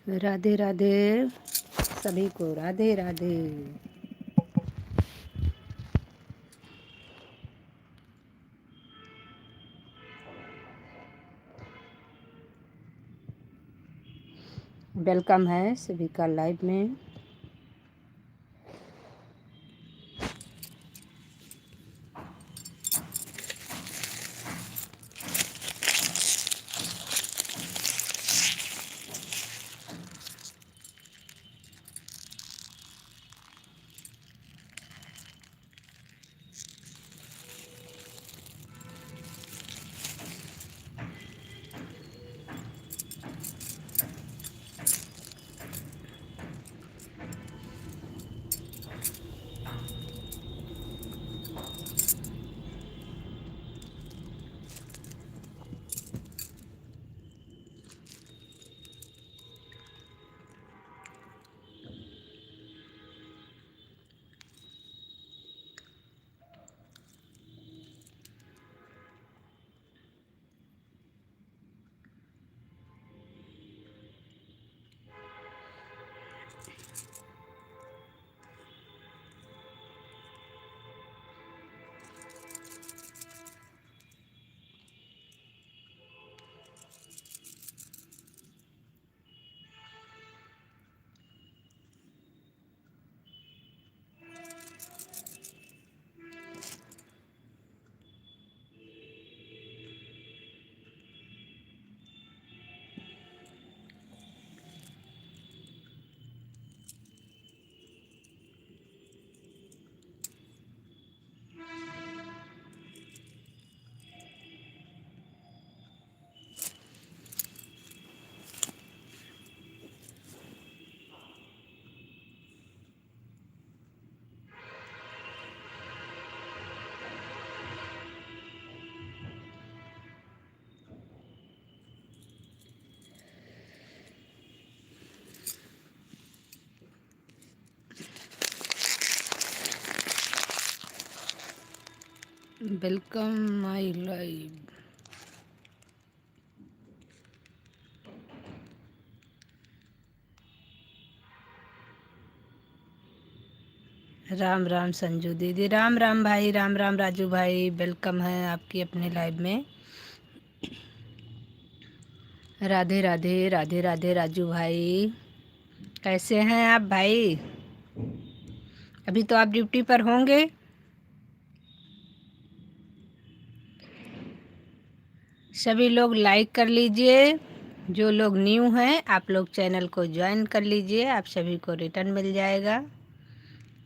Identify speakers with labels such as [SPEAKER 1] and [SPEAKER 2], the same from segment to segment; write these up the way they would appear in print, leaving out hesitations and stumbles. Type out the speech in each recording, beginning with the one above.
[SPEAKER 1] राधे राधे सभी को, राधे राधे। वेलकम है सभी का लाइव में। Welcome my live. Ram Ram Sanju दीदी, राम राम भाई, राम राम राजू भाई, वेलकम है आपकी अपने लाइव में। राधे राधे राधे राधे राजू भाई, कैसे हैं आप भाई? अभी तो आप ड्यूटी पर होंगे। सभी लोग लाइक कर लीजिए। जो लोग न्यू हैं आप लोग चैनल को ज्वाइन कर लीजिए, आप सभी को रिटर्न मिल जाएगा।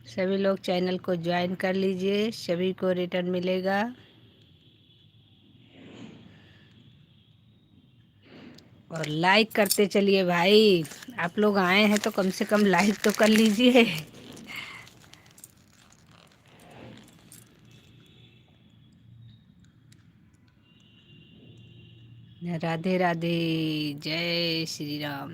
[SPEAKER 1] सभी लोग चैनल को ज्वाइन कर लीजिए, सभी को रिटर्न मिलेगा। और लाइक करते चलिए भाई, आप लोग आए हैं तो कम से कम लाइक तो कर लीजिए। राधे राधे, जय श्री राम,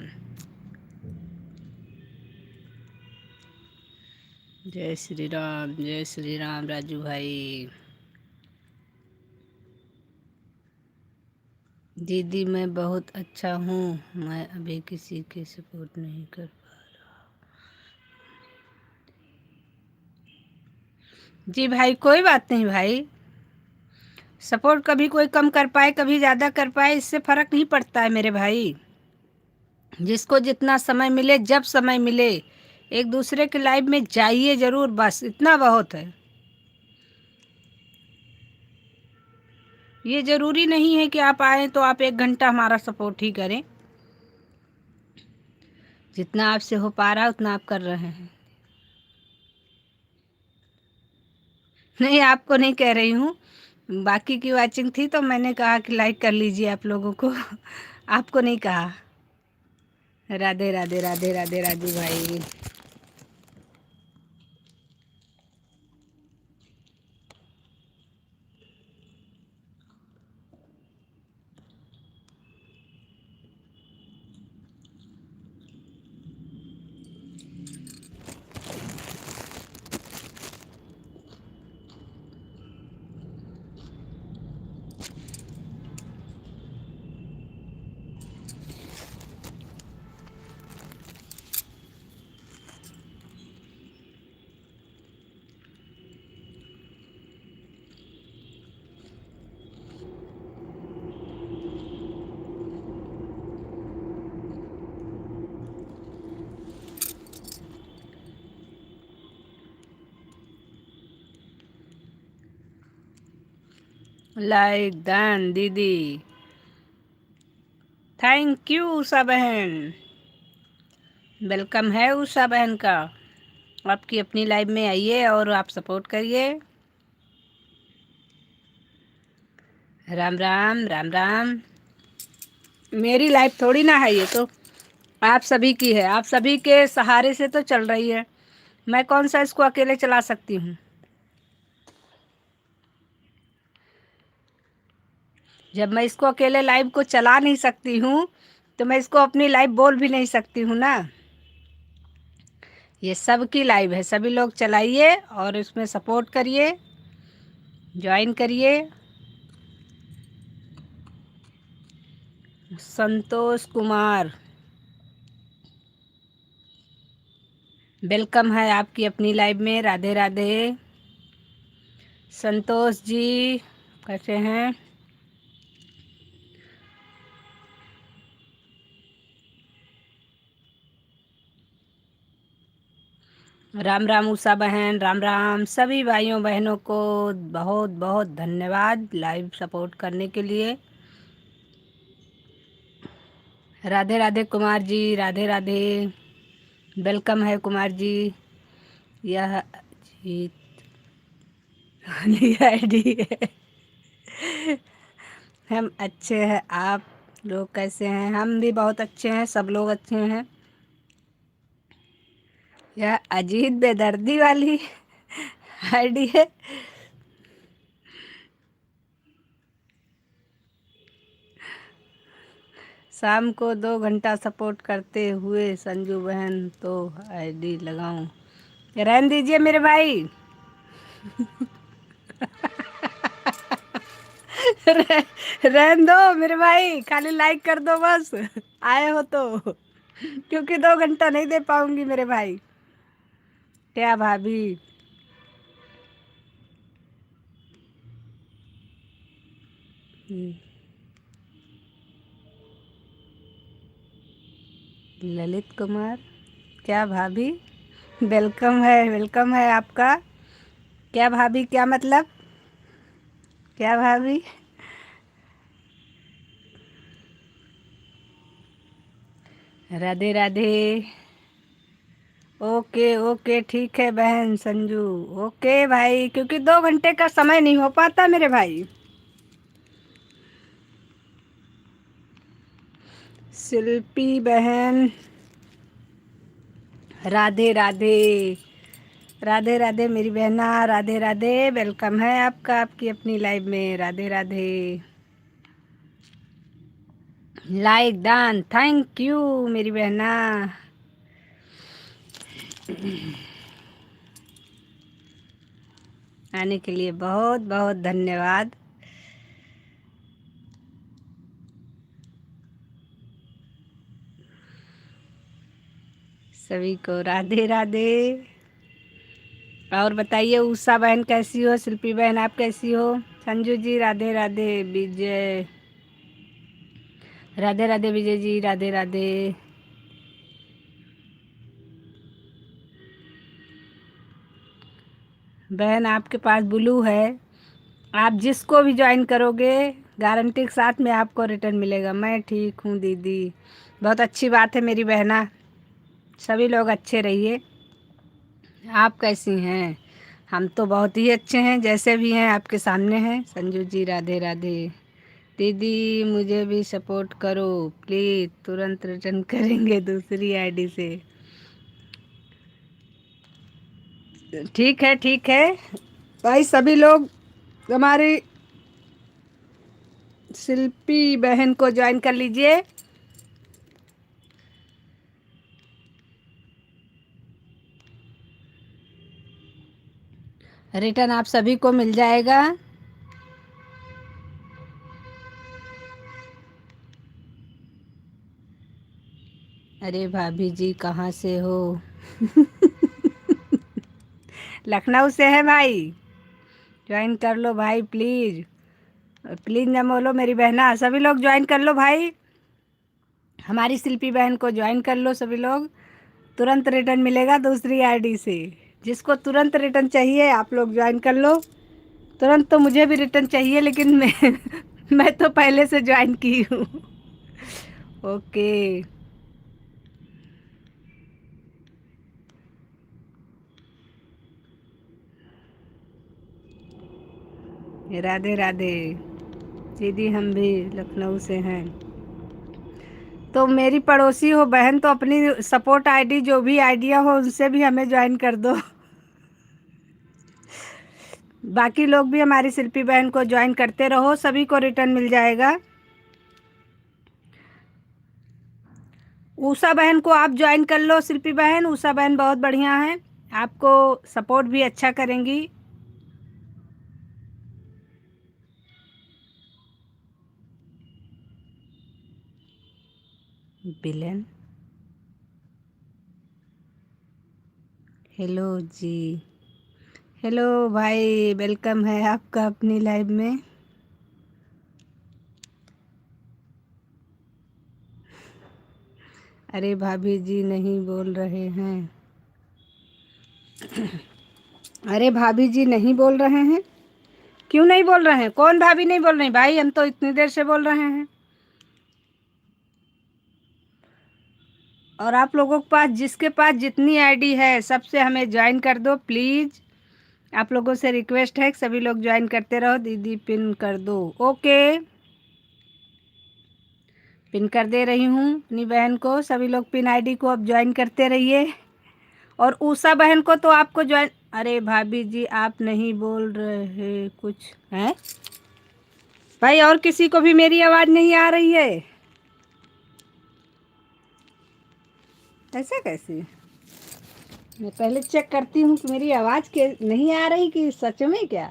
[SPEAKER 1] जय श्री राम, जय श्री राम राजू भाई। दीदी मैं बहुत अच्छा हूँ, मैं अभी किसी के सपोर्ट नहीं कर पा रहा। जी भाई, कोई बात नहीं भाई। सपोर्ट कभी कोई कम कर पाए, कभी ज़्यादा कर पाए, इससे फ़र्क नहीं पड़ता है मेरे भाई। जिसको जितना समय मिले, जब समय मिले, एक दूसरे के लाइव में जाइए ज़रूर, बस इतना बहुत है। ये ज़रूरी नहीं है कि आप आएँ तो आप 1 घंटा हमारा सपोर्ट ही करें। जितना आपसे हो पा रहा है उतना आप कर रहे हैं। नहीं, आपको नहीं कह रही हूँ, बाकी की वाचिंग थी तो मैंने कहा कि लाइक कर लीजिए आप लोगों को। आपको नहीं कहा। राधे राधे राधे राधे राजू भाई। लाइक डन दीदी। थैंक यू उषा बहन। वेलकम है उषा बहन का। आपकी अपनी लाइव में आइए और आप सपोर्ट करिए। राम राम राम राम। मेरी लाइफ थोड़ी ना है ये तो, आप सभी की है। आप सभी के सहारे से तो चल रही है। मैं कौन सा इसको अकेले चला सकती हूँ। जब मैं इसको अकेले लाइव को चला नहीं सकती हूँ तो मैं इसको अपनी लाइव बोल भी नहीं सकती हूँ ना। ये सबकी लाइव है, सभी लोग चलाइए और इसमें सपोर्ट करिए, ज्वाइन करिए। संतोष कुमार, वेलकम है आपकी अपनी लाइव में। राधे राधे। संतोष जी कैसे हैं? राम राम उषा बहन, राम राम सभी भाइयों बहनों को बहुत बहुत धन्यवाद लाइव सपोर्ट करने के लिए। राधे राधे कुमार जी, राधे राधे। वेलकम है कुमार जी। यह जीत वाली आईडी है। हम अच्छे हैं, आप लोग कैसे हैं? हम भी बहुत अच्छे हैं, सब लोग अच्छे हैं। यह अजीत बेदर्दी वाली आईडी है। शाम को 2 घंटा सपोर्ट करते हुए संजू बहन तो आईडी लगाऊं? रहने दीजिए मेरे भाई। रहने दो मेरे भाई, खाली लाइक कर दो बस, आए हो तो। क्योंकि 2 घंटा नहीं दे पाऊंगी मेरे भाई। क्या भाभी? ललित कुमार, क्या भाभी? वेलकम है आपका। क्या भाभी, क्या मतलब? क्या भाभी? राधे राधे। ओके ओके ठीक है बहन संजू। ओके भाई, क्योंकि 2 घंटे का समय नहीं हो पाता मेरे भाई। शिल्पी बहन, राधे राधे। राधे राधे मेरी बहना, राधे राधे। वेलकम है आपका आपकी अपनी लाइव में। Radhe Radhe. Like done, thank you मेरी बहना। आने के लिए बहुत बहुत धन्यवाद। सभी को राधे राधे। और बताइए उषा बहन कैसी हो? शिल्पी बहन आप कैसी हो? संजू जी राधे राधे। विजय, राधे राधे विजय जी, राधे राधे। बहन आपके पास ब्लू है, आप जिसको भी ज्वाइन करोगे गारंटी के साथ में आपको रिटर्न मिलेगा। मैं ठीक हूँ दीदी। बहुत अच्छी बात है मेरी बहना। सभी लोग अच्छे रहिए। आप कैसी हैं? हम तो बहुत ही अच्छे हैं, जैसे भी हैं आपके सामने हैं। संजू जी राधे राधे। दीदी मुझे भी सपोर्ट करो प्लीज़, तुरंत रिटर्न करेंगे दूसरी आईडी से। ठीक है ठीक है भाई, सभी लोग हमारी शिल्पी बहन को ज्वाइन कर लीजिए। रिटर्न आप सभी को मिल जाएगा। अरे भाभी जी कहाँ से हो? लखनऊ से है भाई। ज्वाइन कर लो भाई प्लीज़। प्लीज़ ना बोलो मेरी बहना, सभी लोग ज्वाइन कर लो भाई। हमारी शिल्पी बहन को ज्वाइन कर लो सभी लोग। तुरंत रिटर्न मिलेगा दूसरी आईडी से। जिसको तुरंत रिटर्न चाहिए आप लोग ज्वाइन कर लो। तुरंत तो मुझे भी रिटर्न चाहिए, लेकिन मैं तो पहले से ज्वाइन की हूँ। ओके। राधे राधे दीदी, हम भी लखनऊ से हैं। तो मेरी पड़ोसी हो बहन, तो अपनी सपोर्ट आईडी जो भी आइडिया हो उनसे भी हमें ज्वाइन कर दो। बाकी लोग भी हमारी शिल्पी बहन को ज्वाइन करते रहो, सभी को रिटर्न मिल जाएगा। उषा बहन को आप ज्वाइन कर लो, शिल्पी बहन। उषा बहन बहुत बढ़िया है, आपको सपोर्ट भी अच्छा करेंगी। बिलन, हेलो जी। हेलो भाई, वेलकम है आपका अपनी लाइव में। अरे भाभी जी नहीं बोल रहे हैं। अरे भाभी जी नहीं बोल रहे हैं, क्यों नहीं बोल रहे हैं? कौन भाभी नहीं बोल रही? भाई हम तो इतनी देर से बोल रहे हैं। और आप लोगों के पास, जिसके पास जितनी आईडी है, सबसे हमें ज्वाइन कर दो प्लीज़। आप लोगों से रिक्वेस्ट है कि सभी लोग ज्वाइन करते रहो। दीदी पिन कर दो। ओके, पिन कर दे रही हूँ अपनी बहन को। सभी लोग पिन आईडी को अब ज्वाइन करते रहिए। और उषा बहन को तो आपको ज्वाइन। अरे भाभी जी आप नहीं बोल रहे कुछ हैं भाई? और किसी को भी मेरी आवाज़ नहीं आ रही है? ऐसा कैसे? मैं पहले चेक करती हूँ कि मेरी आवाज़ के नहीं आ रही कि सच में क्या।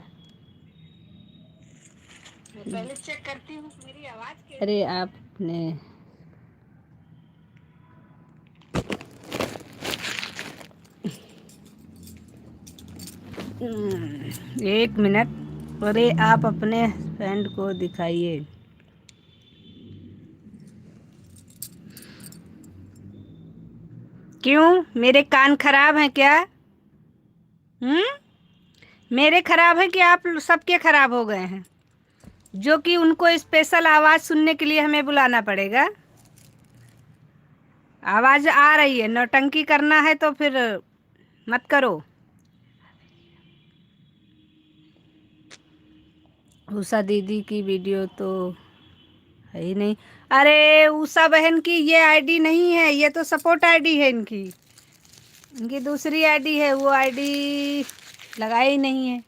[SPEAKER 1] मैं पहले चेक करती हूँ कि मेरी आवाज़ के। अरे आपने, एक मिनट। अरे आप अपने फ्रेंड को दिखाइए। क्यों, मेरे कान खराब हैं क्या? हम्म, मेरे खराब है कि आप सबके खराब हो गए हैं, जो कि उनको स्पेशल आवाज़ सुनने के लिए हमें बुलाना पड़ेगा? आवाज़ आ रही है, नौटंकी करना है तो फिर मत करो। उषा दीदी की वीडियो तो है ही नहीं। अरे उषा बहन की ये आईडी नहीं है, ये तो सपोर्ट आईडी है इनकी। इनकी दूसरी आईडी है, वो आईडी लगाई नहीं है।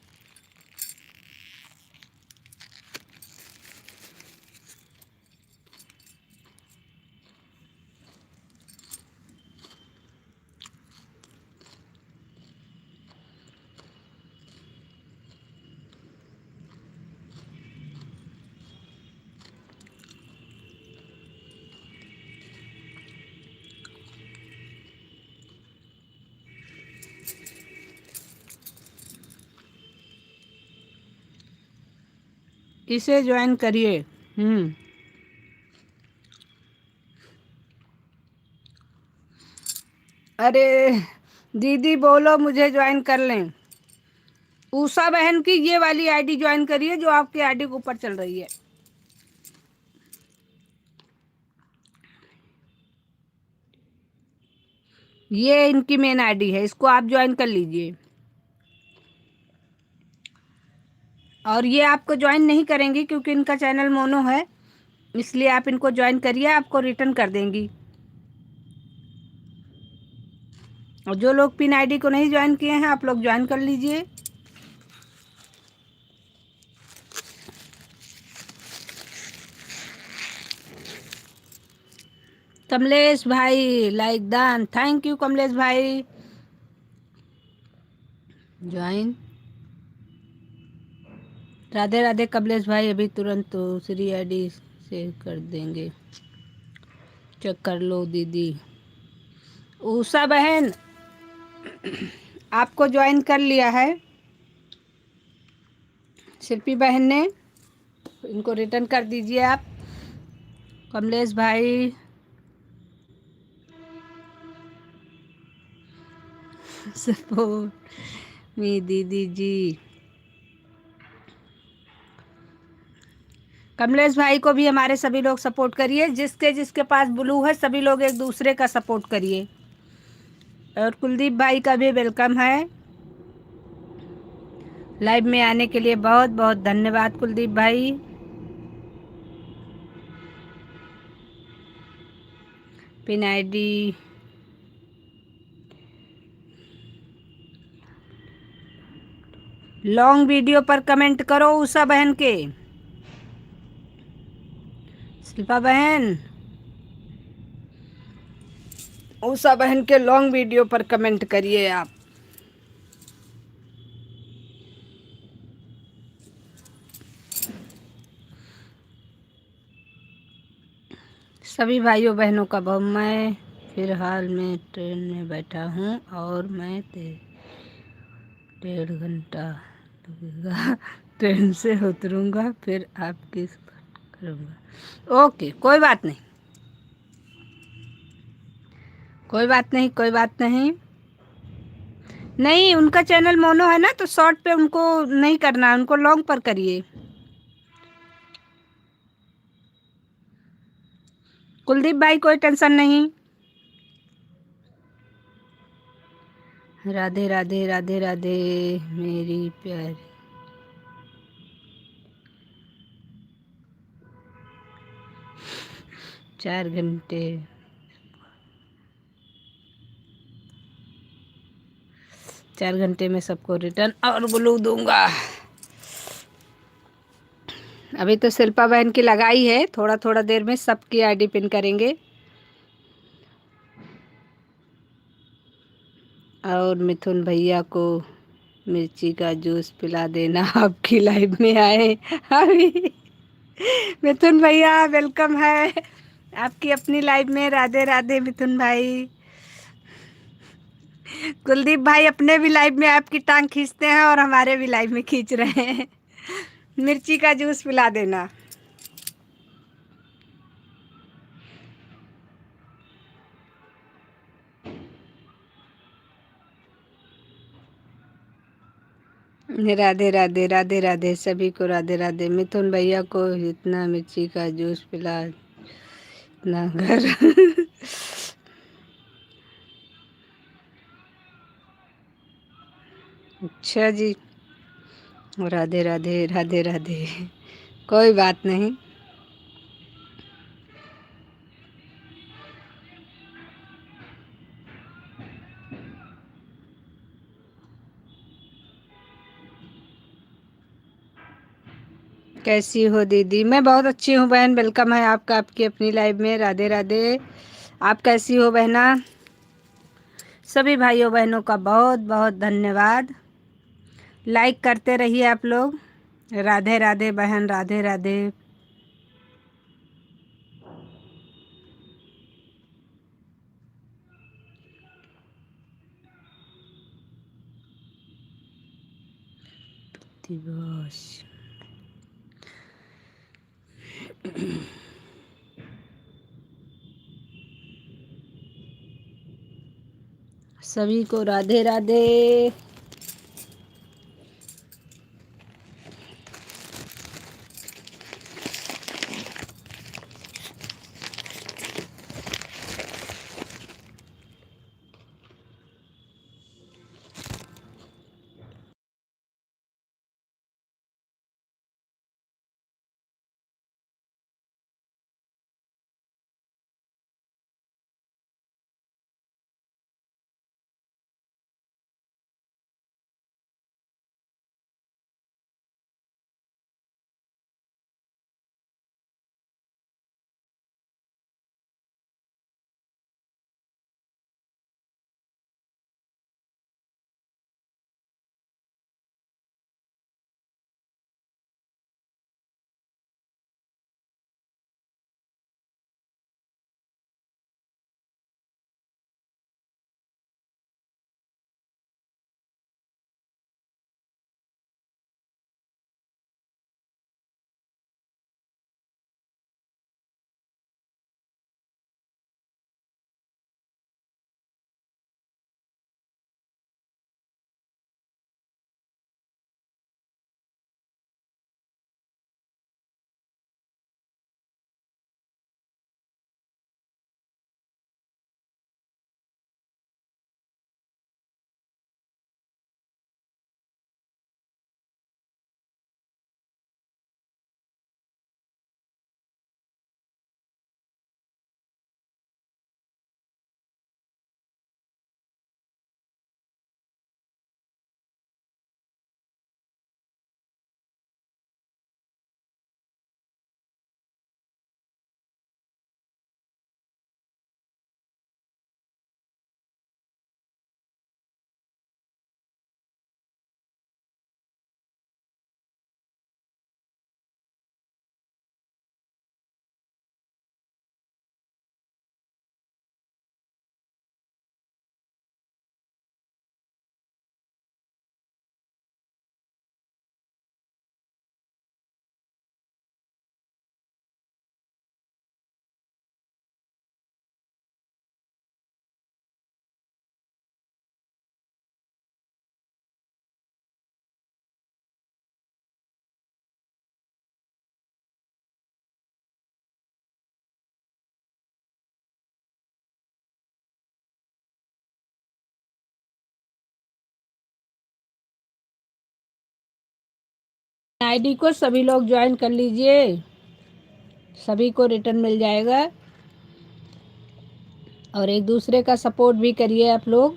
[SPEAKER 1] इसे ज्वाइन करिए। अरे दीदी बोलो मुझे ज्वाइन कर लें। उषा बहन की ये वाली आईडी ज्वाइन करिए जो आपकी आईडी के ऊपर चल रही है। ये इनकी मेन आईडी है, इसको आप ज्वाइन कर लीजिए। और ये आपको ज्वाइन नहीं करेंगी क्योंकि इनका चैनल मोनो है, इसलिए आप इनको ज्वाइन करिए, आपको रिटर्न कर देंगी। और जो लोग पिन आईडी को नहीं ज्वाइन किए हैं, आप लोग ज्वाइन कर लीजिए। कमलेश भाई like done, thank you Kamlesh भाई। ज्वाइन। राधे राधे कमलेश भाई, अभी तुरंत तो दूसरी आईडी से कर देंगे। चेक कर लो दीदी। उषा बहन आपको ज्वाइन कर लिया है शिल्पी बहन ने, इनको रिटर्न कर दीजिए आप। कमलेश भाई सपोर्ट मी दीदी जी। कमलेश भाई को भी हमारे सभी लोग सपोर्ट करिए, जिसके जिसके पास ब्लू है सभी लोग एक दूसरे का सपोर्ट करिए। और कुलदीप भाई का भी वेलकम है लाइव में आने के लिए। बहुत बहुत धन्यवाद कुलदीप भाई। पिन आईडी लॉन्ग वीडियो पर कमेंट करो उषा बहन के। शिल्पा बहन, उषा बहन के लॉन्ग वीडियो पर कमेंट करिए आप। सभी भाइयों बहनों का बहुत, मैं फिलहाल में ट्रेन में बैठा हूँ और मैं 1.5 घंटा लगेगा ट्रेन से उतरूँगा फिर आपकी सपोर्ट करूँगा। ओके, कोई बात नहीं, कोई बात नहीं, कोई बात नहीं। नहीं, उनका चैनल मोनो है ना, तो शॉर्ट पे उनको नहीं करना, उनको लॉन्ग पर करिए। कुलदीप भाई कोई टेंशन नहीं। राधे राधे राधे राधे मेरी प्यारी। 4 घंटे, 4 घंटे में सबको रिटर्न और ब्लू दूंगा। अभी तो शिल्पा बहन की लगाई है, थोड़ा थोड़ा देर में सबकी आईडी पिन करेंगे। और मिथुन भैया को मिर्ची का जूस पिला देना, आपकी लाइव में आए अभी। मिथुन भैया वेलकम है आपकी अपनी लाइव में। राधे राधे मिथुन भाई। कुलदीप भाई अपने भी लाइव में आपकी टांग खींचते हैं और हमारे भी लाइव में खींच रहे हैं। मिर्ची का जूस पिला देना। राधे राधे राधे राधे सभी को राधे राधे। मिथुन भैया को इतना मिर्ची का जूस पिला इतना घर। अच्छा जी, राधे राधे राधे राधे, कोई बात नहीं। कैसी हो दीदी? मैं बहुत अच्छी हूँ बहन, वेलकम है आपका आपकी अपनी लाइव में। राधे राधे। आप कैसी हो बहना? सभी भाइयों बहनों का बहुत बहुत धन्यवाद। लाइक करते रहिए आप लोग। राधे राधे बहन, राधे राधे। दिवस सभी को राधे राधे। आईडी को सभी लोग ज्वाइन कर लीजिए, सभी को रिटर्न मिल जाएगा। और एक दूसरे का सपोर्ट भी करिए आप लोग।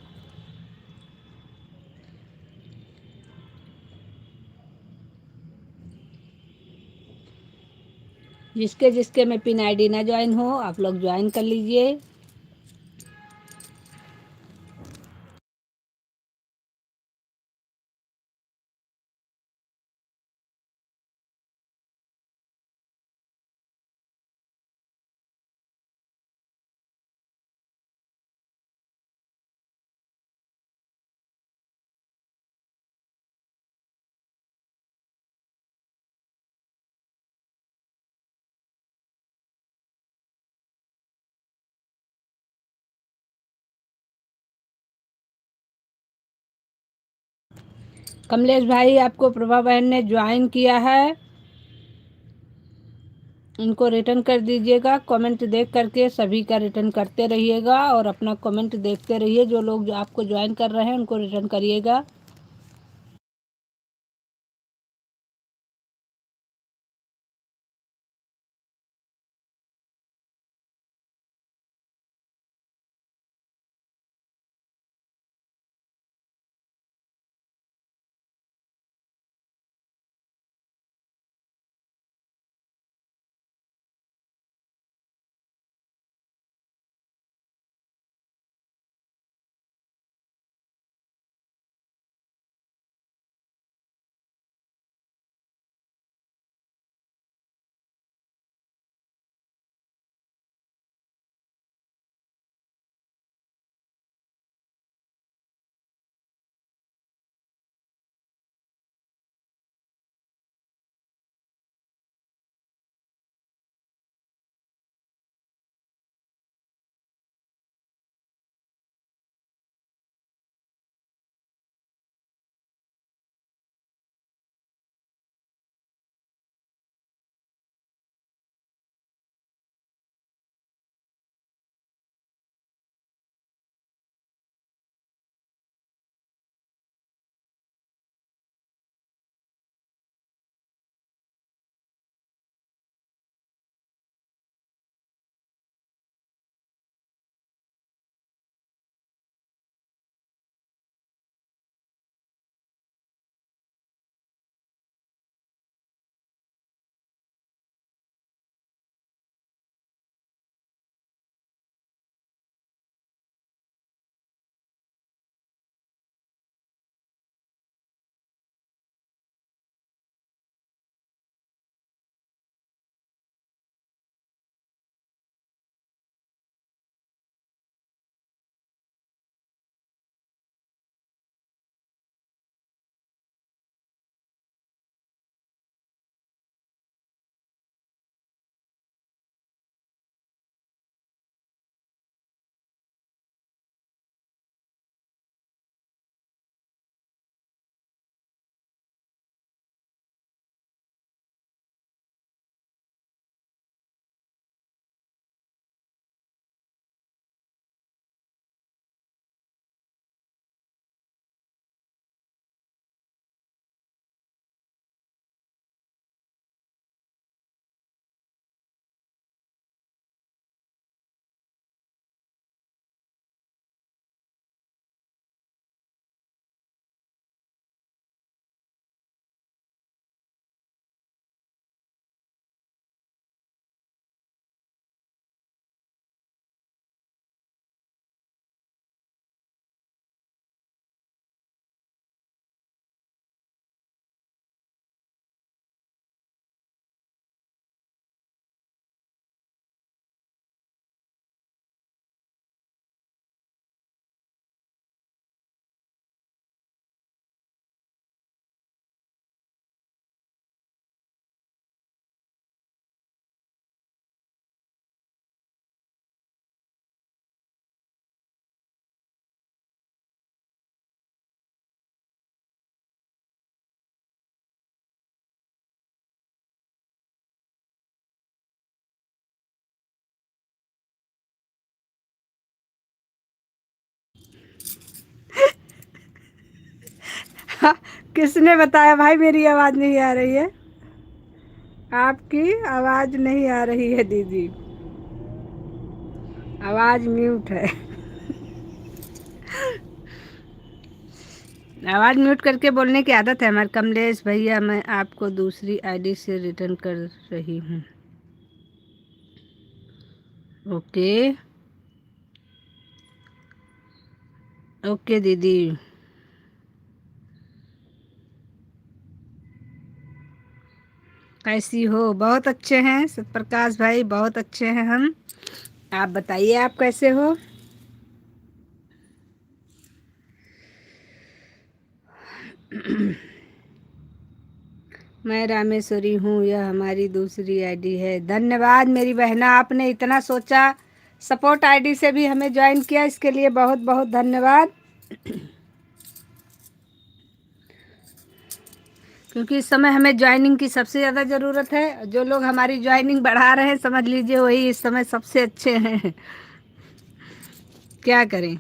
[SPEAKER 1] जिसके जिसके में पिन आईडी ना ज्वाइन हो, आप लोग ज्वाइन कर लीजिए। कमलेश भाई, आपको प्रभा बहन ने ज्वाइन किया है, इनको रिटर्न कर दीजिएगा। कमेंट देख करके सभी का रिटर्न करते रहिएगा और अपना कमेंट देखते रहिए। जो लोग जो आपको ज्वाइन कर रहे हैं उनको रिटर्न करिएगा। किसने बताया भाई मेरी आवाज़ नहीं आ रही है? आपकी आवाज़ नहीं आ रही है दीदी, आवाज़ म्यूट है। आवाज़ म्यूट करके बोलने की आदत है हमारे। कमलेश भैया, मैं आपको दूसरी आईडी से रिटर्न कर रही हूँ। ओके ओके दीदी। कैसी हो? बहुत अच्छे हैं सतप्रकाश भाई, बहुत अच्छे हैं हम। आप बताइए आप कैसे हो? मैं रामेश्वरी हूँ, यह हमारी दूसरी आईडी है। धन्यवाद मेरी बहना, आपने इतना सोचा, सपोर्ट आईडी से भी हमें ज्वाइन किया, इसके लिए बहुत बहुत धन्यवाद। क्योंकि इस समय हमें ज्वाइनिंग की सबसे ज़्यादा ज़रूरत है। जो लोग हमारी ज्वाइनिंग बढ़ा रहे हैं, समझ लीजिए वही इस समय सबसे अच्छे हैं। क्या करें?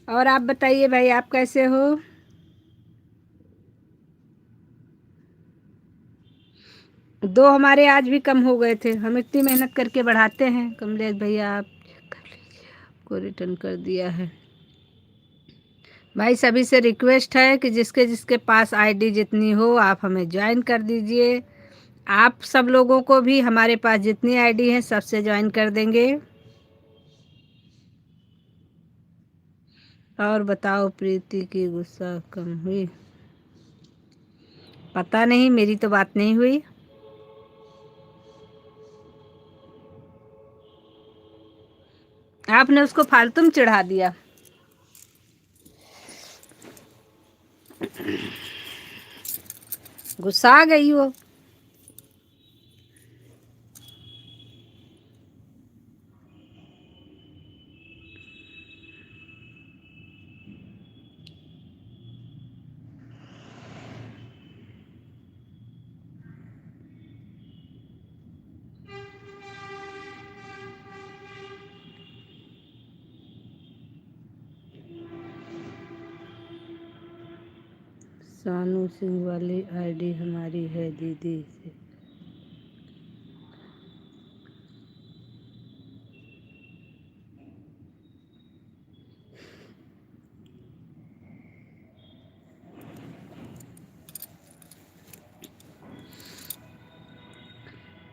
[SPEAKER 1] और आप बताइए भाई, आप कैसे हो? दो हमारे आज भी कम हो गए थे। हम इतनी मेहनत करके बढ़ाते हैं। कमलेश भैया आप कर लीजिए, आपको रिटर्न कर दिया है। भाई सभी से रिक्वेस्ट है कि जिसके जिसके पास आईडी जितनी हो आप हमें ज्वाइन कर दीजिए। आप सब लोगों को भी हमारे पास जितनी आईडी है सबसे ज्वाइन कर देंगे। और बताओ, प्रीति की गुस्सा कम हुई? पता नहीं, मेरी तो बात नहीं हुई। आपने उसको फालतू में चिढ़ा दिया। गुस्सा आ गई वो। सानू सिंह वाली आईडी हमारी है दीदी से।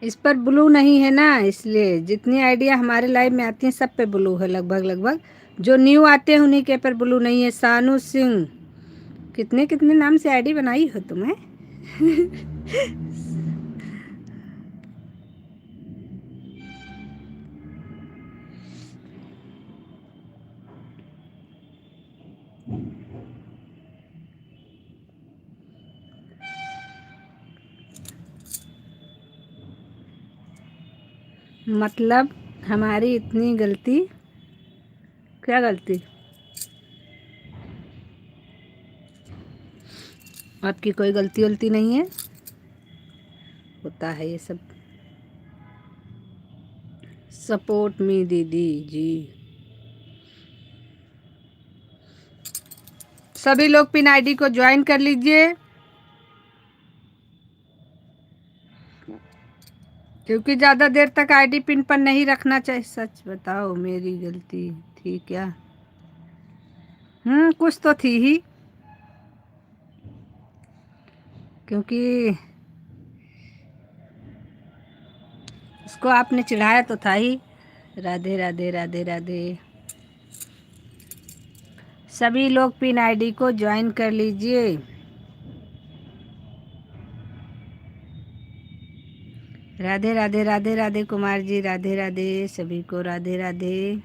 [SPEAKER 1] इस पर ब्लू नहीं है ना, इसलिए जितनी आइडिया हमारे लाइव में आती हैं सब पे ब्लू है लगभग लगभग। जो न्यू आते हैं उन्हीं के पर ब्लू नहीं है। सानू सिंह, कितने कितने नाम से आईडी बनाई हो तुम्हें? मतलब हमारी इतनी गलती? क्या गलती? आपकी कोई गलती वलती नहीं है, होता है ये सब। सपोर्ट मी दीदी जी। सभी लोग पिन आईडी को ज्वाइन कर लीजिए, क्योंकि ज़्यादा देर तक आईडी पिन पर नहीं रखना चाहिए। सच बताओ, मेरी गलती थी क्या? कुछ तो थी ही, क्योंकि उसको आपने चिढ़ाया तो था ही। राधे राधे राधे राधे। सभी लोग पिन आईडी को ज्वाइन कर लीजिए। राधे राधे राधे राधे कुमार जी, राधे राधे सभी को, राधे राधे।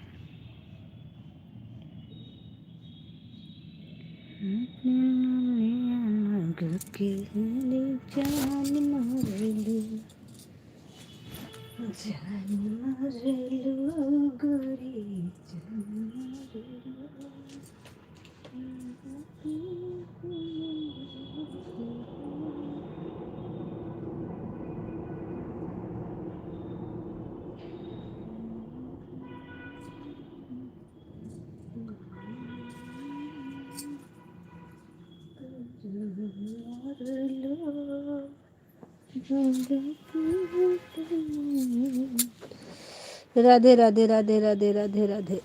[SPEAKER 1] राधे राधे राधे राधे राधे राधे।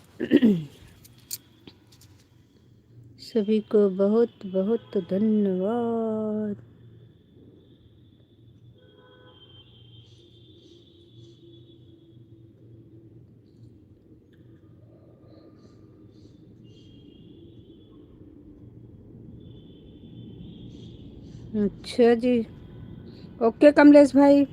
[SPEAKER 1] सभी को बहुत बहुत धन्यवाद। अच्छा जी, ओके कमलेश भाई।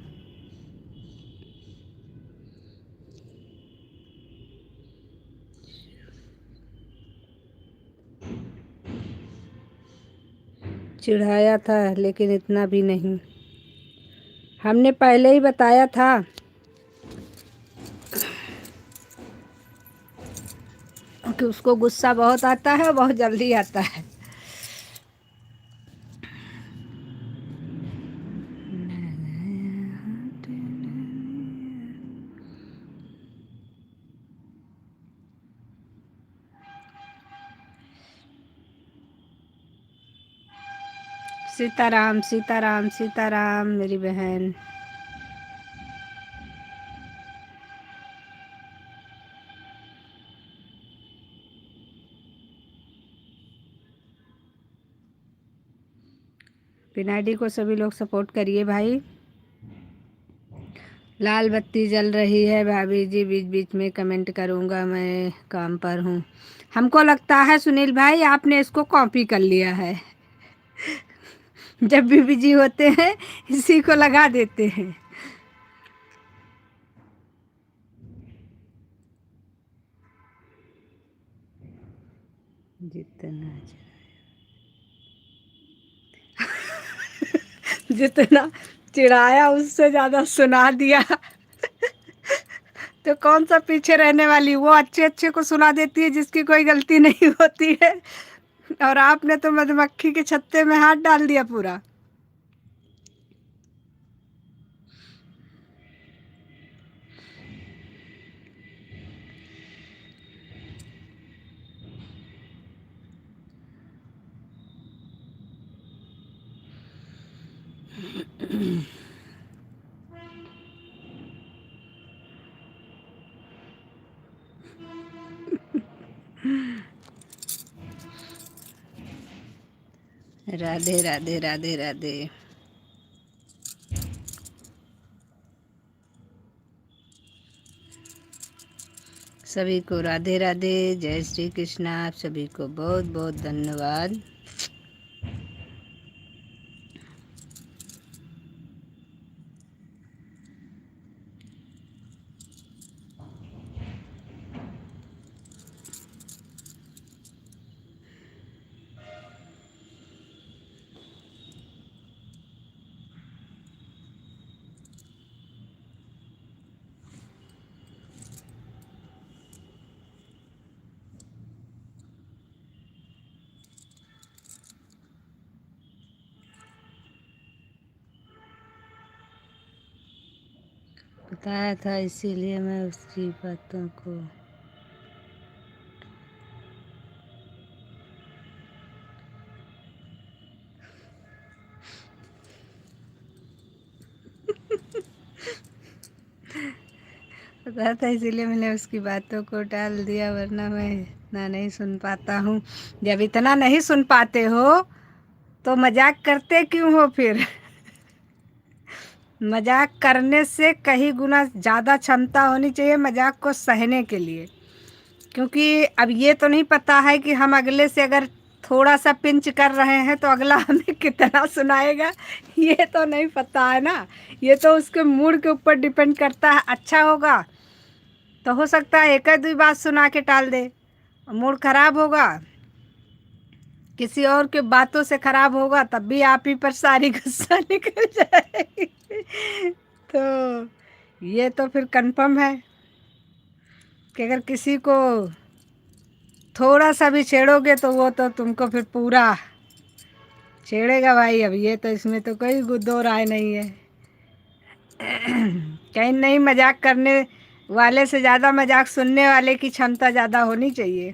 [SPEAKER 1] चिढ़ाया था लेकिन इतना भी नहीं, हमने पहले ही बताया था कि उसको गुस्सा बहुत आता है, बहुत जल्दी आता है। सीताराम सीताराम सीताराम मेरी बहन। पिनाडी को सभी लोग सपोर्ट करिए भाई। लाल बत्ती जल रही है भाभी जी, बीच बीच में कमेंट करूँगा, मैं काम पर हूँ। हमको लगता है सुनील भाई आपने इसको कॉपी कर लिया है। जब भी बिजी होते हैं इसी को लगा देते हैं। जितना जितना चिढ़ाया उससे ज्यादा सुना दिया। तो कौन सा पीछे रहने वाली, वो अच्छे अच्छे को सुना देती है जिसकी कोई गलती नहीं होती है, और आपने तो मधुमक्खी के छत्ते में हाथ डाल दिया पूरा। राधे राधे राधे राधे। सभी को राधे राधे, जय श्री कृष्ण। आप सभी को बहुत बहुत धन्यवाद। बताया था इसीलिए मैं उसकी बातों को बताया था इसीलिए मैंने उसकी बातों को टाल दिया, वरना मैं इतना नहीं सुन पाता हूँ। जब इतना नहीं सुन पाते हो तो मजाक करते क्यों हो फिर? मजाक करने से कहीं गुना ज़्यादा क्षमता होनी चाहिए मजाक को सहने के लिए, क्योंकि अब ये तो नहीं पता है कि हम अगले से अगर थोड़ा सा पिंच कर रहे हैं तो अगला हमें कितना सुनाएगा, ये तो नहीं पता है ना। ये तो उसके मूड के ऊपर डिपेंड करता है। अच्छा होगा तो हो सकता है एक आध बात सुना के टाल दे, मूड खराब होगा, किसी और के बातों से खराब होगा, तब भी आप ही पर सारी गुस्सा निकल जाएगी। तो ये तो फिर कंफर्म है कि अगर किसी को थोड़ा सा भी छेड़ोगे तो वो तो तुमको फिर पूरा छेड़ेगा भाई। अब ये तो इसमें तो कोई दो राय नहीं है। कहीं नहीं, मजाक करने वाले से ज़्यादा मजाक सुनने वाले की क्षमता ज़्यादा होनी चाहिए।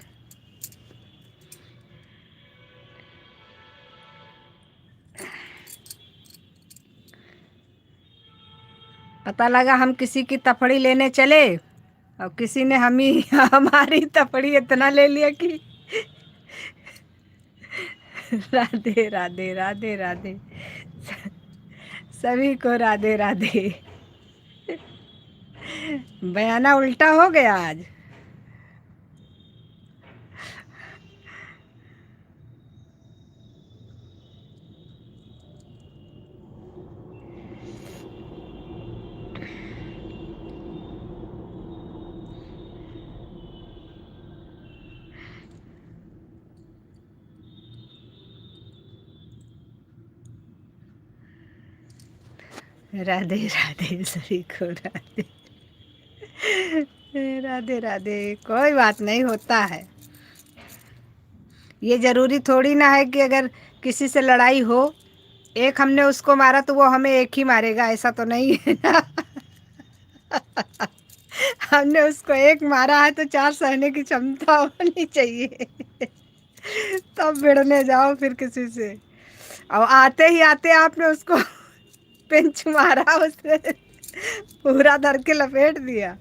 [SPEAKER 1] पता लगा हम किसी की तफड़ी लेने चले और किसी ने हम ही हमारी तफड़ी इतना ले लिया कि राधे राधे राधे राधे। सभी को राधे राधे। बयाना उल्टा हो गया आज। राधे राधे सभी को राधे राधे राधे। कोई बात नहीं, होता है। ये ज़रूरी थोड़ी ना है कि अगर किसी से लड़ाई हो, एक हमने उसको मारा तो वो हमें एक ही मारेगा, ऐसा तो नहीं है ना। हमने उसको एक मारा है तो चार सहने की क्षमता होनी चाहिए। तब भिड़ने जाओ फिर किसी से। और आते ही आते आपने उसको पिंच मारा, उसने पूरा धर के लपेट दिया।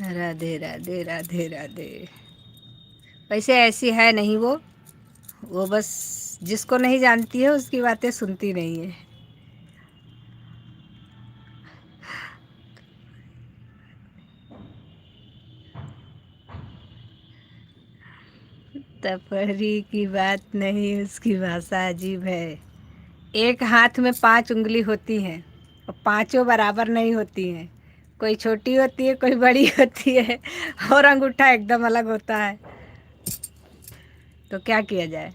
[SPEAKER 1] राधे राधे राधे राधे। वैसे ऐसी है नहीं वो बस जिसको नहीं जानती है उसकी बातें सुनती नहीं है। तपहरी की बात नहीं, उसकी भाषा अजीब है। एक हाथ में 5 उंगली होती हैं और पांचों बराबर नहीं होती हैं। कोई छोटी होती है, कोई बड़ी होती है, और अंगूठा एकदम अलग होता है। तो क्या किया जाए।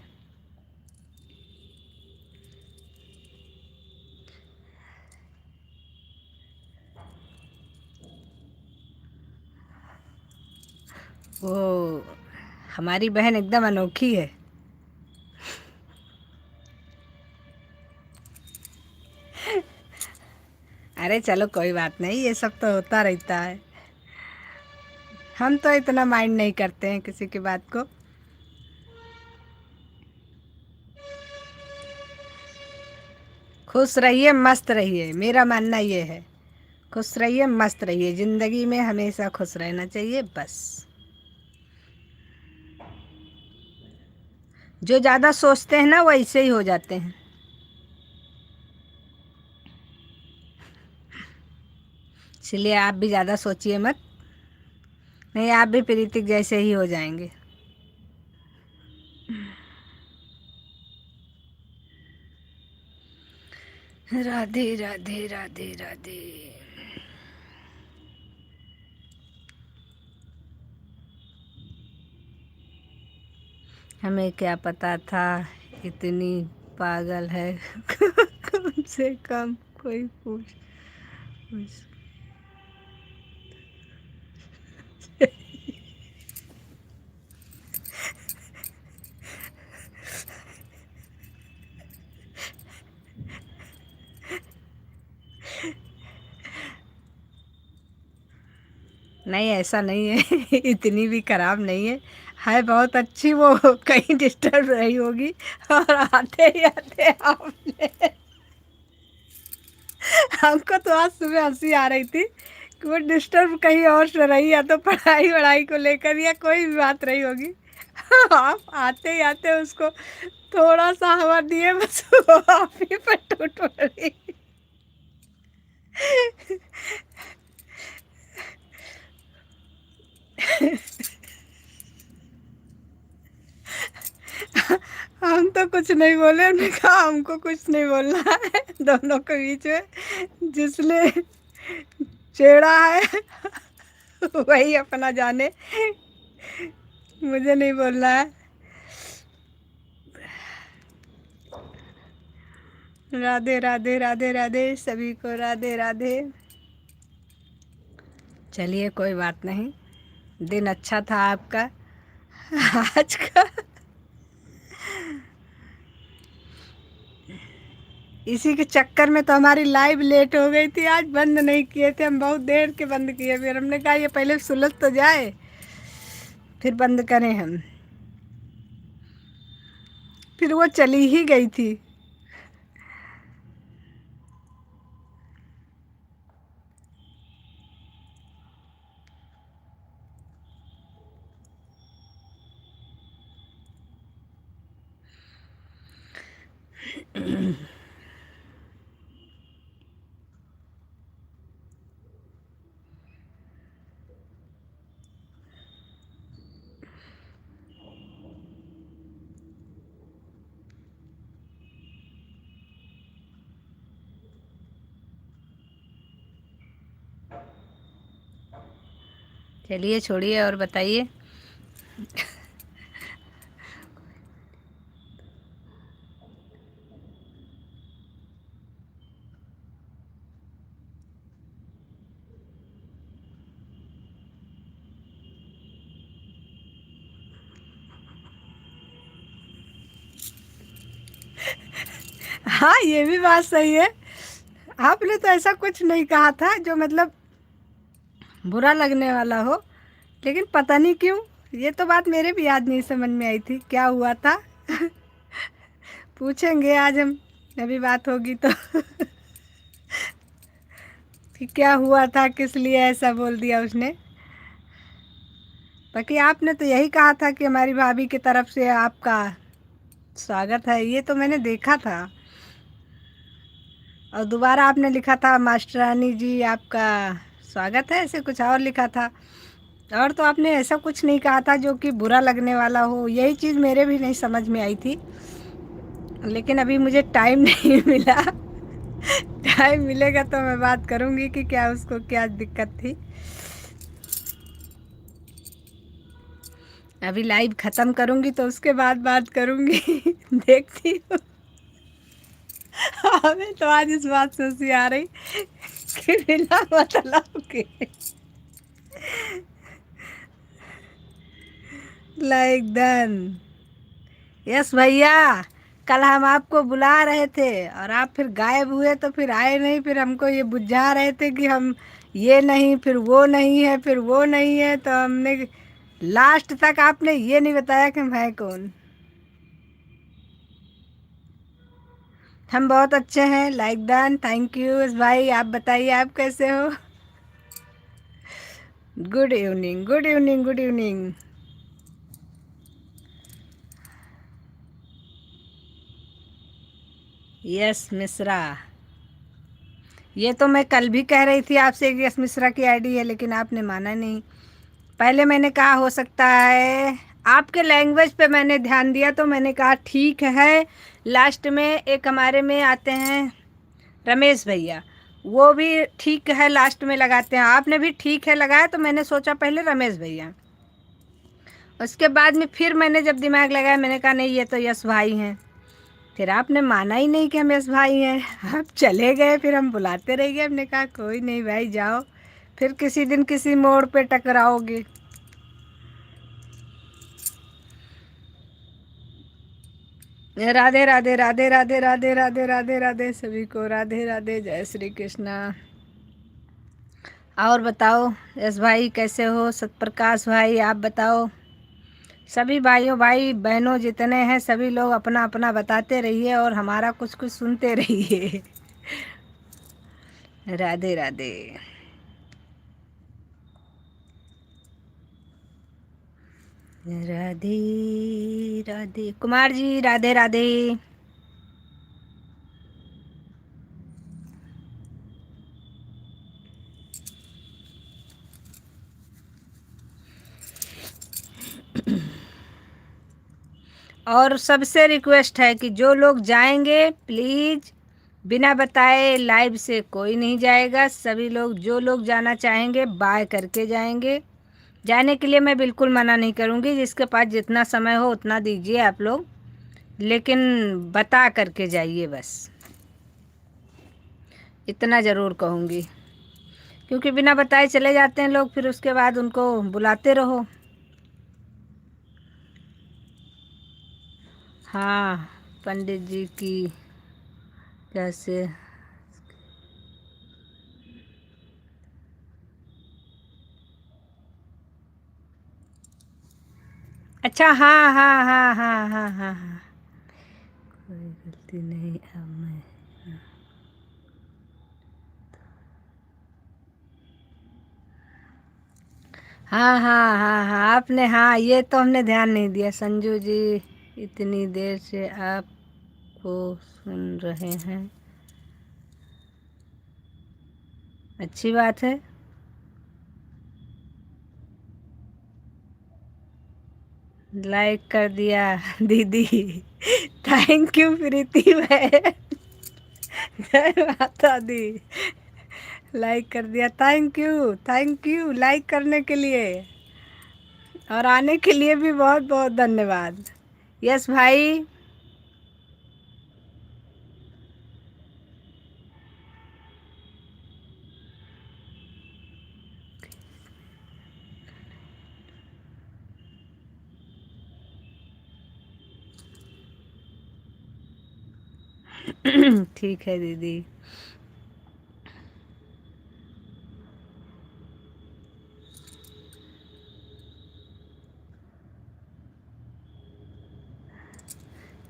[SPEAKER 1] वो हमारी बहन एकदम अनोखी है। अरे चलो कोई बात नहीं, ये सब तो होता रहता है। हम तो इतना माइंड नहीं करते हैं किसी की बात को। खुश रहिए, मस्त रहिए, मेरा मानना ये है। खुश रहिए, मस्त रहिए, ज़िंदगी में हमेशा खुश रहना चाहिए बस। जो ज़्यादा सोचते हैं ना वो ऐसे ही हो जाते हैं। इसलिए आप भी ज़्यादा सोचिए मत, नहीं आप भी प्रीतिक जैसे ही हो जाएंगे। राधे राधे राधे राधे। हमें क्या पता था इतनी पागल है। कम से कम कोई पूछ। नहीं ऐसा नहीं है। इतनी भी खराब नहीं है बहुत अच्छी। वो कहीं डिस्टर्ब रही होगी और आते ही आते आपने हमको तो आज सुबह हंसी आ रही थी कि वो डिस्टर्ब कहीं और से रही, या तो पढ़ाई वढ़ाई को लेकर या कोई भी बात रही होगी। आप आते ही आते उसको थोड़ा सा हवा दिए, बस वो आप ही पर टूट पड़ी। हम तो कुछ नहीं बोले, हमने कहा हमको कुछ नहीं बोलना है दोनों के बीच में। जिसने छेड़ा है वही अपना जाने, मुझे नहीं बोलना है। राधे राधे राधे राधे सभी को राधे राधे। चलिए कोई बात नहीं, दिन अच्छा था आपका आज का। इसी के चक्कर में तो हमारी लाइव लेट हो गई थी। आज बंद नहीं किए थे हम, बहुत देर के बंद किए। फिर हमने कहा ये पहले सुलझ तो जाए। फिर बंद करें हम। फिर वो चली ही गई थी। चलिए छोड़िए और बताइए। हाँ, ये भी बात सही है। आपने तो ऐसा कुछ नहीं कहा था जो मतलब बुरा लगने वाला हो, लेकिन पता नहीं क्यों ये तो बात मेरे भी याद नहीं समझ में आई थी क्या हुआ था। पूछेंगे आज हम, अभी बात होगी तो। कि क्या हुआ था, किस लिए ऐसा बोल दिया उसने। बाकी आपने तो यही कहा था कि हमारी भाभी की तरफ से आपका स्वागत है, ये तो मैंने देखा था। और दोबारा आपने लिखा था मास्टरानी जी आपका स्वागत है, ऐसे कुछ और लिखा था। और तो आपने ऐसा कुछ नहीं कहा था जो कि बुरा लगने वाला हो, यही चीज़ मेरे भी नहीं समझ में आई थी। लेकिन अभी मुझे टाइम नहीं मिला। टाइम मिलेगा तो मैं बात करूंगी कि क्या उसको क्या दिक्कत थी। अभी लाइव ख़त्म करूंगी तो उसके बाद बात करूंगी। देखती हूँ। हमें तो आज इस बात से हंसी आ रही कि बिना मतलब के लाइक डन। यस भैया, कल हम आपको बुला रहे थे और आप फिर गायब हुए, तो फिर आए नहीं, फिर हमको ये बुझा रहे थे कि हम ये नहीं, फिर वो नहीं है, फिर वो नहीं है, तो हमने लास्ट तक आपने ये नहीं बताया कि हम हैं कौन। हम बहुत अच्छे हैं, लाइक डन, थैंक यू भाई। आप बताइए आप कैसे हो। Good evening, good evening, good evening. Yes Mishra, ये तो मैं कल भी कह रही थी आपसे कि यस मिश्रा की आईडी है, लेकिन आपने माना नहीं। पहले मैंने कहा हो सकता है, आपके लैंग्वेज पे मैंने ध्यान दिया तो मैंने कहा ठीक है। लास्ट में एक हमारे में आते हैं रमेश भैया, वो भी ठीक है लास्ट में लगाते हैं। आपने भी ठीक है लगाया तो मैंने सोचा पहले रमेश भैया। उसके बाद में फिर मैंने जब दिमाग लगाया मैंने कहा नहीं, ये तो यश भाई हैं। फिर आपने माना ही नहीं कि हम यश भाई हैं। आप चले गए, फिर हम बुलाते रह गए। हमने कहा कोई नहीं भाई जाओ, फिर किसी दिन किसी मोड़ पे टकराओगे। राधे राधे राधे राधे राधे राधे राधे राधे सभी को राधे राधे, जय श्री कृष्णा। और बताओ यश भाई कैसे हो, सतप्रकाश भाई आप बताओ। सभी भाइयों भाई बहनों जितने हैं सभी लोग अपना अपना बताते रहिए और हमारा कुछ कुछ सुनते रहिए। राधे राधे। राधे राधे कुमार जी, राधे राधे। और सबसे रिक्वेस्ट है कि जो लोग जाएंगे प्लीज़ बिना बताए लाइव से कोई नहीं जाएगा। सभी लोग जो लोग जाना चाहेंगे बाय करके जाएंगे। जाने के लिए मैं बिल्कुल मना नहीं करूँगी, जिसके पास जितना समय हो उतना दीजिए आप लोग, लेकिन बता करके जाइए बस, इतना ज़रूर कहूँगी। क्योंकि बिना बताए चले जाते हैं लोग, फिर उसके बाद उनको बुलाते रहो। हाँ, पंडित जी की कैसे। अच्छा, हाँ हाँ हाँ हाँ हाँ हाँ हाँ, कोई गलती नहीं अब मैं। हाँ हाँ हाँ हाँ, आपने, हाँ ये तो हमने ध्यान नहीं दिया। संजू जी इतनी देर से आपको सुन रहे हैं, अच्छी बात है। लाइक कर दिया दीदी। थैंक यू प्रीति बहन। जय माता दी। लाइक कर दिया, थैंक यू लाइक करने के लिए, और आने के लिए भी बहुत बहुत धन्यवाद। यस भाई। ठीक है दीदी।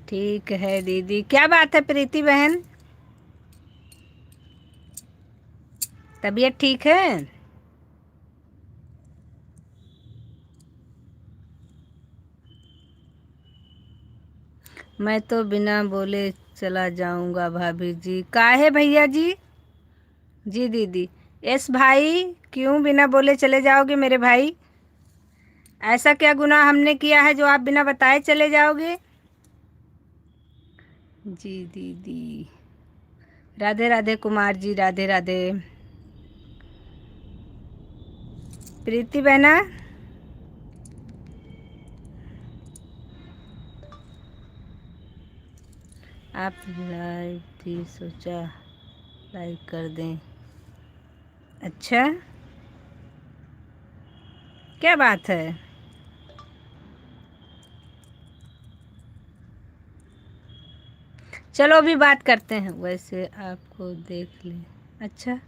[SPEAKER 1] ठीक है दीदी, क्या बात है प्रीति बहन, तबीयत ठीक है? मैं तो बिना बोले चला जाऊंगा भाभी जी। काहे भैया जी? जी दीदी। यस भाई, क्यों बिना बोले चले जाओगे मेरे भाई? ऐसा क्या गुनाह हमने किया है जो आप बिना बताए चले जाओगे? जी दीदी। राधे राधे कुमार जी, राधे राधे। प्रीति बहना, आप लाइव थी, सोचा लाइक कर दें। अच्छा, क्या बात है? चलो अभी बात करते हैं, वैसे आपको देख लें। अच्छा,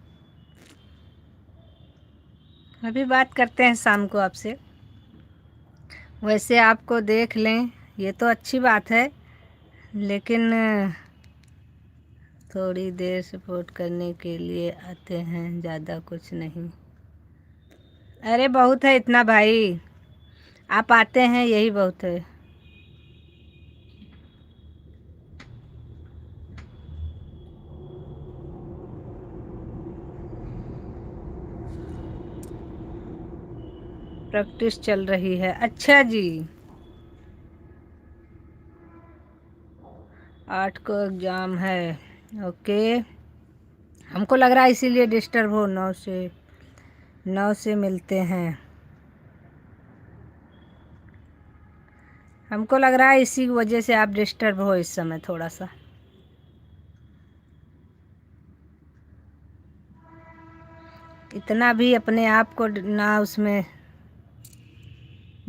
[SPEAKER 1] अभी बात करते हैं शाम को आपसे, वैसे आपको देख लें, ये तो अच्छी बात है, लेकिन थोड़ी देर सपोर्ट करने के लिए आते हैं, ज़्यादा कुछ नहीं। अरे बहुत है इतना भाई, आप आते हैं यही बहुत है। प्रैक्टिस चल रही है, अच्छा जी। 8 को एग्ज़ाम है, ओके। हमको लग रहा है इसीलिए डिस्टर्ब हो, 9 से मिलते हैं। हमको लग रहा है इसी वजह से आप डिस्टर्ब हो इस समय थोड़ा सा। इतना भी अपने आप को ना उसमें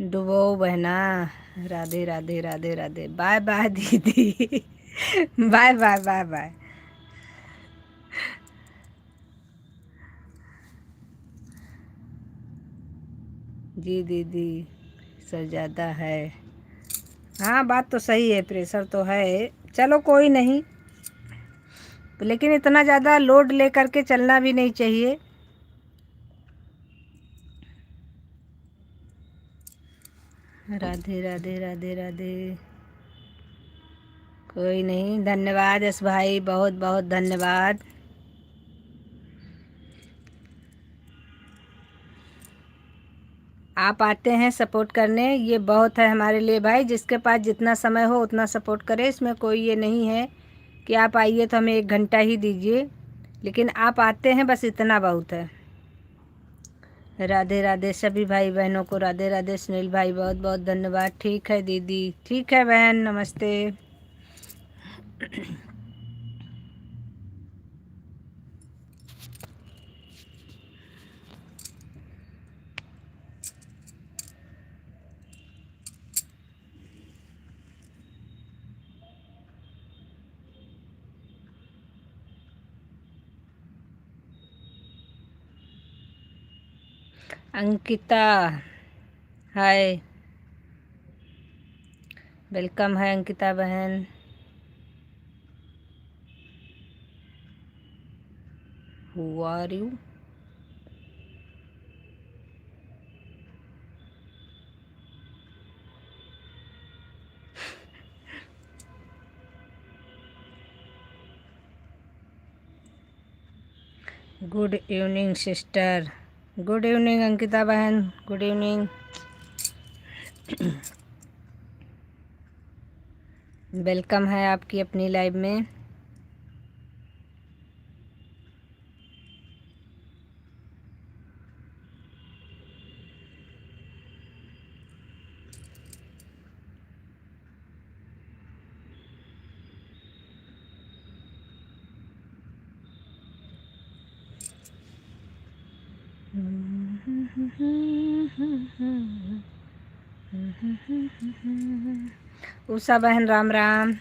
[SPEAKER 1] डुबो बहना। राधे राधे राधे राधे, बाय बाय दीदी। Bye bye bye bye. जी दीदी, सर ज़्यादा है। हाँ बात तो सही है, प्रेशर तो है। चलो कोई नहीं, लेकिन इतना ज़्यादा लोड ले करके चलना भी नहीं चाहिए। राधे राधे राधे राधे। कोई नहीं, धन्यवाद यश भाई, बहुत बहुत धन्यवाद। आप आते हैं सपोर्ट करने, ये बहुत है हमारे लिए भाई। जिसके पास जितना समय हो उतना सपोर्ट करे, इसमें कोई ये नहीं है कि आप आइए तो हमें 1 घंटा ही दीजिए, लेकिन आप आते हैं बस इतना बहुत है। राधे राधे सभी भाई बहनों को, राधे राधे। सुनील भाई बहुत बहुत धन्यवाद। ठीक है दीदी, ठीक है बहन, नमस्ते। अंकिता, हाय। वेलकम है अंकिता बहन। Who are you? Good evening sister. Good evening Ankita बहन, गुड इवनिंग। वेलकम है आपकी अपनी लाइव में। उषा बहन राम राम।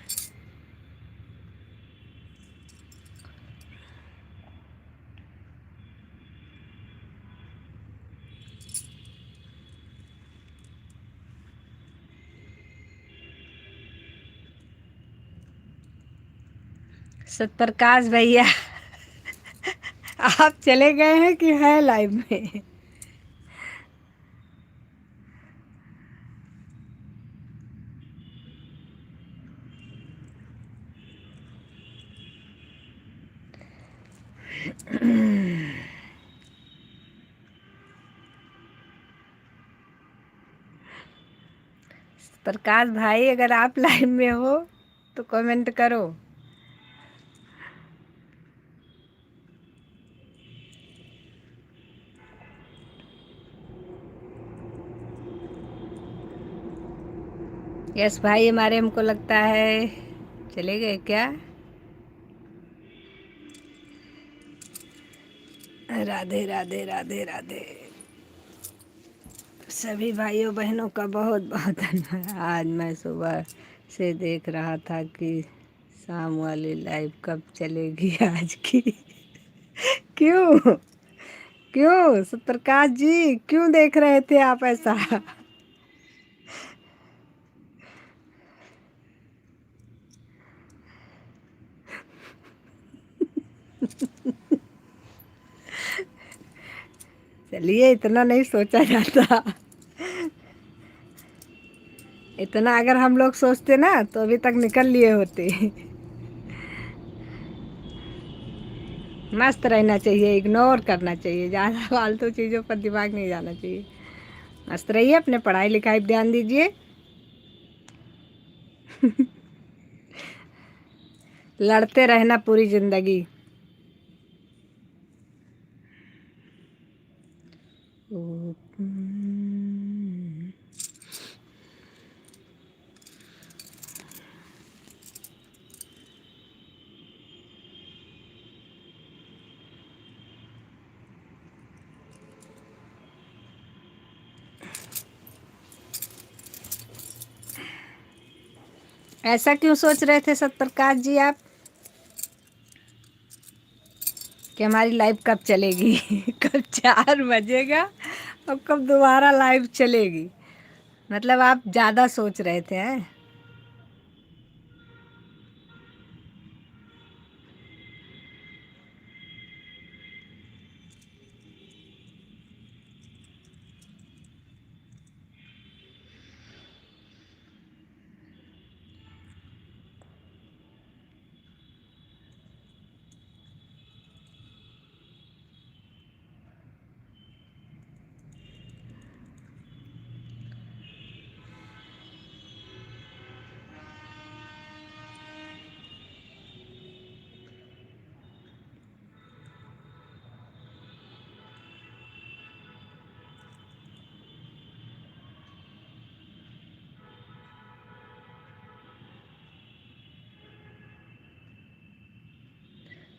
[SPEAKER 1] सतप्रकाश भैया आप चले गए हैं कि है लाइव में? प्रकाश भाई अगर आप लाइव में हो तो कमेंट करो। यस भाई, हमारे हमको लगता है चले गए क्या? राधे राधे राधे राधे। सभी भाइयों बहनों का बहुत बहुत धन्यवाद। आज मैं सुबह से देख रहा था कि शाम वाली लाइव कब चलेगी आज की। क्यों क्यों सतप्रकाश जी, क्यों देख रहे थे आप ऐसा? चलिए, इतना नहीं सोचा जाता। इतना अगर हम लोग सोचते ना तो अभी तक निकल लिए होते। मस्त रहना चाहिए, इग्नोर करना चाहिए, ज़्यादा फालतू चीज़ों पर दिमाग नहीं जाना चाहिए। मस्त रहिए, अपने पढ़ाई लिखाई पे ध्यान दीजिए। लड़ते रहना पूरी जिंदगी। ऐसा क्यों सोच रहे थे सतप्रकाश जी आप कि हमारी लाइव कब चलेगी? कब 4 बजेगा और कब दोबारा लाइव चलेगी? मतलब आप ज़्यादा सोच रहे थे हैं?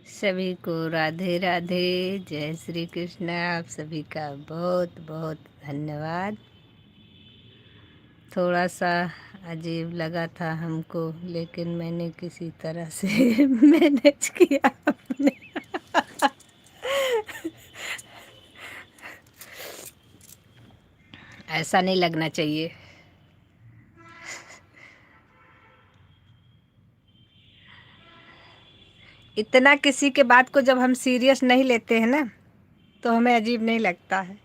[SPEAKER 1] सभी को राधे राधे, जय श्री कृष्ण। आप सभी का बहुत बहुत धन्यवाद। थोड़ा सा अजीब लगा था हमको, लेकिन मैंने किसी तरह से मैनेज किया अपने। ऐसा नहीं लगना चाहिए। इतना किसी के बात को जब हम सीरियस नहीं लेते हैं ना, तो हमें अजीब नहीं लगता है,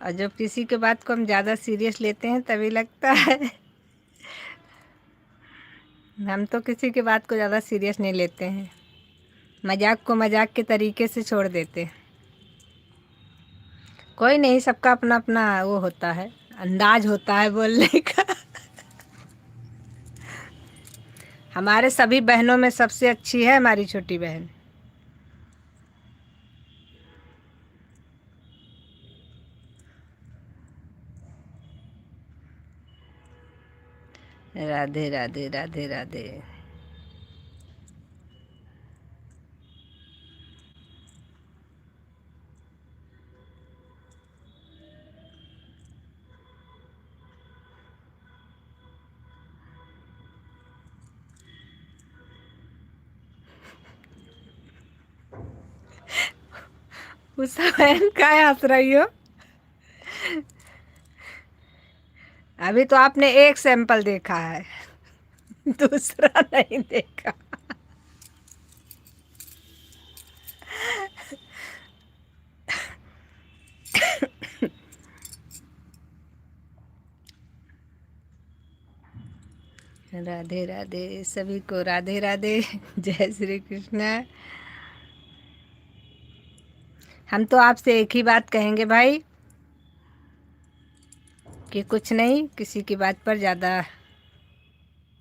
[SPEAKER 1] और जब किसी के बात को हम ज़्यादा सीरियस लेते हैं तभी लगता है। हम तो किसी की बात को ज़्यादा सीरियस नहीं लेते हैं, मजाक को मजाक के तरीके से छोड़ देते हैं। कोई नहीं, सबका अपना अपना वो होता है, अंदाज होता है बोलने का। हमारे सभी बहनों में सबसे अच्छी है हमारी छोटी बहन। राधे राधे राधे राधे। उस बहन का हंस रही हो? अभी तो आपने एक सैंपल देखा है, दूसरा नहीं देखा। राधे राधे सभी को, राधे राधे। जय श्री कृष्ण। हम तो आपसे एक ही बात कहेंगे भाई, कि कुछ नहीं, किसी की बात पर ज़्यादा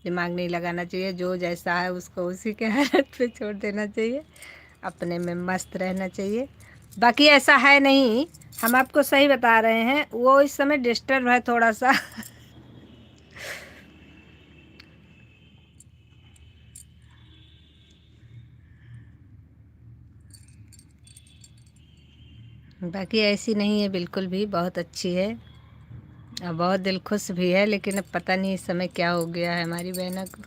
[SPEAKER 1] दिमाग नहीं लगाना चाहिए। जो जैसा है उसको उसी के हालत पे छोड़ देना चाहिए, अपने में मस्त रहना चाहिए। बाकी ऐसा है नहीं, हम आपको सही बता रहे हैं, वो इस समय डिस्टर्ब है थोड़ा सा। बाकी ऐसी नहीं है बिल्कुल भी, बहुत अच्छी है और बहुत दिल खुश भी है। लेकिन अब पता नहीं इस समय क्या हो गया है हमारी बहना को।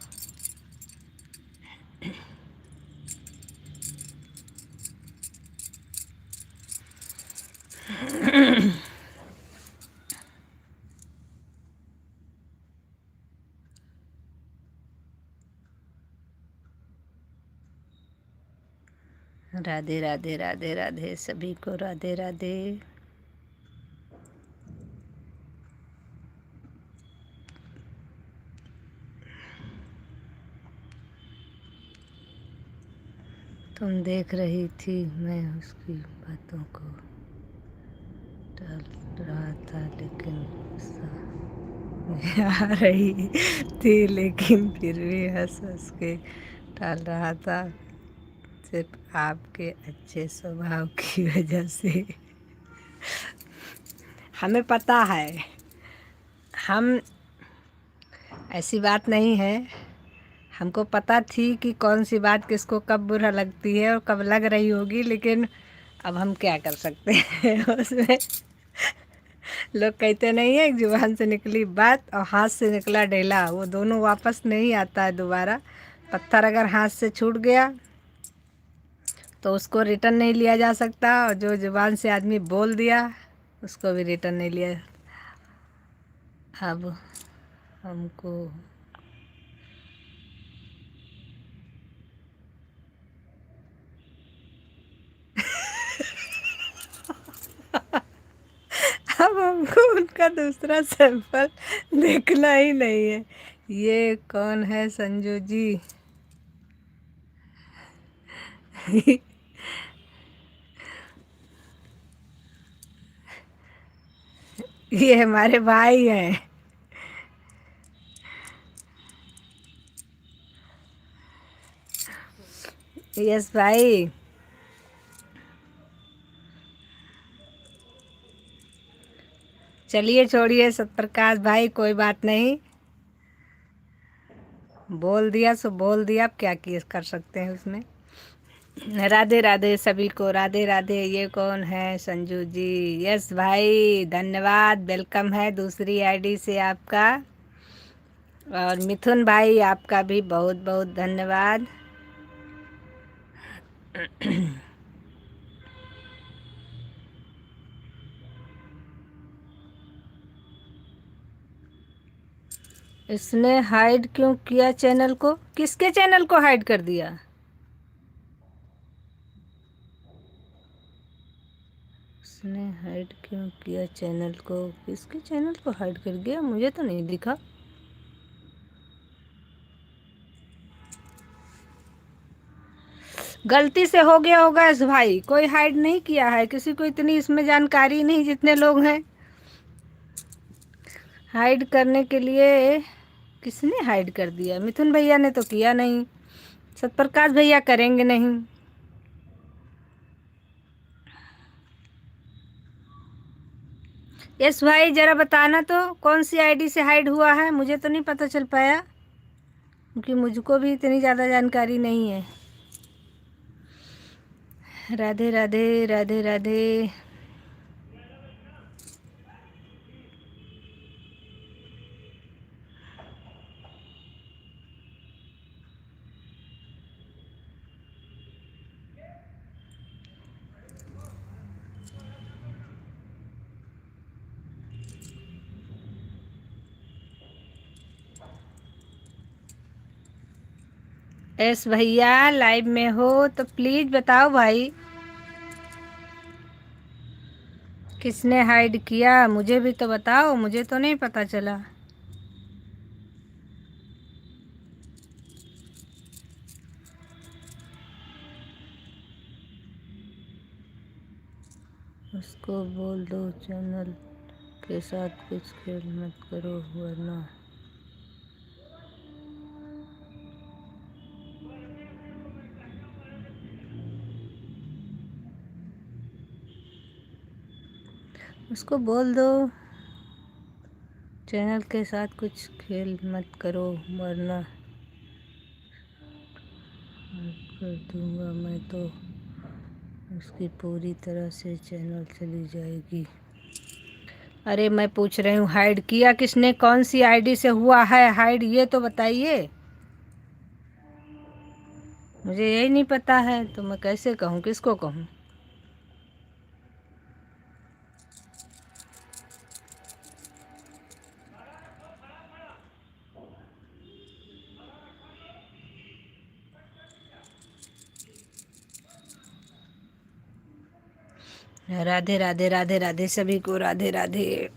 [SPEAKER 1] राधे राधे राधे राधे सभी को, राधे राधे। तुम देख रही थी, मैं उसकी बातों को टाल रहा था, लेकिन गुस्सा आ रही थी, लेकिन फिर भी हंस हंस के टाल रहा था, सिर्फ आपके अच्छे स्वभाव की वजह से। हमें पता है, हम, ऐसी बात नहीं है, हमको पता थी कि कौन सी बात किसको कब बुरा लगती है और कब लग रही होगी, लेकिन अब हम क्या कर सकते हैं। उसमें लोग कहते नहीं है, एक जुबान से निकली बात और हाथ से निकला ढेला, वो दोनों वापस नहीं आता है दोबारा। पत्थर अगर हाथ से छूट गया तो उसको रिटर्न नहीं लिया जा सकता, और जो जुबान से आदमी बोल दिया उसको भी रिटर्न नहीं लिया। अब हमको अब हमको उनका दूसरा सैंपल देखना ही नहीं है। ये कौन है संजू जी? ये हमारे भाई हैं। यस भाई। चलिए छोड़िए सतप्रकाश भाई, कोई बात नहीं, बोल दिया सो बोल दिया, अब क्या किए कर सकते हैं उसमें। राधे राधे सभी को, राधे राधे। ये कौन है संजू जी? यस भाई, धन्यवाद, वेलकम है दूसरी आईडी से आपका। और मिथुन भाई आपका भी बहुत बहुत धन्यवाद। इसने हाइड क्यों किया चैनल को? किसके चैनल को हाइड कर दिया? किसने हाइड क्यों किया चैनल को? किसके चैनल को हाइड कर गया? मुझे तो नहीं दिखा। गलती से हो गया होगा इस भाई, कोई हाइड नहीं किया है, किसी को इतनी इसमें जानकारी नहीं जितने लोग हैं। हाइड करने के लिए किसने हाइड कर दिया? मिथुन भैया ने तो किया नहीं, सतप्रकाश भैया करेंगे नहीं। यस भाई जरा बताना तो कौन सी आईडी से हाइड हुआ है, मुझे तो नहीं पता चल पाया क्योंकि मुझको भी इतनी ज़्यादा जानकारी नहीं है। राधे राधे राधे राधे। एस भैया लाइव में हो तो प्लीज़ बताओ भाई, किसने हाइड किया? मुझे भी तो बताओ, मुझे तो नहीं पता चला। उसको बोल दो चैनल के साथ कुछ खेल मत करो वरना। उसको बोल दो चैनल के साथ कुछ खेल मत करो वरना कर दूंगा मैं तो उसकी पूरी तरह से चैनल चली जाएगी। अरे मैं पूछ रही हूँ हाइड किया किसने, कौन सी आईडी से हुआ है हाइड, ये तो बताइए। मुझे यही नहीं पता है तो मैं कैसे कहूँ, किसको कहूँ? राधे राधे राधे राधे सभी को, राधे राधे।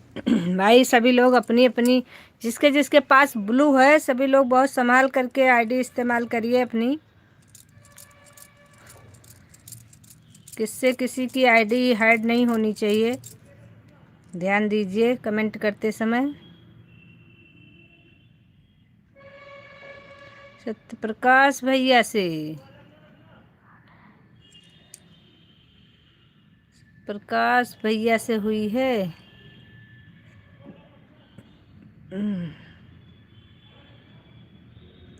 [SPEAKER 1] भाई सभी लोग अपनी अपनी, जिसके जिसके पास ब्लू है सभी लोग बहुत संभाल करके आईडी इस्तेमाल करिए अपनी। किससे किसी की आईडी हाइड नहीं होनी चाहिए, ध्यान दीजिए कमेंट करते समय। सत्यप्रकाश भैया से, प्रकाश भैया से हुई है।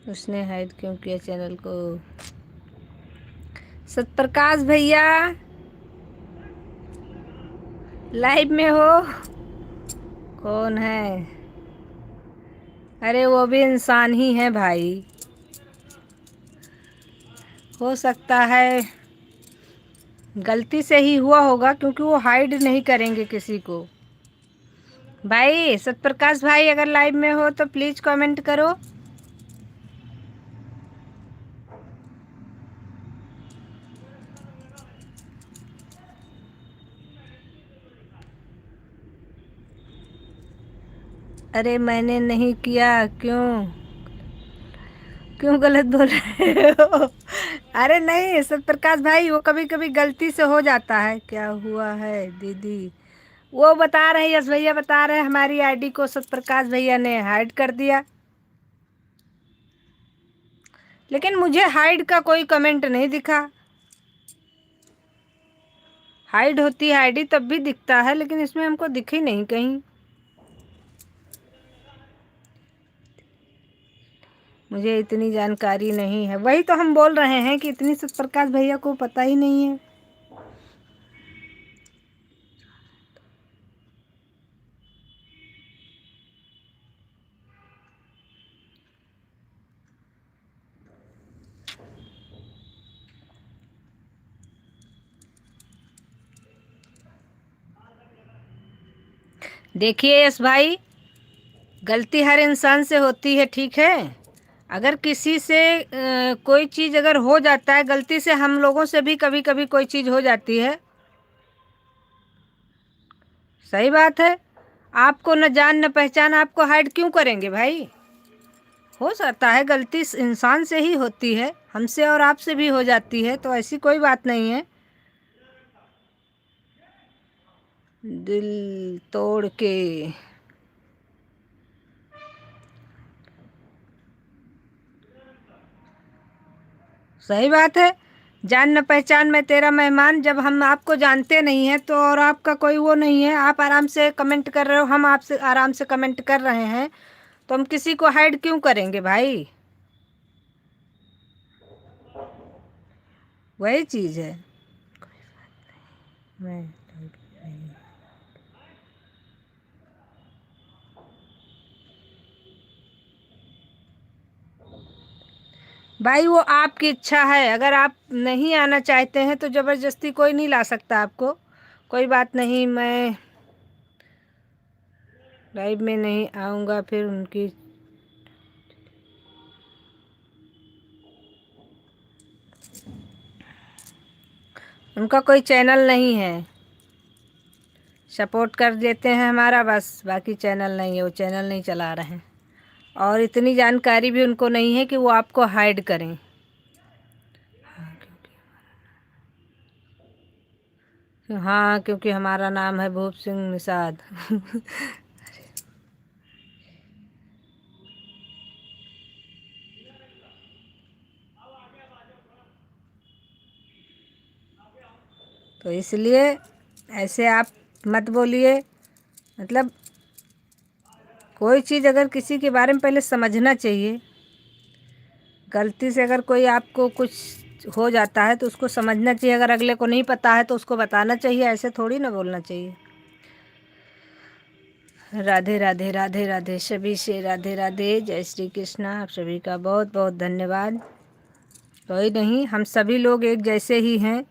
[SPEAKER 1] उसने हाइड क्यों किया चैनल को? सत्यप्रकाश भैया लाइव में हो? कौन है? अरे वो भी इंसान ही है भाई, हो सकता है गलती से ही हुआ होगा क्योंकि वो हाइड नहीं करेंगे किसी को। भाई सतप्रकाश भाई अगर लाइव में हो तो प्लीज़ कमेंट करो। अरे मैंने नहीं किया, क्यों क्यों गलत बोल रहे हो? अरे नहीं सतप्रकाश भाई, वो कभी कभी गलती से हो जाता है। क्या हुआ है दीदी? वो बता रहे हैं, यश भैया बता रहे हैं हमारी आईडी को सतप्रकाश भैया ने हाइड कर दिया, लेकिन मुझे हाइड का कोई कमेंट नहीं दिखा। हाइड होती है आईडी तब भी दिखता है, लेकिन इसमें हमको दिखी नहीं कहीं। मुझे इतनी जानकारी नहीं है, वही तो हम बोल रहे हैं कि इतनी सतप्रकाश भैया को पता ही नहीं है। देखिए यश भाई, गलती हर इंसान से होती है, ठीक है? अगर किसी से कोई चीज़ अगर हो जाता है गलती से, हम लोगों से भी कभी कभी कोई चीज़ हो जाती है। सही बात है। आपको न जान न पहचान, आपको हाइड क्यों करेंगे भाई? हो सकता है गलती इंसान से ही होती है, हमसे और आपसे भी हो जाती है, तो ऐसी कोई बात नहीं है। दिल तोड़ के। सही बात है। जान न पहचान मैं तेरा मेहमान, जब हम आपको जानते नहीं हैं तो, और आपका कोई वो नहीं है, आप आराम से कमेंट कर रहे हो, हम आपसे आराम से कमेंट कर रहे हैं, तो हम किसी को हाइड क्यों करेंगे भाई? वही चीज़ है। मैं भाई वो आपकी इच्छा है, अगर आप नहीं आना चाहते हैं तो ज़बरदस्ती कोई नहीं ला सकता आपको। कोई बात नहीं, मैं लाइव में नहीं आऊँगा फिर उनकी। उनका कोई चैनल नहीं है, सपोर्ट कर देते हैं हमारा बस, बाकी चैनल नहीं है, वो चैनल नहीं चला रहे हैं। और इतनी जानकारी भी उनको नहीं है कि वो आपको हाइड करें। हाँ, क्योंकि हमारा नाम है भूप सिंह निषाद। तो इसलिए ऐसे आप मत बोलिए। मतलब कोई चीज़ अगर किसी के बारे में पहले समझना चाहिए। गलती से अगर कोई आपको कुछ हो जाता है तो उसको समझना चाहिए, अगर अगले को नहीं पता है तो उसको बताना चाहिए, ऐसे थोड़ी ना बोलना चाहिए। राधे राधे राधे राधे, सभी से राधे राधे, जय श्री कृष्णा। आप सभी का बहुत बहुत धन्यवाद। कोई नहीं, हम सभी लोग एक जैसे ही हैं,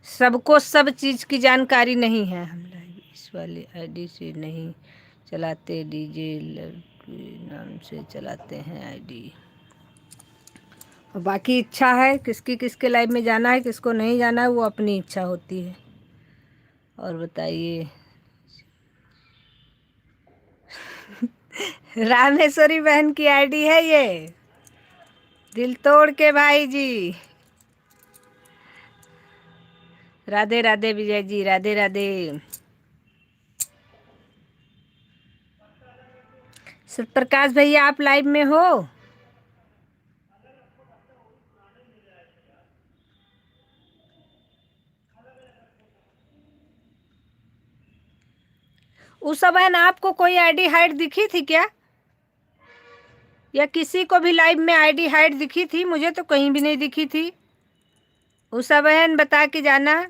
[SPEAKER 1] सबको सब चीज़ की जानकारी नहीं है। हम लाइव इस वाली आईडी से नहीं चलाते, डीजे लड़के नाम से चलाते हैं आईडी। और बाकी इच्छा है, किसकी किसके लाइव में जाना है, किसको नहीं जाना है, वो अपनी इच्छा होती है। और बताइए। रामेश्वरी बहन की आईडी है ये, दिल तोड़ के भाई जी। राधे राधे विजय जी, राधे राधे। सतप्रकाश भैया आप लाइव में हो? उस समय ना आपको कोई आईडी हाइड दिखी थी क्या, या किसी को भी लाइव में आईडी हाइड दिखी थी? मुझे तो कहीं भी नहीं दिखी थी। उषा बहन बता के जाना।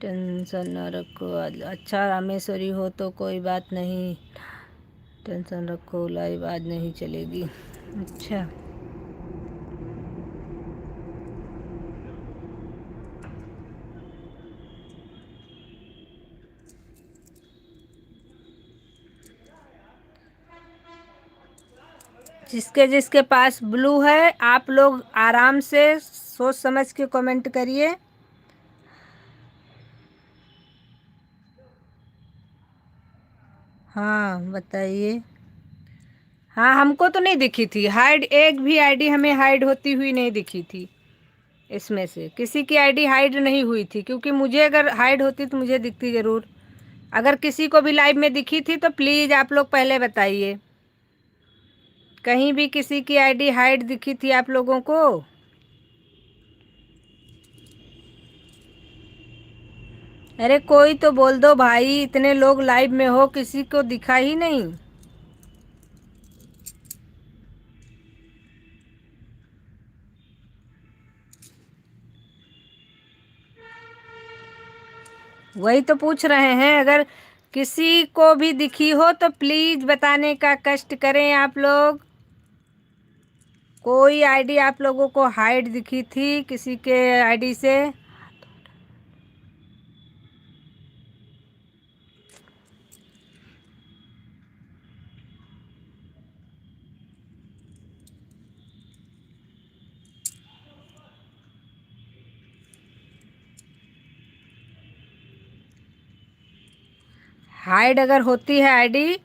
[SPEAKER 1] टेंशन न रखो, अच्छा रामेश्वरी हो तो कोई बात नहीं, टेंशन रखो, लाइव आज नहीं चलेगी। अच्छा, जिसके जिसके पास ब्लू है आप लोग आराम से सोच समझ के कमेंट करिए। हाँ बताइए। हाँ, हमको तो नहीं दिखी थी हाइड, एक भी आईडी हमें हाइड होती हुई नहीं दिखी थी। इसमें से किसी की आईडी हाइड नहीं हुई थी, क्योंकि मुझे अगर हाइड होती तो मुझे दिखती ज़रूर। अगर किसी को भी लाइव में दिखी थी तो प्लीज़ आप लोग पहले बताइए, कहीं भी किसी की आईडी हाइड दिखी थी आप लोगों को? अरे कोई तो बोल दो भाई, इतने लोग लाइव में हो, किसी को दिखा ही नहीं। वही तो पूछ रहे हैं, अगर किसी को भी दिखी हो तो प्लीज़ बताने का कष्ट करें आप लोग। कोई आईडी आप लोगों को हाइड दिखी थी किसी के आईडी से? हाइड अगर होती है आईडी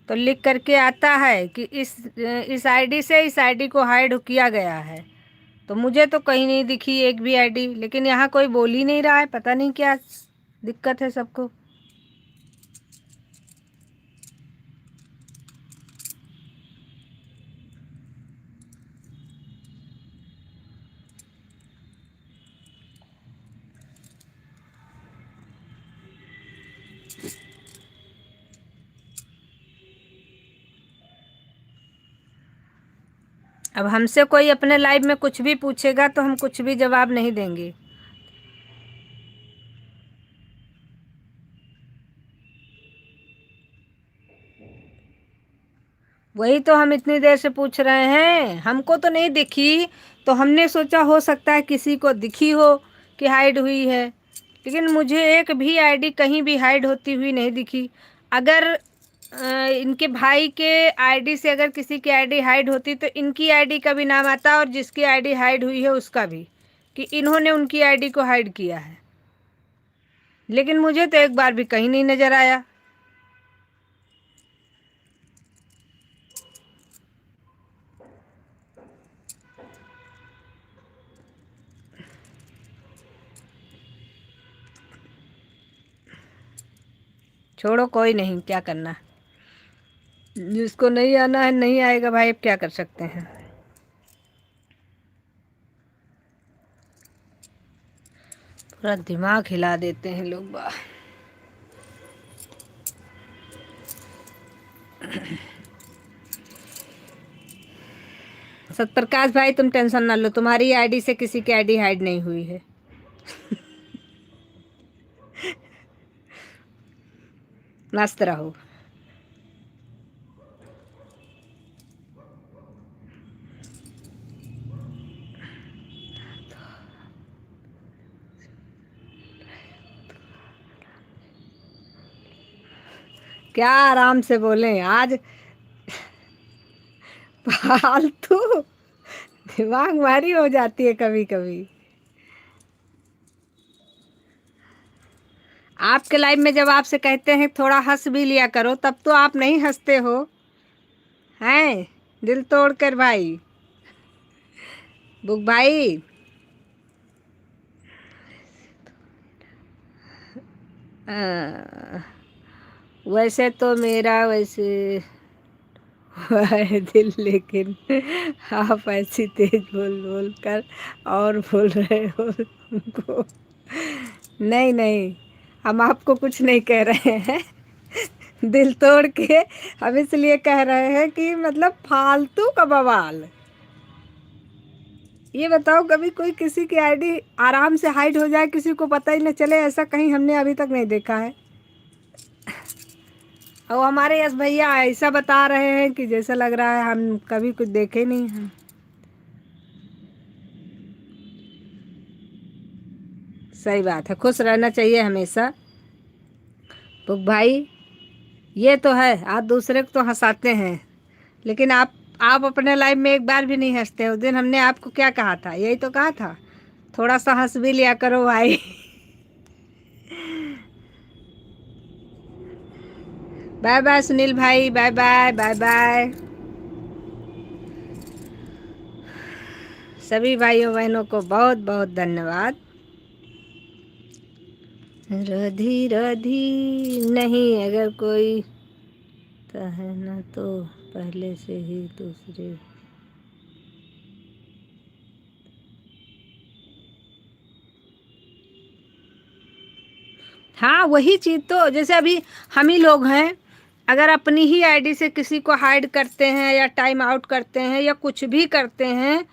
[SPEAKER 1] तो लिख करके आता है कि इस आईडी से इस आईडी को हाइड किया गया है। तो मुझे तो कहीं नहीं दिखी एक भी आईडी, लेकिन यहाँ कोई बोल ही नहीं रहा है, पता नहीं क्या दिक्कत है सबको। अब हमसे कोई अपने लाइव में कुछ भी पूछेगा तो हम कुछ भी जवाब नहीं देंगे। वही तो हम इतनी देर से पूछ रहे हैं, हमको तो नहीं दिखी, तो हमने सोचा हो सकता है किसी को दिखी हो कि हाइड हुई है, लेकिन मुझे एक भी आईडी कहीं भी हाइड होती हुई नहीं दिखी। अगर इनके भाई के आईडी से अगर किसी की आईडी हाइड होती तो इनकी आईडी का भी नाम आता और जिसकी आईडी हाइड हुई है उसका भी, कि इन्होंने उनकी आईडी को हाइड किया है, लेकिन मुझे तो एक बार भी कहीं नहीं नज़र आया। छोड़ो, कोई नहीं, क्या करना, जिसको नहीं आना है नहीं आएगा भाई, अब क्या कर सकते हैं। पूरा दिमाग हिला देते हैं लोग बा। सतप्रकाश भाई तुम टेंशन ना लो, तुम्हारी आईडी से किसी की आईडी हाइड नहीं हुई है। मस्त रहो। क्या आराम से बोलें आज, फालतू दिमाग मारी हो जाती है कभी कभी। आपके लाइफ में जब आपसे कहते हैं थोड़ा हंस भी लिया करो, तब तो आप नहीं हंसते हो, हैं दिल तोड़ कर भाई। बुक भाई, वैसे तो मेरा वैसे हुआ है दिल, लेकिन आप ऐसी तेज बोल बोल कर और बोल रहे हो हमको। नहीं नहीं, हम आपको कुछ नहीं कह रहे हैं, दिल तोड़ के हम इसलिए कह रहे हैं कि मतलब फालतू का बवाल। ये बताओ, कभी कोई किसी की आईडी आराम से हाइड हो जाए, किसी को पता ही न चले, ऐसा कहीं हमने अभी तक नहीं देखा है। और हमारे यश भैया ऐसा बता रहे हैं कि जैसा लग रहा है हम कभी कुछ देखे नहीं हैं। सही बात है, खुश रहना चाहिए हमेशा। तो भाई ये तो है, आप दूसरे को तो हंसाते हैं, लेकिन आप अपने लाइफ में एक बार भी नहीं हंसते। उस दिन हमने आपको क्या कहा था, यही तो कहा था, थोड़ा सा हंस भी लिया करो भाई। बाय बाय सुनील भाई, बाय बाय बाय बाय। सभी भाइयों बहनों को बहुत बहुत धन्यवाद। राधी राधी नहीं, अगर कोई तो है ना तो पहले से ही दूसरे। हाँ वही चीज़ तो, जैसे अभी हम ही लोग हैं, अगर अपनी ही आईडी से किसी को हाइड करते हैं या टाइम आउट करते हैं या कुछ भी करते हैं,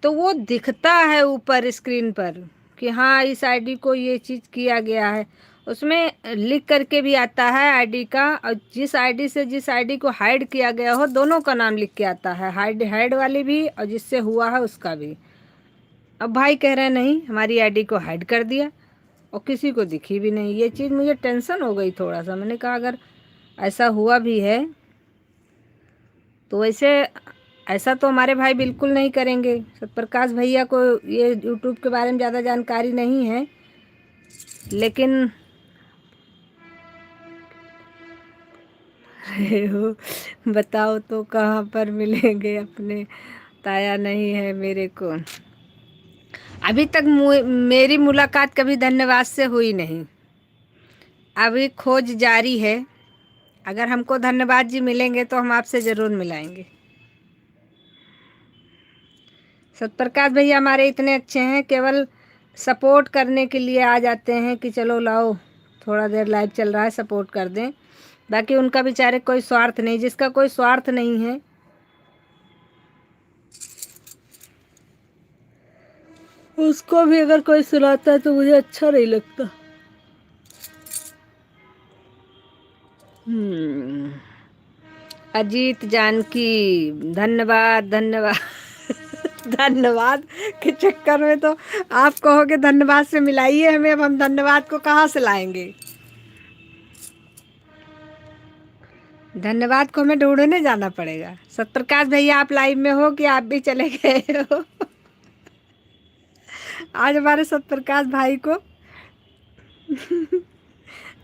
[SPEAKER 1] तो वो दिखता है ऊपर स्क्रीन पर कि हाँ इस आईडी को ये चीज़ किया गया है, उसमें लिख करके भी आता है आईडी का, और जिस आईडी से जिस आईडी को हाइड किया गया हो दोनों का नाम लिख के आता है, हाइड वाली भी और जिससे हुआ है उसका भी। अब भाई कह रहे हैं नहीं हमारी आईडी को हाइड कर दिया और किसी को दिखी भी नहीं। ये चीज़ मुझे टेंशन हो गई थोड़ा सा, मैंने कहा अगर ऐसा हुआ भी है तो वैसे ऐसा तो हमारे भाई बिल्कुल नहीं करेंगे। सतप्रकाश भैया को ये यूट्यूब के बारे में ज़्यादा जानकारी नहीं है, लेकिन रहे हो, बताओ तो कहाँ पर मिलेंगे अपने, ताया नहीं है मेरे को। अभी तक मेरी मुलाकात कभी धन्यवाद से हुई नहीं, अभी खोज जारी है। अगर हमको धन्यवाद जी मिलेंगे तो हम आपसे ज़रूर मिलाएंगे। सतप्रकाश भैया हमारे इतने अच्छे हैं, केवल सपोर्ट करने के लिए आ जाते हैं कि चलो लाओ थोड़ा देर लाइव चल रहा है सपोर्ट कर दें। बाकी उनका बेचारे कोई स्वार्थ नहीं, जिसका कोई स्वार्थ नहीं है उसको भी अगर कोई सुनाता है तो मुझे अच्छा नहीं लगता। अजीत जानकी, धन्यवाद धन्यवाद। धन्यवाद के चक्कर में तो आप कहोगे धन्यवाद से मिलाइए हमें, अब हम धन्यवाद को कहाँ से लाएंगे। धन्यवाद को हमें ढूंढने जाना पड़ेगा। सतप्रकाश भैया आप लाइव में हो कि आप भी चले गए हो? आज हमारे सतप्रकाश भाई को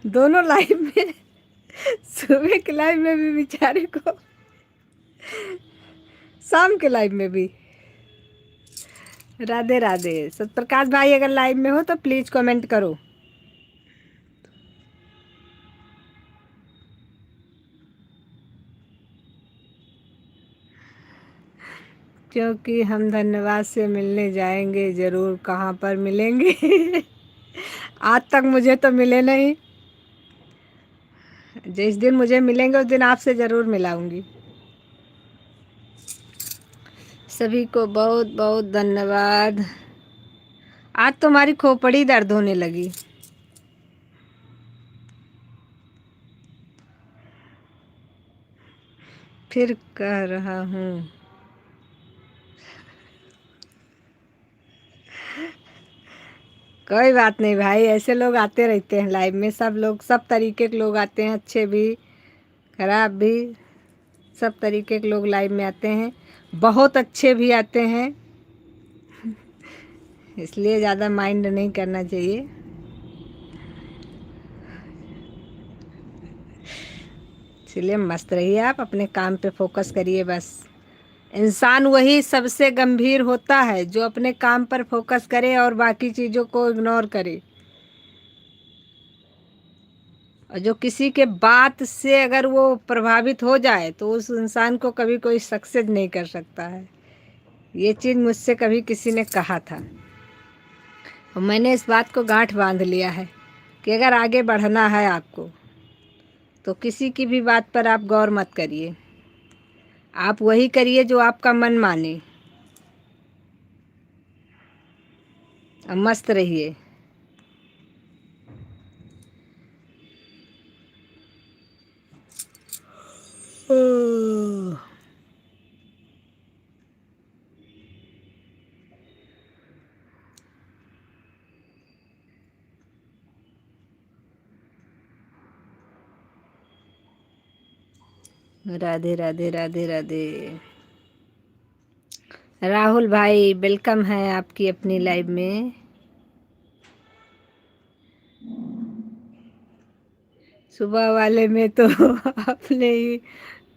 [SPEAKER 1] दोनों लाइव में, सुबह के लाइव में भी बेचारे को, शाम के लाइव में भी। राधे राधे। सतप्रकाश भाई अगर लाइव में हो तो प्लीज़ कमेंट करो। क्योंकि हम धन्यवाद से मिलने जाएंगे ज़रूर, कहाँ पर मिलेंगे? आज तक मुझे तो मिले नहीं, जिस दिन मुझे मिलेंगे उस दिन आपसे ज़रूर मिलाऊंगी। सभी को बहुत बहुत धन्यवाद। आज तो हमारी खोपड़ी दर्द होने लगी। फिर कह रहा हूँ, कोई बात नहीं भाई, ऐसे लोग आते रहते हैं लाइव में, सब लोग सब तरीके के लोग आते हैं, अच्छे भी खराब भी, सब तरीके के लोग लाइव में आते हैं, बहुत अच्छे भी आते हैं, इसलिए ज़्यादा माइंड नहीं करना चाहिए। इसलिए मस्त रहिए, आप अपने काम पे फोकस करिए बस। इंसान वही सबसे गंभीर होता है जो अपने काम पर फोकस करे और बाकी चीज़ों को इग्नोर करे। और जो किसी के बात से अगर वो प्रभावित हो जाए तो उस इंसान को कभी कोई सक्सेस नहीं कर सकता है। ये चीज़ मुझसे कभी किसी ने कहा था और मैंने इस बात को गांठ बांध लिया है कि अगर आगे बढ़ना है आपको तो किसी की भी बात पर आप गौर मत करिए, आप वही करिए जो आपका मन माने और मस्त रहिए। राधे राधे राधे राधे। राहुल भाई वेलकम है आपकी अपनी लाइव में। सुबह वाले में तो अपने ही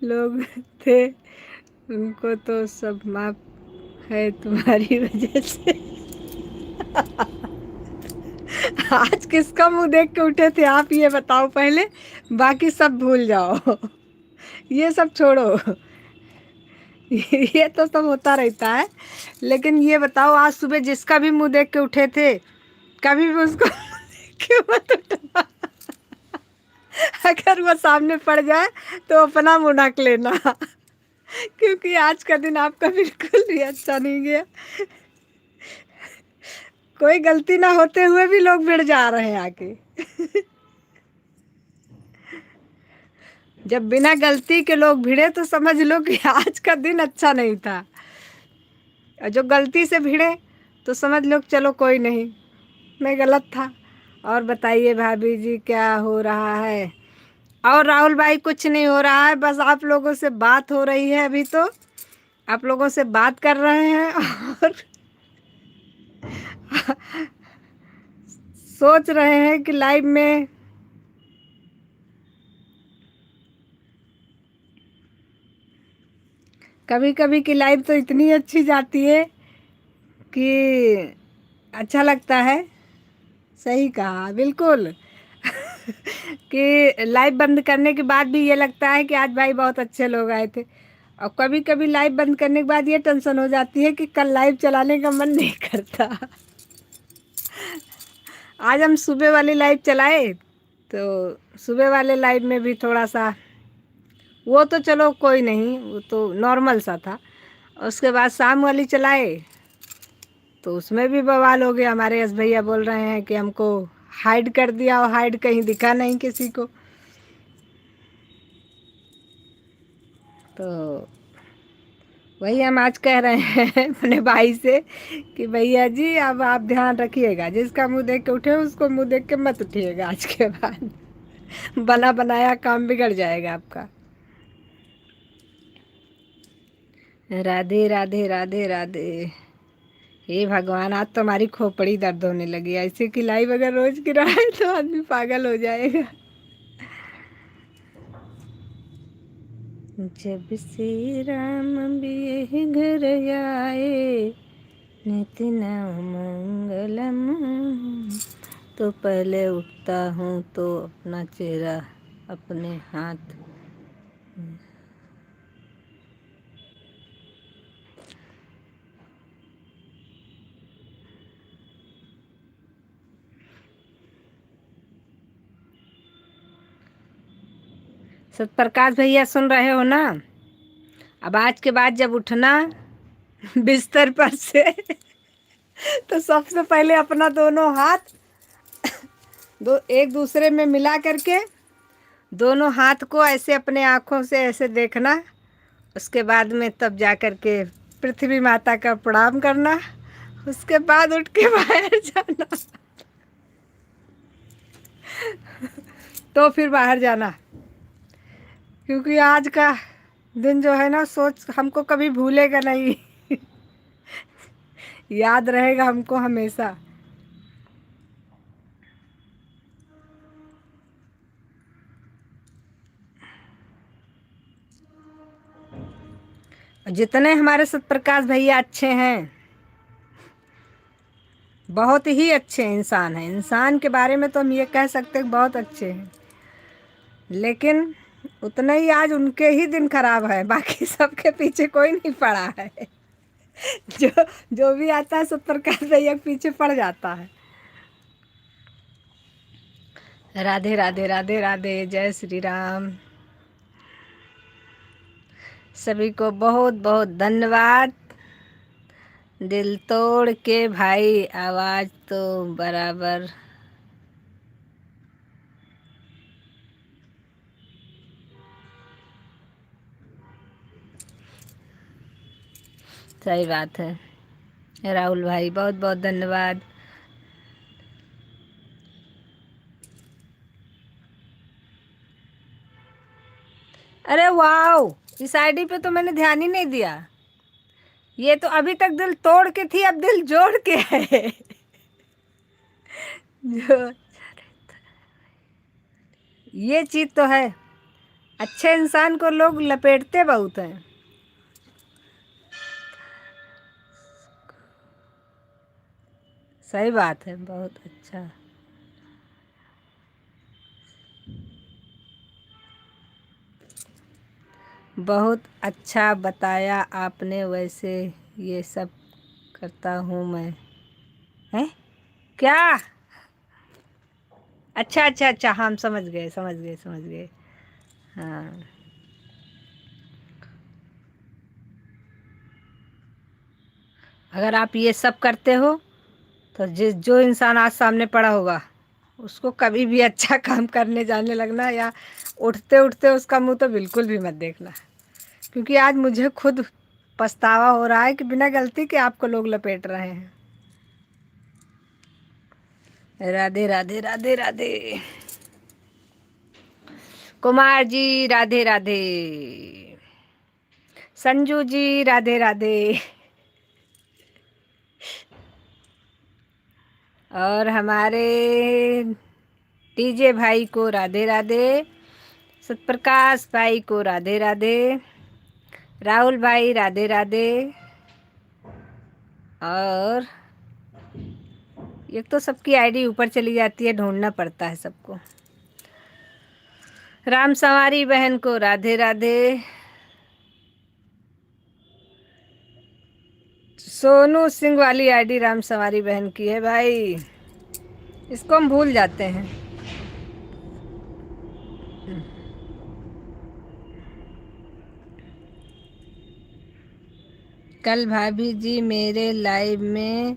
[SPEAKER 1] लोग थे, उनको तो सब माफ है तुम्हारी वजह से। आज किसका मुंह देख के उठे थे आप, ये बताओ पहले, बाकी सब भूल जाओ। ये सब छोड़ो। ये तो सब होता रहता है, लेकिन ये बताओ आज सुबह जिसका भी मुंह देख के उठे थे, कभी भी उसको क्यों मत उठना। अगर वो सामने पड़ जाए तो अपना मुंह ढक लेना, क्योंकि आज का दिन आपका बिल्कुल भी अच्छा नहीं गया। कोई गलती ना होते हुए भी लोग भिड़ जा रहे हैं आके। जब बिना गलती के लोग भिड़े तो समझ लो कि आज का दिन अच्छा नहीं था, और जो गलती से भिड़े तो समझ लो चलो कोई नहीं, मैं गलत था। और बताइए भाभी जी क्या हो रहा है? और राहुल भाई कुछ नहीं हो रहा है, बस आप लोगों से बात हो रही है, अभी तो आप लोगों से बात कर रहे हैं और सोच रहे हैं कि लाइव में कभी कभी की लाइफ तो इतनी अच्छी जाती है कि अच्छा लगता है। सही कहा, बिल्कुल। कि लाइव बंद करने के बाद भी ये लगता है कि आज भाई बहुत अच्छे लोग आए थे। और कभी कभी लाइव बंद करने के बाद ये टेंशन हो जाती है कि कल लाइव चलाने का मन नहीं करता। आज हम सुबह वाली लाइव चलाए तो सुबह वाले लाइव में भी थोड़ा सा, वो तो चलो कोई नहीं, वो तो नॉर्मल सा था। उसके बाद शाम वाली चलाए तो उसमें भी बवाल हो गया। हमारे यश भैया बोल रहे हैं कि हमको हाइड कर दिया, और हाइड कहीं दिखा नहीं किसी को। तो वही हम आज कह रहे हैं अपने भाई से कि भैया जी अब आप ध्यान रखिएगा, जिसका मुंह देख के उठे उसको मुंह देख के मत उठिएगा आज के बाद। बना बनाया काम बिगड़ जाएगा आपका। राधे राधे राधे राधे। हे भगवान, आज तो हमारी खोपड़ी दर्द होने लगी। ऐसे की लाइव अगर रोज गिराए तो आदमी पागल हो जाएगा। जब से राम भी घर आए, नित नव मंगलम। तो पहले उठता हूँ तो अपना चेहरा अपने हाथ। सतप्रकाश भैया सुन रहे हो ना? अब आज के बाद जब उठना बिस्तर पर से तो सबसे पहले अपना दोनों हाथ एक दूसरे में मिला करके दोनों हाथ को ऐसे अपने आँखों से ऐसे देखना। उसके बाद में तब जा कर के पृथ्वी माता का प्रणाम करना। उसके बाद उठ के बाहर जाना। तो फिर बाहर जाना, क्योंकि आज का दिन जो है ना, सोच हमको कभी भूलेगा नहीं। याद रहेगा हमको हमेशा। जितने हमारे सतप्रकाश भैया अच्छे हैं, बहुत ही अच्छे इंसान हैं। इंसान के बारे में तो हम ये कह सकते हैं बहुत अच्छे हैं, लेकिन उतने ही आज उनके ही दिन खराब है। बाकी सबके पीछे कोई नहीं पड़ा है। जो जो भी आता है सतप्रकाश भैया के पीछे पड़ जाता है। राधे राधे राधे राधे। जय श्री राम। सभी को बहुत बहुत धन्यवाद। दिल तोड़ के भाई, आवाज़ तो बराबर। सही बात है राहुल भाई, बहुत बहुत धन्यवाद। अरे वाह, इस आईडी पे तो मैंने ध्यान ही नहीं दिया। ये तो अभी तक दिल तोड़ के थी, अब दिल जोड़ के है। जो ये चीज तो है, अच्छे इंसान को लोग लपेटते बहुत हैं। सही बात है, बहुत अच्छा। बहुत अच्छा बताया आपने। वैसे ये सब करता हूँ मैं। हैं क्या? अच्छा अच्छा अच्छा, हम समझ गए समझ गए समझ गए। हाँ, अगर आप ये सब करते हो तो जिस जो इंसान आज सामने पड़ा होगा उसको कभी भी अच्छा काम करने जाने लगना, या उठते उठते उसका मुंह तो बिल्कुल भी मत देखना। क्योंकि आज मुझे खुद पछतावा हो रहा है कि बिना गलती के आपको लोग लपेट रहे हैं। राधे राधे राधे राधे। कुमार जी राधे राधे। संजू जी राधे राधे। और हमारे टीजे भाई को राधे राधे। सतप्रकाश भाई को राधे राधे। राहुल भाई राधे राधे। और एक तो सबकी आईडी ऊपर चली जाती है, ढूंढना पड़ता है सबको। राम सवारी बहन को राधे राधे। सोनू सिंह वाली आईडी राम सवारी बहन की है भाई, इसको हम भूल जाते हैं। कल भाभी जी मेरे लाइव में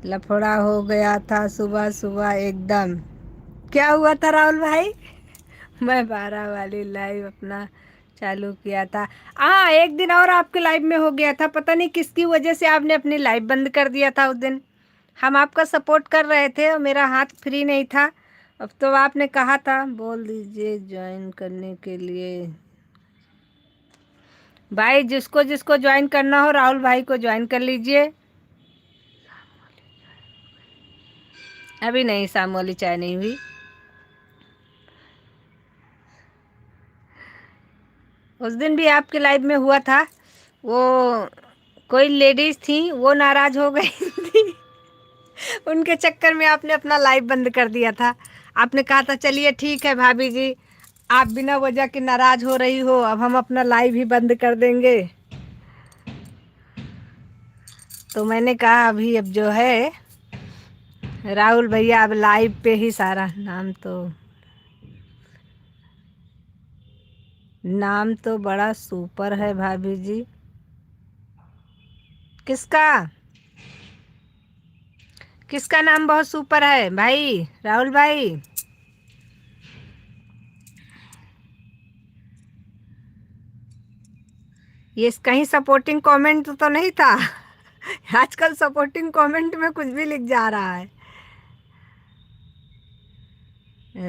[SPEAKER 1] लफड़ा हो गया था सुबह सुबह एकदम। क्या हुआ था राहुल भाई? मैं 12 वाली लाइव अपना चालू किया था। हाँ, एक दिन और आपके लाइव में हो गया था, पता नहीं किसकी वजह से आपने अपनी लाइव बंद कर दिया था उस दिन। हम आपका सपोर्ट कर रहे थे और मेरा हाथ फ्री नहीं था। अब तो आपने कहा था बोल दीजिए ज्वाइन करने के लिए। भाई जिसको जिसको ज्वाइन करना हो राहुल भाई को ज्वाइन कर लीजिए। अभी नहीं, शाम वाली चाय नहीं हुई। उस दिन भी आपके लाइव में हुआ था, वो कोई लेडीज थी वो नाराज हो गई थी। उनके चक्कर में आपने अपना लाइव बंद कर दिया था। आपने कहा था चलिए ठीक है भाभी जी, आप बिना वजह के नाराज हो रही हो, अब हम अपना लाइव ही बंद कर देंगे। तो मैंने कहा अभी अब जो है राहुल भैया अब लाइव पे ही सारा नाम तो बड़ा सुपर है भाभी जी। किसका? किसका नाम बहुत सुपर है भाई? राहुल भाई ये कहीं सपोर्टिंग कमेंट तो नहीं था? आजकल सपोर्टिंग कमेंट में कुछ भी लिख जा रहा है।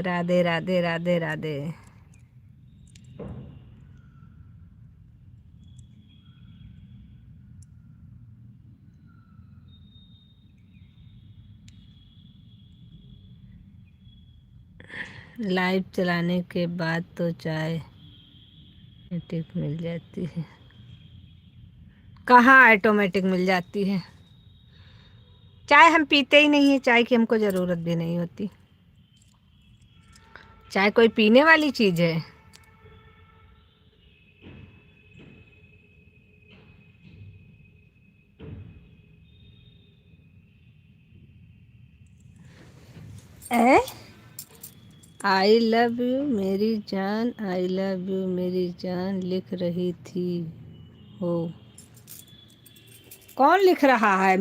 [SPEAKER 1] राधे राधे राधे राधे। लाइव चलाने के बाद तो चाय ऑटोमेटिक मिल जाती है। कहाँ ऑटोमेटिक मिल जाती है? चाय हम पीते ही नहीं है, चाय की हमको ज़रूरत भी नहीं होती। चाय कोई पीने वाली चीज़ है? ए आई लव यू मेरी जान, आई लव यू मेरी जान लिख रही थी हो। कौन लिख रहा है?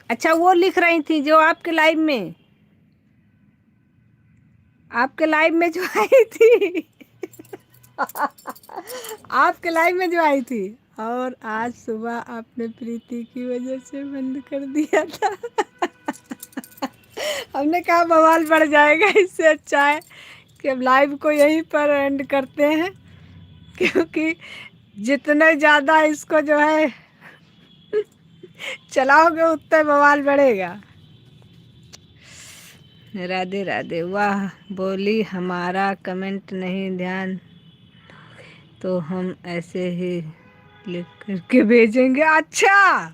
[SPEAKER 1] अच्छा, वो लिख रही थी जो आपके लाइव में जो आई थी। आपके लाइव में जो आई थी। और आज सुबह आपने प्रीति की वजह से बंद कर दिया था। हमने कहा बवाल बढ़ जाएगा, इससे अच्छा है कि अब लाइव को यहीं पर एंड करते हैं, क्योंकि जितने ज़्यादा इसको जो है चलाओगे उतना बवाल बढ़ेगा। राधे राधे। वाह बोली हमारा कमेंट नहीं ध्यान तो हम ऐसे ही लिख करके भेजेंगे। अच्छा,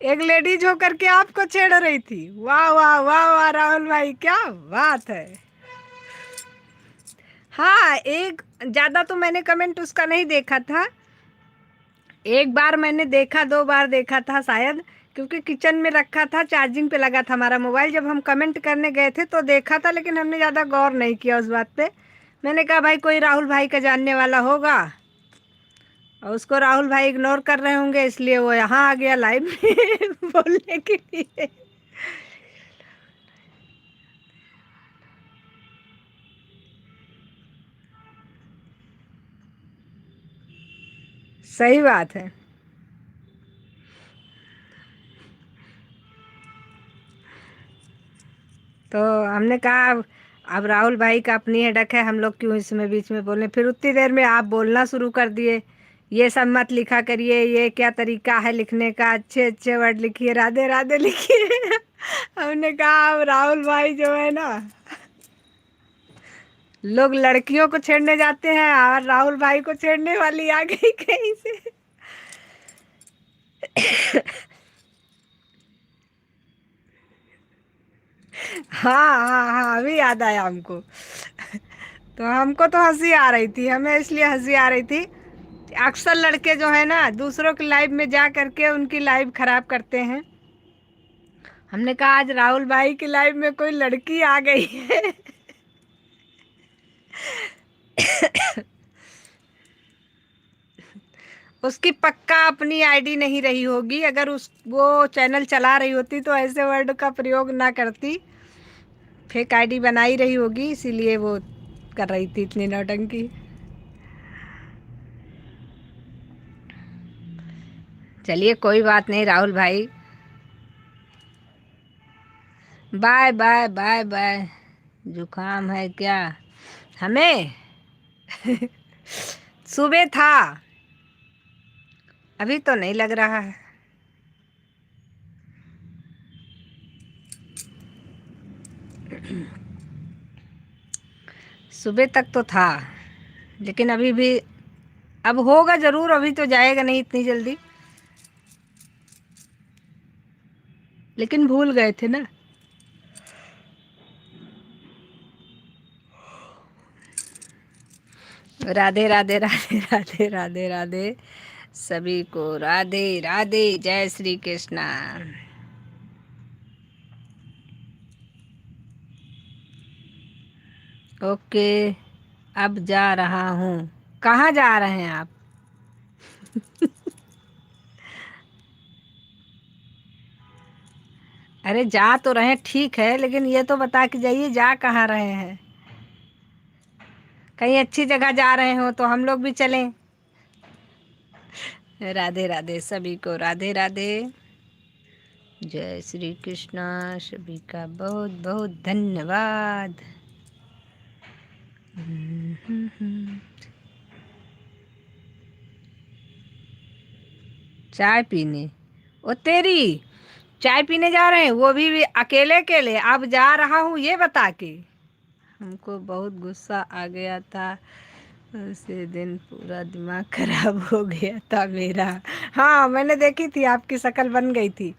[SPEAKER 1] एक लेडीज होकर के आपको छेड़ रही थी। वाह वाह वाह वाह राहुल भाई, क्या बात है। हाँ, एक ज़्यादा तो मैंने कमेंट उसका नहीं देखा था। एक बार मैंने देखा, 2 बार देखा था शायद, क्योंकि किचन में रखा था, चार्जिंग पे लगा था हमारा मोबाइल। जब हम कमेंट करने गए थे तो देखा था, लेकिन हमने ज़्यादा गौर नहीं किया उस बात पे। मैंने कहा भाई कोई राहुल भाई का जानने वाला होगा, और उसको राहुल भाई इग्नोर कर रहे होंगे, इसलिए वो यहाँ आ गया लाइव में बोलने के लिए। सही बात है। तो हमने कहा अब राहुल भाई का अपनी हेडक है, हम लोग क्यों इसमें बीच में बोलें। फिर उतनी देर में आप बोलना शुरू कर दिए, ये सब मत लिखा करिए, ये क्या तरीका है लिखने का, अच्छे अच्छे वर्ड लिखिए, राधे राधे लिखिए। हमने कहा अब राहुल भाई जो है ना लोग लड़कियों को छेड़ने जाते हैं और राहुल भाई को छेड़ने वाली आ गई कहीं से। हाँ हाँ हाँ, अभी याद आया हमको। तो हमको तो हंसी आ रही थी, हमें इसलिए हंसी आ रही थी। अक्सर लड़के जो है ना दूसरों की लाइफ में जा करके उनकी लाइफ खराब करते हैं। हमने कहा आज राहुल भाई की लाइफ में कोई लड़की आ गई है। उसकी पक्का अपनी आईडी नहीं रही होगी, अगर उस वो चैनल चला रही होती तो ऐसे वर्ड का प्रयोग ना करती। फेक आईडी बनाई रही होगी, इसीलिए वो कर रही थी इतनी नौटंकी। चलिए कोई बात नहीं राहुल भाई, बाय बाय बाय बाय। जुकाम है क्या हमें? सुबह था, अभी तो नहीं लग रहा है। सुबह तक तो था, लेकिन अभी भी अब होगा ज़रूर, अभी तो जाएगा नहीं इतनी जल्दी। लेकिन भूल गए थे ना। राधे राधे राधे राधे राधे राधे, सभी को राधे राधे, जय श्री कृष्णा। ओके, अब जा रहा हूँ। कहाँ जा रहे हैं आप? अरे जा तो रहे हैं ठीक है, लेकिन ये तो बता के जाइए जा कहाँ रहे हैं। कहीं अच्छी जगह जा रहे हो तो हम लोग भी चलें। राधे राधे, सभी को राधे राधे, जय श्री कृष्णा। सभी का बहुत बहुत धन्यवाद। चाय पीने? ओ तेरी, चाय पीने जा रहे हैं, वो भी अकेले अकेले? अब जा रहा हूँ ये बता के। हमको बहुत गुस्सा आ गया था उसी दिन, पूरा दिमाग खराब हो गया था मेरा। हाँ मैंने देखी थी, आपकी शक्ल बन गई थी।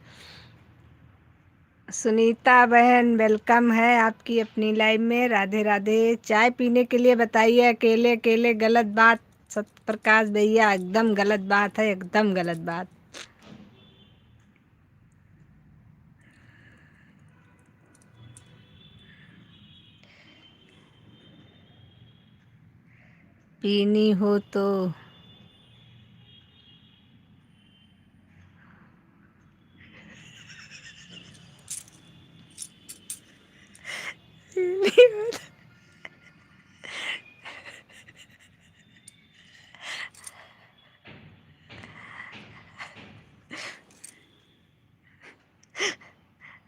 [SPEAKER 1] सुनीता बहन वेलकम है आपकी अपनी लाइफ में, राधे राधे। चाय पीने के लिए बताइए, अकेले अकेले गलत बात। सत्य प्रकाश भैया एकदम गलत बात है, एकदम गलत बात। पीनी हो तो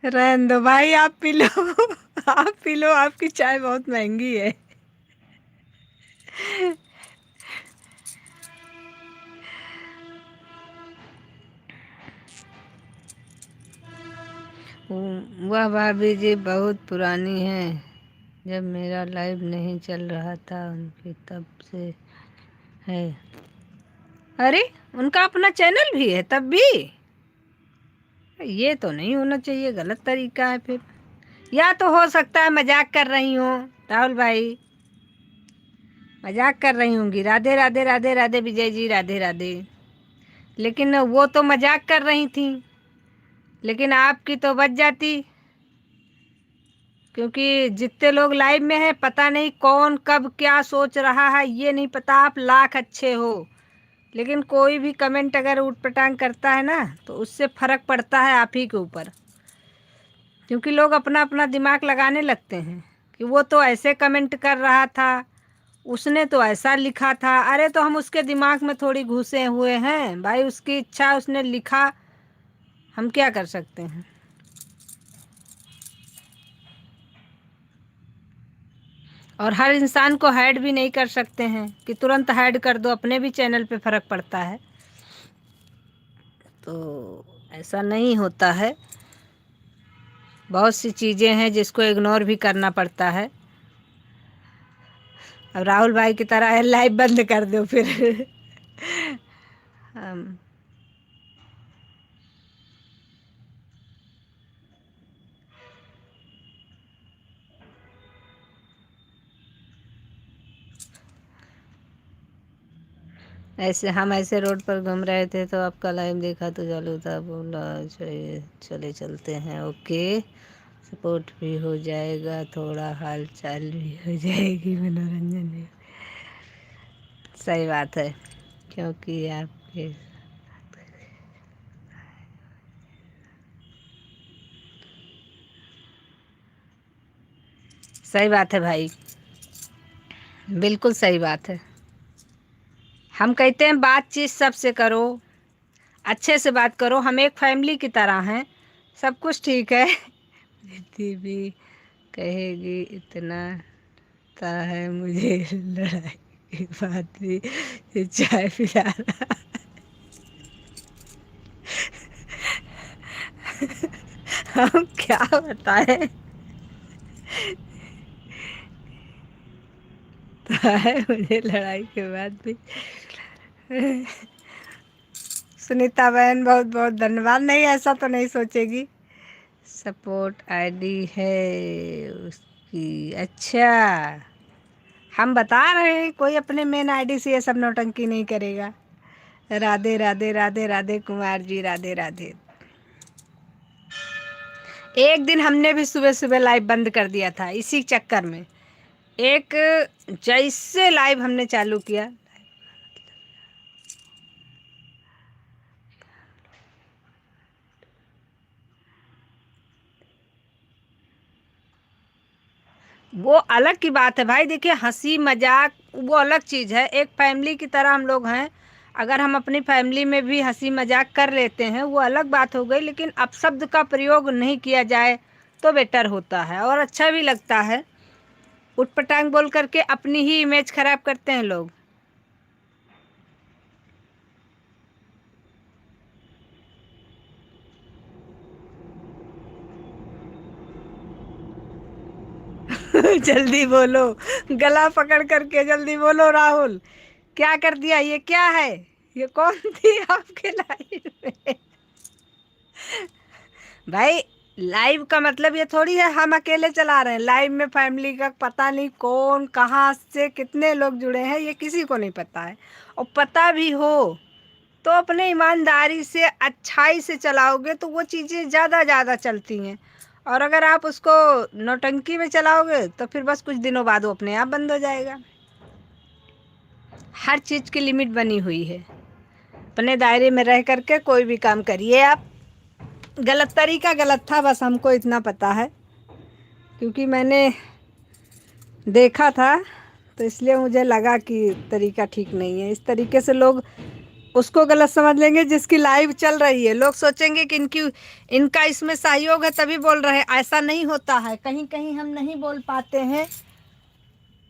[SPEAKER 1] रहने दो भाई, आप पी लो। आप पी लो, आपकी चाय बहुत महंगी है। वह भाभी जी बहुत पुरानी है, जब मेरा लाइव नहीं चल रहा था उनकी तब से है। अरे उनका अपना चैनल भी है तब भी? ये तो नहीं होना चाहिए, गलत तरीका है फिर। या तो हो सकता है मजाक कर रही हूँ राहुल भाई, मजाक कर रही होंगी। राधे राधे राधे राधे विजय जी, राधे राधे। लेकिन वो तो मजाक कर रही थी, लेकिन आपकी तो बच जाती। क्योंकि जितने लोग लाइव में हैं पता नहीं कौन कब क्या सोच रहा है, ये नहीं पता। आप लाख अच्छे हो, लेकिन कोई भी कमेंट अगर उटपटांग करता है ना तो उससे फ़र्क पड़ता है आप ही के ऊपर। क्योंकि लोग अपना अपना दिमाग लगाने लगते हैं कि वो तो ऐसे कमेंट कर रहा था, उसने तो ऐसा लिखा था। अरे तो हम उसके दिमाग में थोड़ी घुसे हुए हैं भाई, उसकी इच्छा, उसने लिखा, हम क्या कर सकते हैं। और हर इंसान को हाइड भी नहीं कर सकते हैं कि तुरंत हाइड कर दो, अपने भी चैनल पे फ़र्क पड़ता है। तो ऐसा नहीं होता है, बहुत सी चीज़ें हैं जिसको इग्नोर भी करना पड़ता है। अब राहुल भाई की तरह लाइव बंद कर दो फिर। हम ऐसे रोड पर घूम रहे थे तो आपका लाइव देखा तो चालू था, बोला चलिए चले चलते हैं। ओके, सपोर्ट भी हो जाएगा, थोड़ा हाल चाल भी हो जाएगी, मनोरंजन भी। सही बात है, क्योंकि आपके सही बात है भाई, बिल्कुल सही बात है। हम कहते हैं बातचीत सबसे करो, अच्छे से बात करो, हम एक फैमिली की तरह हैं, सब कुछ ठीक है। दीदी भी कहेगी इतना ता है मुझे लड़ाई के बाद भी ये चाय पिला रहा। हम क्या बताएं, ता है मुझे लड़ाई के बाद भी। सुनीता बहन बहुत बहुत धन्यवाद। नहीं, ऐसा तो नहीं सोचेगी। सपोर्ट आईडी है उसकी, अच्छा। हम बता रहे हैं, कोई अपने मेन आईडी से ये सब नौटंकी नहीं करेगा। राधे राधे राधे राधे कुमार जी, राधे राधे। एक दिन हमने भी सुबह सुबह लाइव बंद कर दिया था इसी चक्कर में। एक जैसे लाइव हमने चालू किया, वो अलग की बात है भाई। देखिए, हंसी मजाक वो अलग चीज़ है, एक फैमिली की तरह हम लोग हैं। अगर हम अपनी फैमिली में भी हंसी मजाक कर लेते हैं वो अलग बात हो गई, लेकिन अपशब्द का प्रयोग नहीं किया जाए तो बेटर होता है और अच्छा भी लगता है। उटपटांग बोल करके अपनी ही इमेज खराब करते हैं लोग। जल्दी बोलो, गला पकड़ करके जल्दी बोलो राहुल। क्या कर दिया, ये क्या है, ये कौन थी आपके लाइफ में? भाई, लाइव का मतलब ये थोड़ी है हम अकेले चला रहे हैं। लाइव में फैमिली का पता नहीं कौन कहाँ से कितने लोग जुड़े हैं, ये किसी को नहीं पता है। और पता भी हो तो अपने ईमानदारी से अच्छाई से चलाओगे तो वो चीज़ें ज़्यादा चलती हैं। और अगर आप उसको नौटंकी में चलाओगे तो फिर बस कुछ दिनों बाद वो अपने आप बंद हो जाएगा। हर चीज़ की लिमिट बनी हुई है। अपने दायरे में रह करके कोई भी काम करिए आप। गलत तरीका गलत था, बस हमको इतना पता है, क्योंकि मैंने देखा था तो इसलिए मुझे लगा कि तरीका ठीक नहीं है। इस तरीके से लोग उसको गलत समझ लेंगे जिसकी लाइव चल रही है। लोग सोचेंगे कि इनका इसमें सहयोग है तभी बोल रहे हैं। ऐसा नहीं होता है, कहीं कहीं हम नहीं बोल पाते हैं,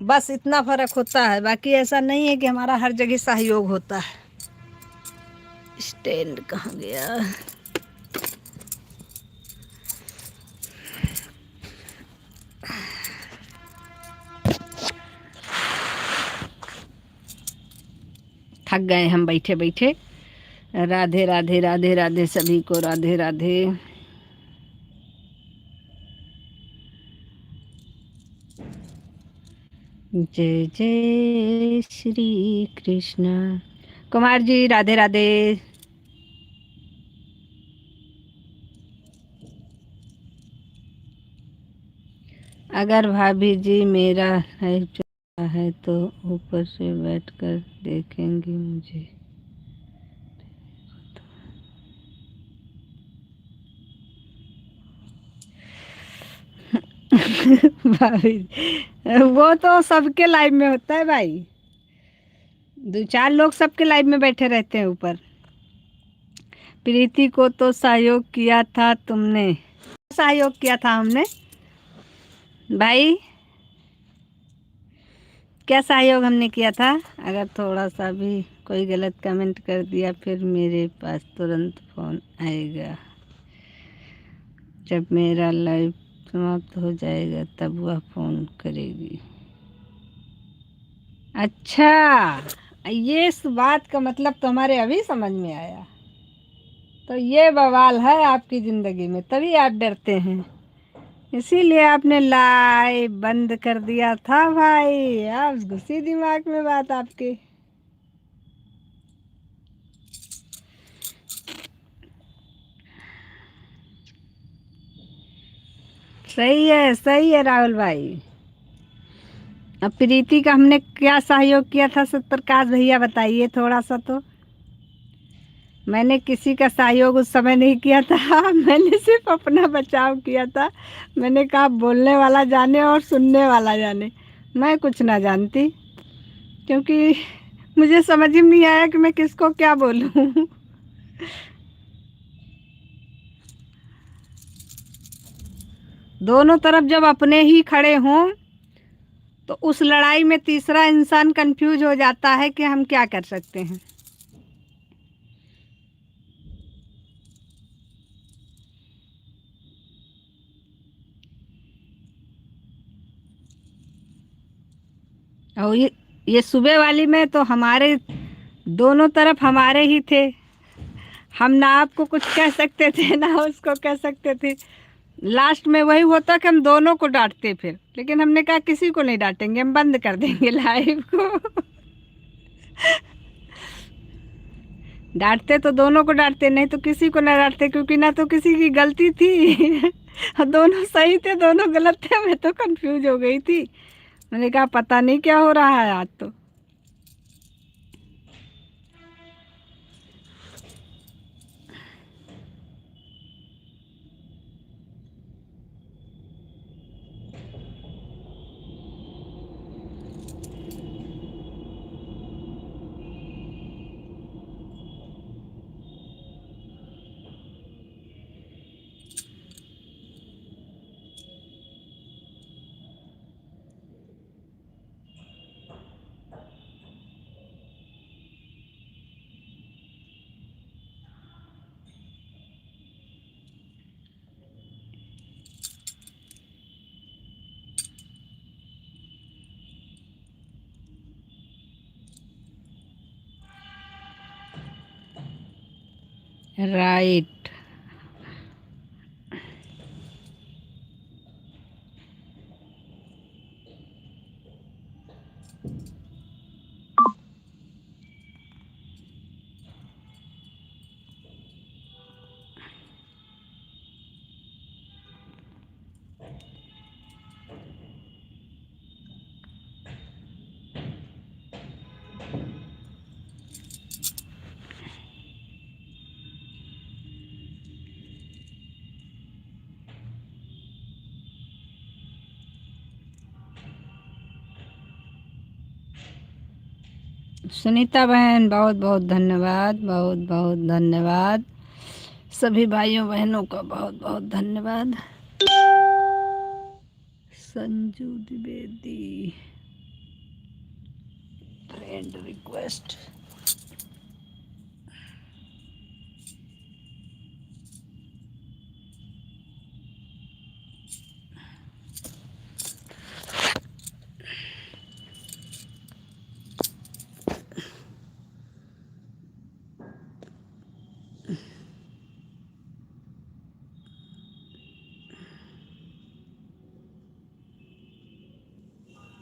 [SPEAKER 1] बस इतना फ़र्क होता है। बाकी ऐसा नहीं है कि हमारा हर जगह सहयोग होता है। स्टैंड कहाँ गया? थक गए हम बैठे बैठे। राधे राधे राधे राधे सभी को, राधे राधे। जय जय श्री कृष्ण। कुमार जी राधे राधे। अगर भाभी जी मेरा लाइव चला है तो ऊपर से बैठकर देखेंगी मुझे। भाभी वो तो सबके लाइव में होता है भाई, दो चार लोग सबके लाइव में बैठे रहते हैं ऊपर। प्रीति को तो सहयोग किया था तुमने, सहयोग किया था हमने भाई। क्या सहयोग हमने किया था? अगर थोड़ा सा भी कोई गलत कमेंट कर दिया फिर मेरे पास तुरंत फ़ोन आएगा। जब मेरा लाइव समाप्त हो जाएगा तब वह फ़ोन करेगी। अच्छा, ये इस बात का मतलब तो हमारे अभी समझ में आया। तो ये बवाल है आपकी ज़िंदगी में, तभी आप डरते हैं, इसीलिए आपने लाइव बंद कर दिया था भाई। आप घुसी दिमाग में बात आपके। सही है राहुल भाई। अब प्रीति का हमने क्या सहयोग किया था सत्यप्रकाश भैया, बताइए थोड़ा सा तो। मैंने किसी का सहयोग उस समय नहीं किया था। मैंने सिर्फ अपना बचाव किया था। मैंने कहा बोलने वाला जाने और सुनने वाला जाने, मैं कुछ ना जानती, क्योंकि मुझे समझ ही नहीं आया कि मैं किसको क्या बोलूं। दोनों तरफ जब अपने ही खड़े हों तो उस लड़ाई में तीसरा इंसान कंफ्यूज हो जाता है कि हम क्या कर सकते हैं। और ये सुबह वाली में तो हमारे दोनों तरफ हमारे ही थे। हम ना आपको कुछ कह सकते थे ना उसको कह सकते थे। लास्ट में वही होता कि हम दोनों को डांटते फिर, लेकिन हमने कहा किसी को नहीं डांटेंगे, हम बंद कर देंगे लाइव को। डांटते तो दोनों को डांटते, नहीं तो किसी को ना डांटते, क्योंकि ना तो किसी की गलती थी। और दोनों सही थे दोनों गलत थे, मैं तो कंफ्यूज हो गई थी। मैंने कहा पता नहीं क्या हो रहा है आज तो। राइट। सुनीता बहन बहुत बहुत धन्यवाद, बहुत बहुत धन्यवाद। सभी भाइयों बहनों का बहुत बहुत धन्यवाद। Sanju Dwivedi friend request.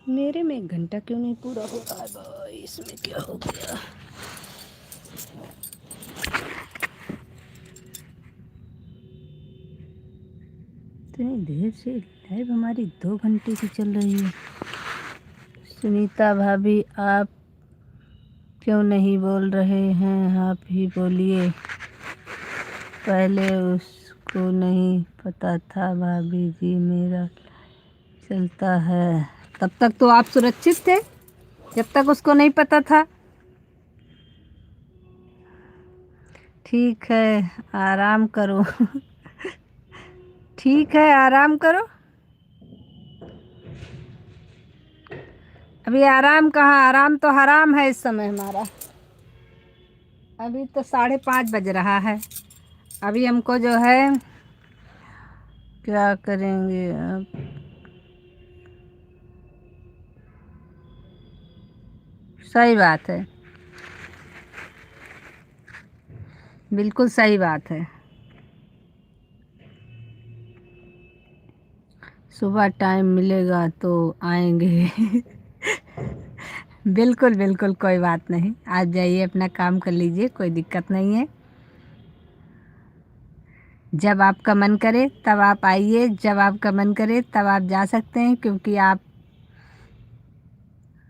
[SPEAKER 1] मेरे में 1 घंटा क्यों नहीं पूरा हो रहा है भाई, इसमें क्या हो गया। इतनी देर से लाइव हमारी 2 घंटे की चल रही है। सुनीता भाभी आप क्यों नहीं बोल रहे हैं, आप ही बोलिए। पहले उसको नहीं पता था भाभी जी मेरा चलता है। तब तक तो आप सुरक्षित थे, जब तक उसको नहीं पता था। ठीक है आराम करो। ठीक है आराम करो। अभी आराम कहाँ, आराम तो हराम है इस समय हमारा। अभी तो 5:30 बज रहा है। अभी हमको जो है क्या करेंगे अब। सही बात है, बिल्कुल सही बात है। सुबह टाइम मिलेगा तो आएंगे। बिल्कुल बिल्कुल, कोई बात नहीं, आप जाइए अपना काम कर लीजिए, कोई दिक्कत नहीं है। जब आपका मन करे तब आप आइए, जब आपका मन करे तब आप जा सकते हैं, क्योंकि आप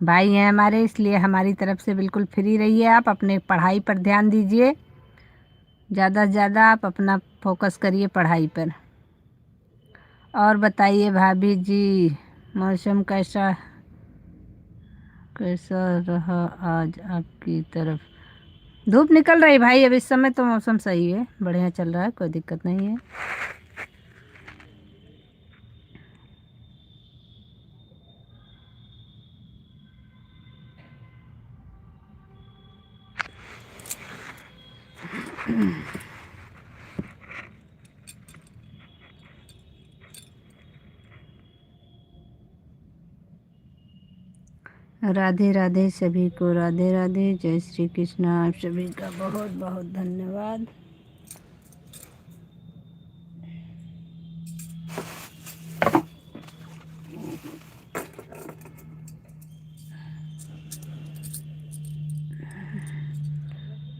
[SPEAKER 1] भाई हैं हमारे, इसलिए हमारी तरफ से बिल्कुल फ्री रहिए। आप अपने पढ़ाई पर ध्यान दीजिए, ज़्यादा से ज़्यादा आप अपना फोकस करिए पढ़ाई पर। और बताइए भाभी जी, मौसम कैसा कैसा रहा आज आपकी तरफ? धूप निकल रही भाई, अब इस समय तो मौसम सही है, बढ़िया चल रहा है, कोई दिक्कत नहीं है। राधे राधे सभी को, राधे राधे, जय श्री कृष्ण। आप सभी का बहुत बहुत धन्यवाद।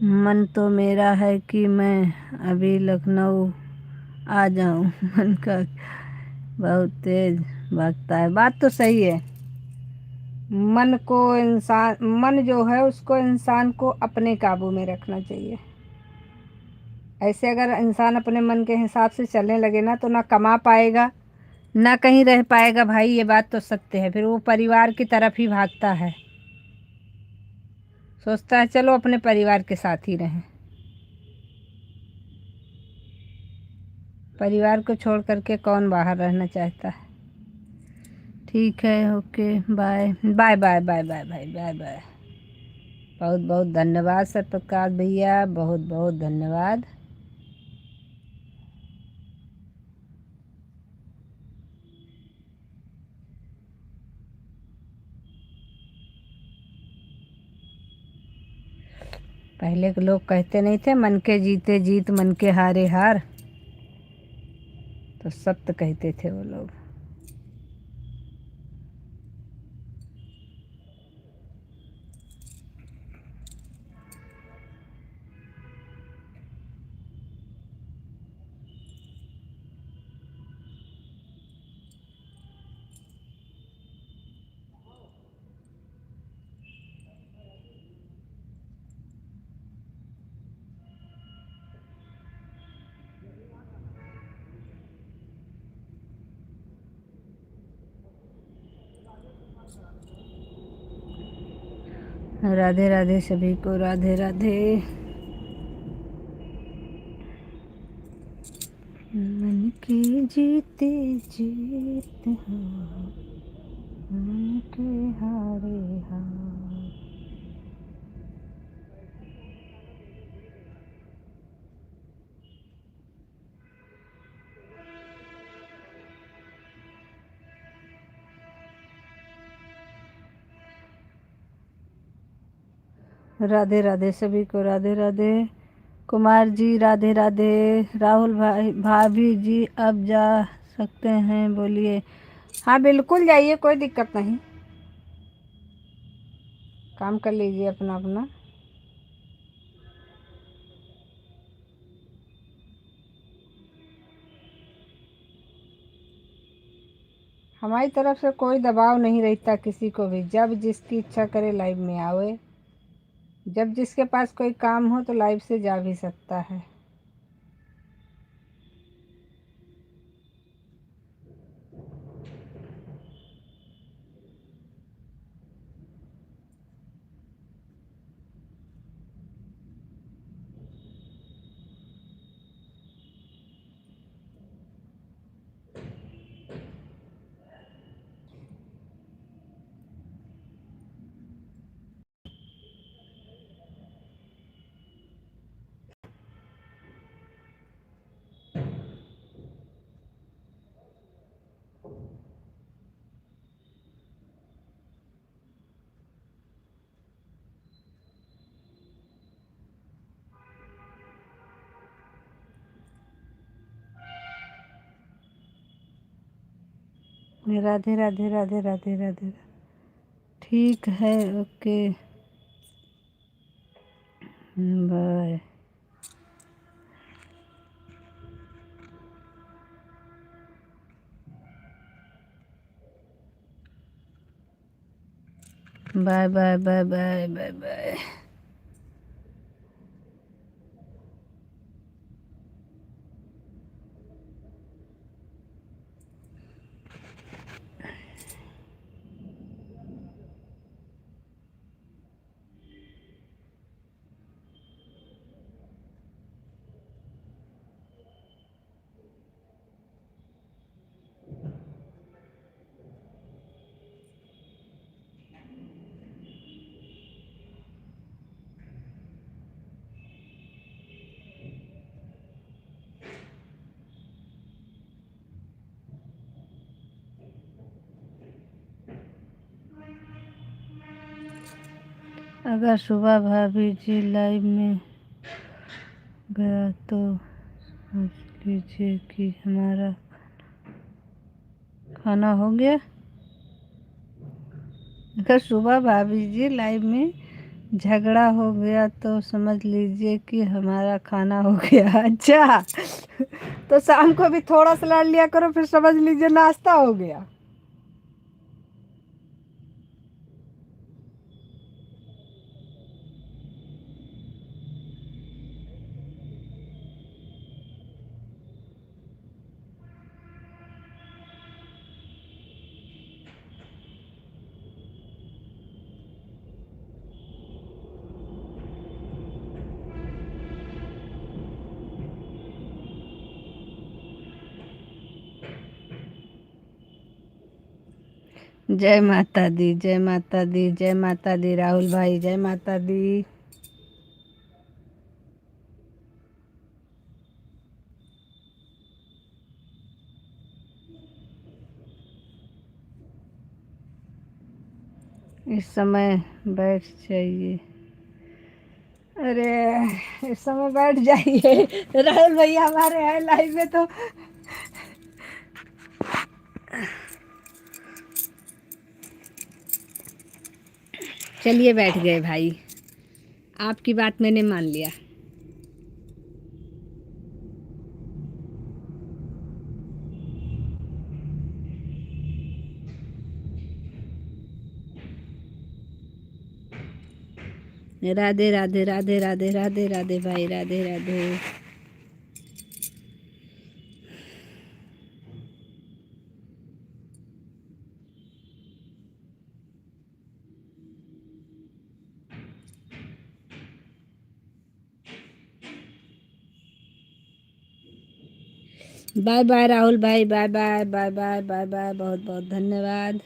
[SPEAKER 1] मन तो मेरा है कि मैं अभी लखनऊ आ जाऊं। मन का बहुत तेज भागता है, बात तो सही है। मन को इंसान, मन जो है उसको इंसान को अपने काबू में रखना चाहिए। ऐसे अगर इंसान अपने मन के हिसाब से चलने लगे ना, तो ना कमा पाएगा, ना कहीं रह पाएगा भाई, ये बात तो सत्य है। फिर वो परिवार की तरफ ही भागता है, सोचता है चलो अपने परिवार के साथ ही रहें। परिवार को छोड़ करके कौन बाहर रहना चाहता है। ठीक है, okay, bye bye bye bye bye bye bye bye. बहुत बहुत धन्यवाद सतप्रकाश भैया, बहुत बहुत धन्यवाद। पहले के लोग कहते नहीं थे, मन के जीते जीत मन के हारे हार, तो सत्य कहते थे वो लोग। राधे राधे सभी को, राधे राधे। मन के जीते जीत हो, मन के हारे हार। राधे राधे सभी को, राधे राधे। कुमार जी राधे राधे। राहुल भाई, भाभी जी अब जा सकते हैं, बोलिए। हाँ बिल्कुल जाइए, कोई दिक्कत नहीं, काम कर लीजिए अपना अपना। हमारी तरफ से कोई दबाव नहीं रहता किसी को भी, जब जिसकी इच्छा करे लाइव में आवे, जब जिसके पास कोई काम हो तो लाइव से जा भी सकता है। राधे राधे राधे राधे राधे। ठीक है, okay, bye. Bye bye bye bye bye bye. अगर सुबह भाभी जी लाइव में गया तो समझ लीजिए कि हमारा खाना हो गया। अगर सुबह भाभी जी लाइव में झगड़ा हो गया तो समझ लीजिए कि हमारा खाना हो गया। अच्छा, तो शाम को भी थोड़ा सा लड़ लिया करो, फिर समझ लीजिए नाश्ता हो गया। जय माता दी, जय माता दी, जय माता दी राहुल भाई, जय माता दी। इस समय बैठ जाइए। अरे इस समय बैठ जाइए, राहुल भैया हमारे हैं लाइव में तो। चलिए बैठ गए भाई, आपकी बात मैंने मान लिया। राधे राधे राधे राधे राधे राधे भाई, राधे राधे। बाय बाय राहुल भाई, bye bye bye bye bye bye, बहुत बहुत धन्यवाद।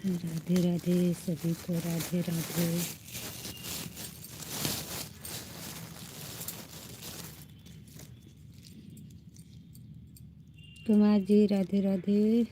[SPEAKER 1] राधे राधे सभी को, राधे राधे। कुमार जी राधे राधे।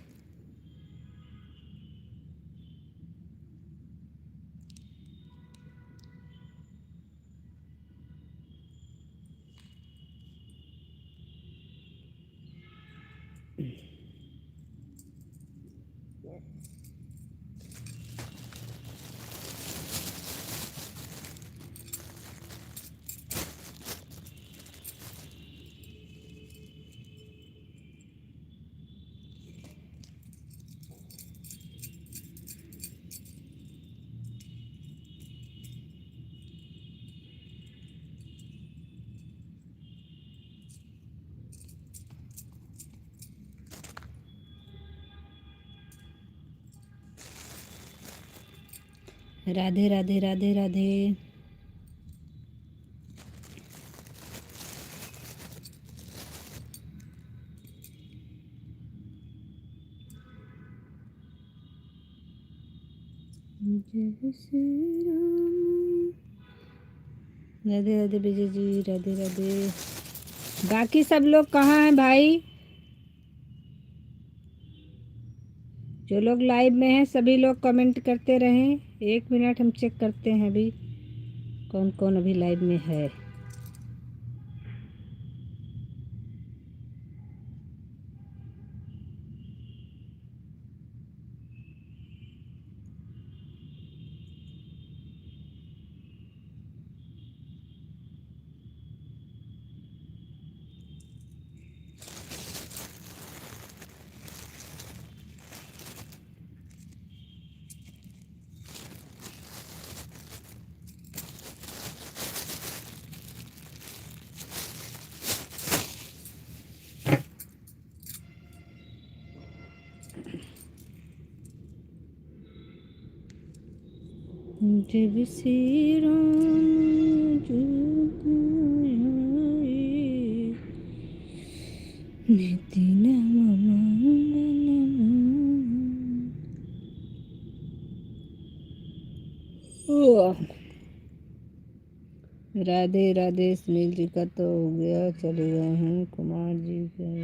[SPEAKER 1] राधे राधे राधे राधे। जय श्री राम। राधे राधे विजय जी, राधे राधे। बाकी सब लोग कहाँ हैं भाई? जो लोग लाइव में हैं सभी लोग कमेंट करते रहें। 1 मिनट हम चेक करते हैं अभी कौन कौन अभी लाइव में है। जब श्री राम नितिन राधे राधे। सुनील जी का तो हो गया, चले गए हैं। कुमार जी का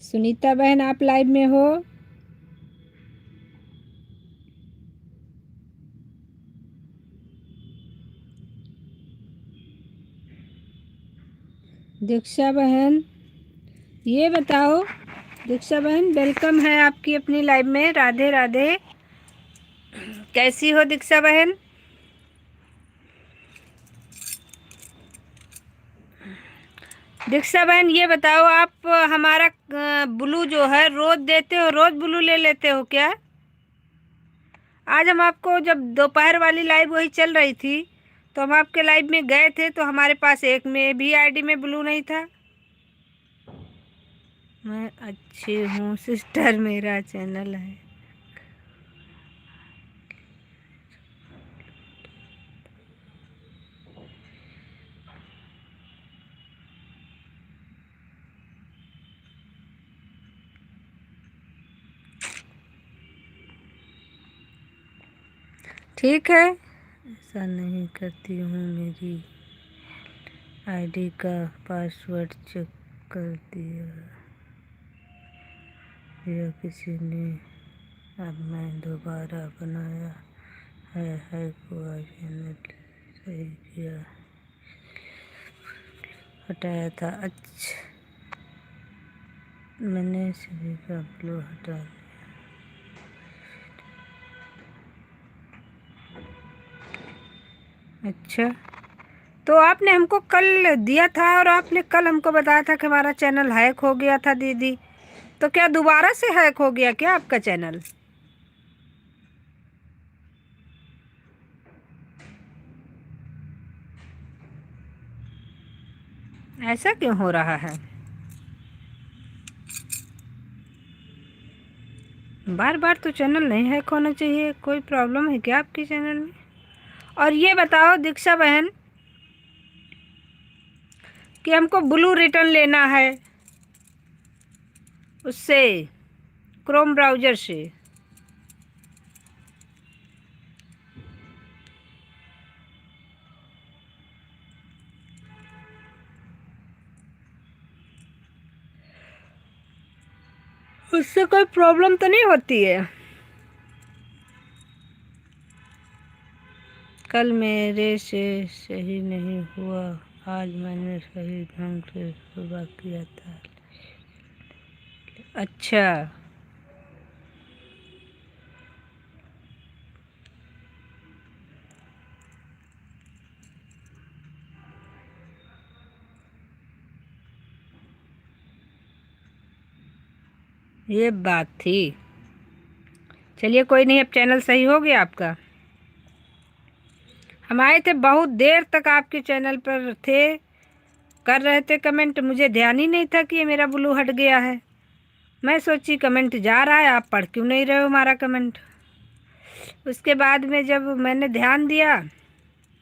[SPEAKER 1] सुनीता बहन आप लाइव में हो? दीक्षा बहन ये बताओ। दीक्षा बहन वेलकम है आपकी अपनी लाइव में। राधे राधे। कैसी हो दीक्षा बहन? दीक्षा बहन ये बताओ, आप हमारा ब्लू जो है रोज देते हो? रोज ब्लू ले लेते हो क्या? आज हम आपको जब दोपहर वाली लाइव वही चल रही थी तो हम आपके लाइव में गए थे तो हमारे पास एक में भी आईडी में ब्लू नहीं था। मैं अच्छी हूँ सिस्टर, मेरा चैनल है। ठीक है, ऐसा नहीं करती हूँ। मेरी आईडी का पासवर्ड चेक कर दिया। या किसी ने। अब मैं दोबारा बनाया है को चैनल सही किया, हटाया था। अच्छा, मैंने सभी का ब्लू हटा दिया। अच्छा, तो आपने हमको कल दिया था और आपने कल हमको बताया था कि हमारा चैनल हैक हो गया था दीदी। तो क्या दोबारा से हैक हो गया क्या आपका चैनल? ऐसा क्यों हो रहा है? बार बार तो चैनल नहीं हैक होना चाहिए। कोई प्रॉब्लम है क्या आपके चैनल में? और ये बताओ दीक्षा बहन कि हमको ब्लू रिटर्न लेना है उससे, क्रोम ब्राउज़र से। उससे कोई प्रॉब्लम तो नहीं होती है? कल मेरे से सही नहीं हुआ, आज मैंने सही ढंग से सुबह किया था। अच्छा, ये बात थी। चलिए कोई नहीं, अब चैनल सही हो गया आपका। हम आए थे बहुत देर तक आपके चैनल पर थे, कर रहे थे कमेंट, मुझे ध्यान ही नहीं था कि ये मेरा ब्लू हट गया है। मैं सोची कमेंट जा रहा है, आप पढ़ क्यों नहीं रहे हो हमारा कमेंट। उसके बाद में जब मैंने ध्यान दिया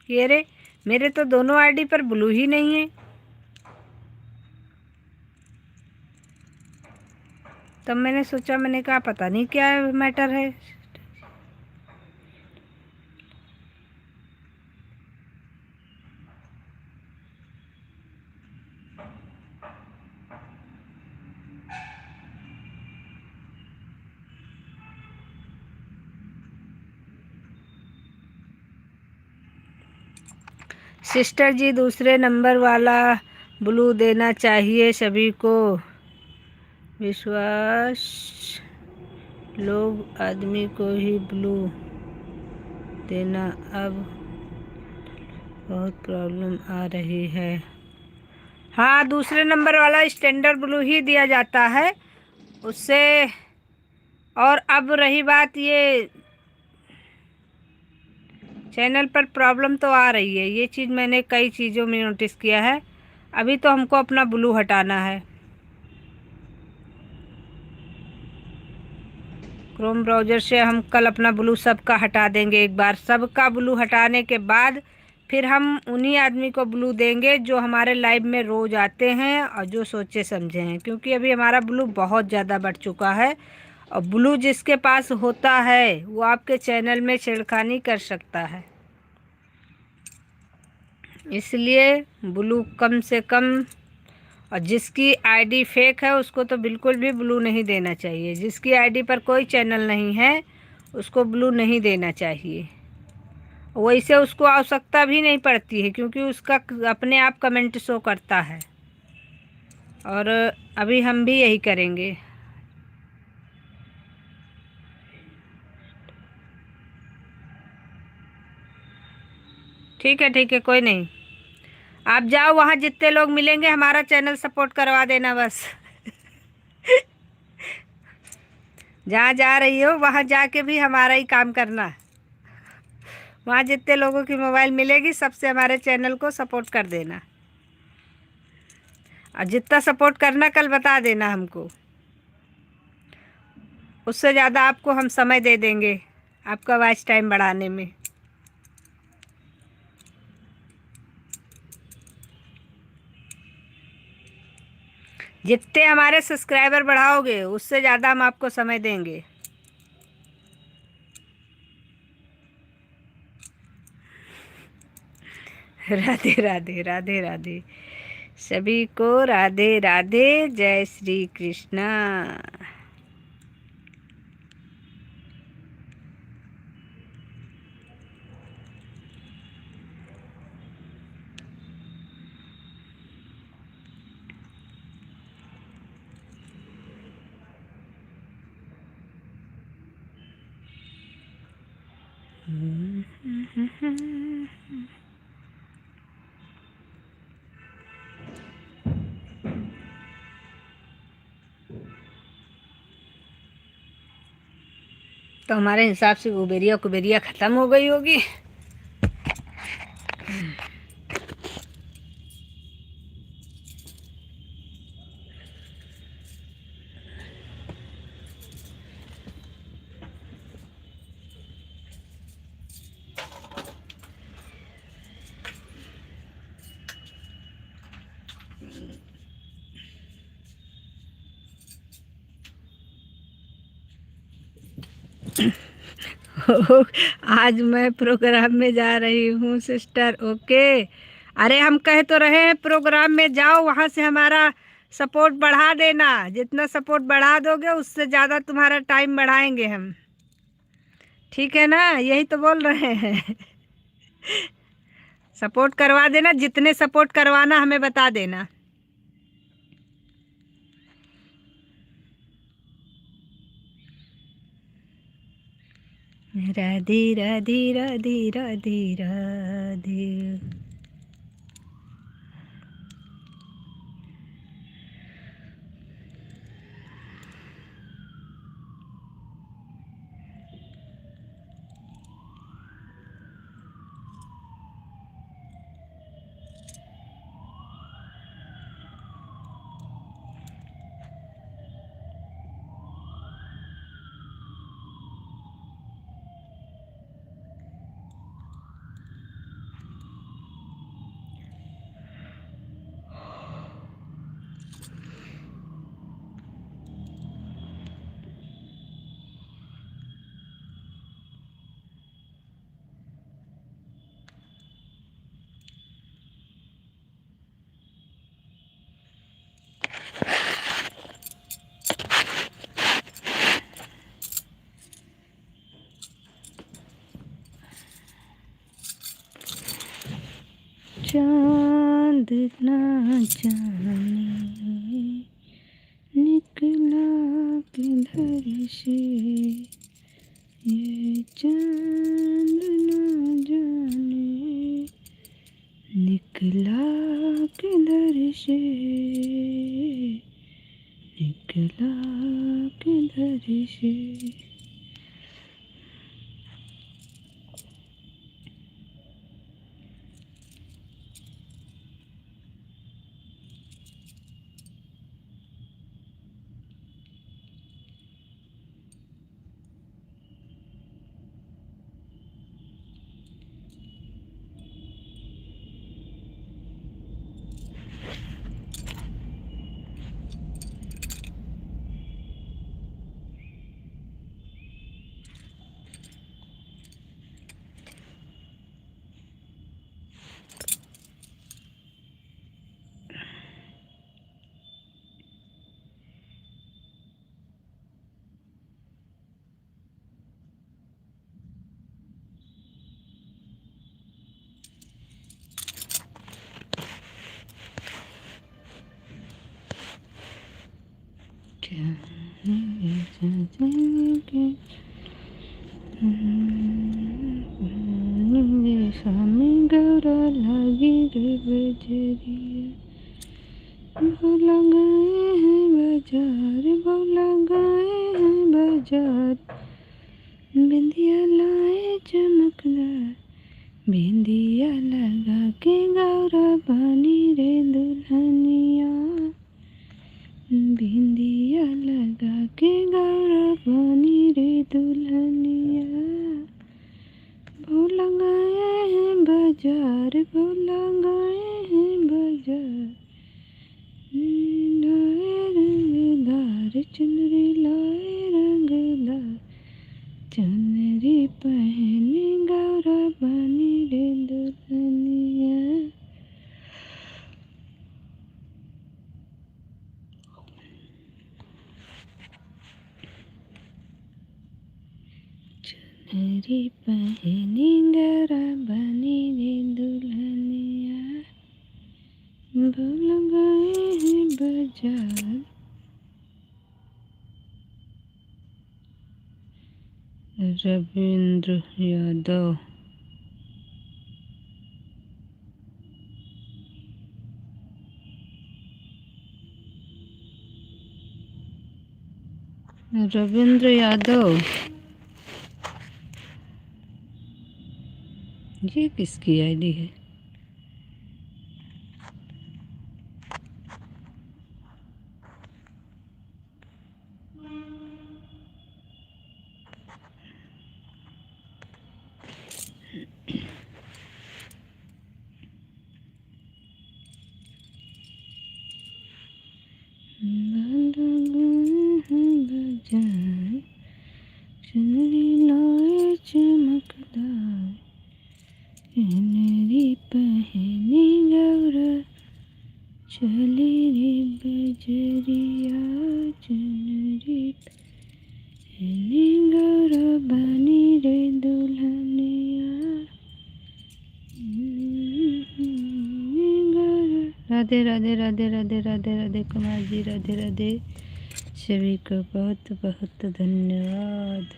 [SPEAKER 1] कि अरे मेरे तो दोनों आईडी पर ब्लू ही नहीं है, तब मैंने सोचा, मैंने कहा पता नहीं क्या मैटर है। सिस्टर जी, दूसरे नंबर वाला ब्लू देना चाहिए सभी को। विश्वास लोग आदमी को ही ब्लू देना, अब बहुत प्रॉब्लम आ रही है। हाँ, दूसरे नंबर वाला स्टैंडर्ड ब्लू ही दिया जाता है उससे। और अब रही बात, ये चैनल पर प्रॉब्लम तो आ रही है, ये चीज़ मैंने कई चीज़ों में नोटिस किया है। अभी तो हमको अपना ब्लू हटाना है। क्रोम ब्राउज़र से हम कल अपना ब्लू सबका हटा देंगे। एक बार सबका ब्लू हटाने के बाद फिर हम उन्हीं आदमी को ब्लू देंगे जो हमारे लाइव में रोज़ आते हैं और जो सोचे समझे हैं, क्योंकि अभी हमारा ब्लू बहुत ज़्यादा बढ़ चुका है। और ब्लू जिसके पास होता है वो आपके चैनल में छेड़खानी कर सकता है, इसलिए ब्लू कम से कम। और जिसकी आईडी फेक है उसको तो बिल्कुल भी ब्लू नहीं देना चाहिए। जिसकी आईडी पर कोई चैनल नहीं है उसको ब्लू नहीं देना चाहिए। वैसे उसको आवश्यकता भी नहीं पड़ती है, क्योंकि उसका अपने आप कमेंट शो करता है। और अभी हम भी यही करेंगे। ठीक है ठीक है, कोई नहीं। आप जाओ, वहाँ जितने लोग मिलेंगे हमारा चैनल सपोर्ट करवा देना बस। जहाँ जा रही हो वहाँ जाके भी हमारा ही काम करना। वहाँ जितने लोगों की मोबाइल मिलेगी सबसे हमारे चैनल को सपोर्ट कर देना। और जितना सपोर्ट करना कल बता देना हमको, उससे ज़्यादा आपको हम समय दे देंगे आपका वॉच टाइम बढ़ाने में। जितने हमारे सब्सक्राइबर बढ़ाओगे उससे ज़्यादा हम आपको समय देंगे। राधे राधे राधे राधे, सभी को राधे राधे, जय श्री कृष्णा। तो हमारे हिसाब से कुबेरिया कुबेरिया ख़त्म हो गई होगी। आज मैं प्रोग्राम में जा रही हूँ सिस्टर। ओके। अरे हम कह तो रहे हैं प्रोग्राम में जाओ, वहाँ से हमारा सपोर्ट बढ़ा देना। जितना सपोर्ट बढ़ा दोगे उससे ज़्यादा तुम्हारा टाइम बढ़ाएंगे हम। ठीक है ना, यही तो बोल रहे हैं। सपोर्ट करवा देना, जितने सपोर्ट करवाना हमें बता देना। राधे राधे राधे राधे राधे। चांद ना जाने निकला किधर से, ये चांद ना जाने निकला किधर से, निकला किधर से। स्वामी गौरा लागी रे बजरिया, भोला गए हैं बाजार, भोला गए हैं बाजार, बिंदिया लाए चमकदार, बिंदिया लगा के गौरा बनी रे दुल्हनिया, बिंदिया लगा के गौरा बनी रे दुल्हनिया। भोला गए हैं बाजार, भोला गए हैं बाजार, लाए रंगदार चुनरी, लाए रंगदार चुनरी, पहने गौरा बनी रे दुल्हनिया। चुनरी पहने गौरा बनी रे दुल्हनिया, भूल गए हैं बाजार। रविंद्र यादव। रविंद्र यादव। ये किसकी आईडी है? चुनरी लाए चमकदार, चुनरी पहने गौरा, चली रे बजरिया, चुनरी पहने गौरा, बनी रे दुल्हनिया। राधे राधे राधे राधे राधे राधे कुमार जी, राधे राधे। सभी को बहुत बहुत धन्यवाद।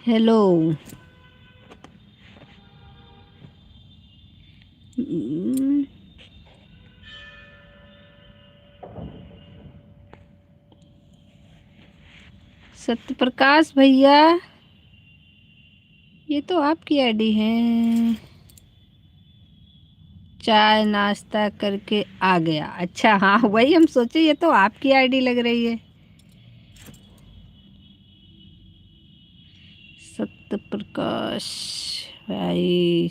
[SPEAKER 1] हेलो। सत्य प्रकाश भैया, ये तो आपकी आईडी है। चाय नाश्ता करके आ गया। अच्छा, हाँ वही हम सोचे, ये तो आपकी आईडी लग रही है। सत्य प्रकाश भाई,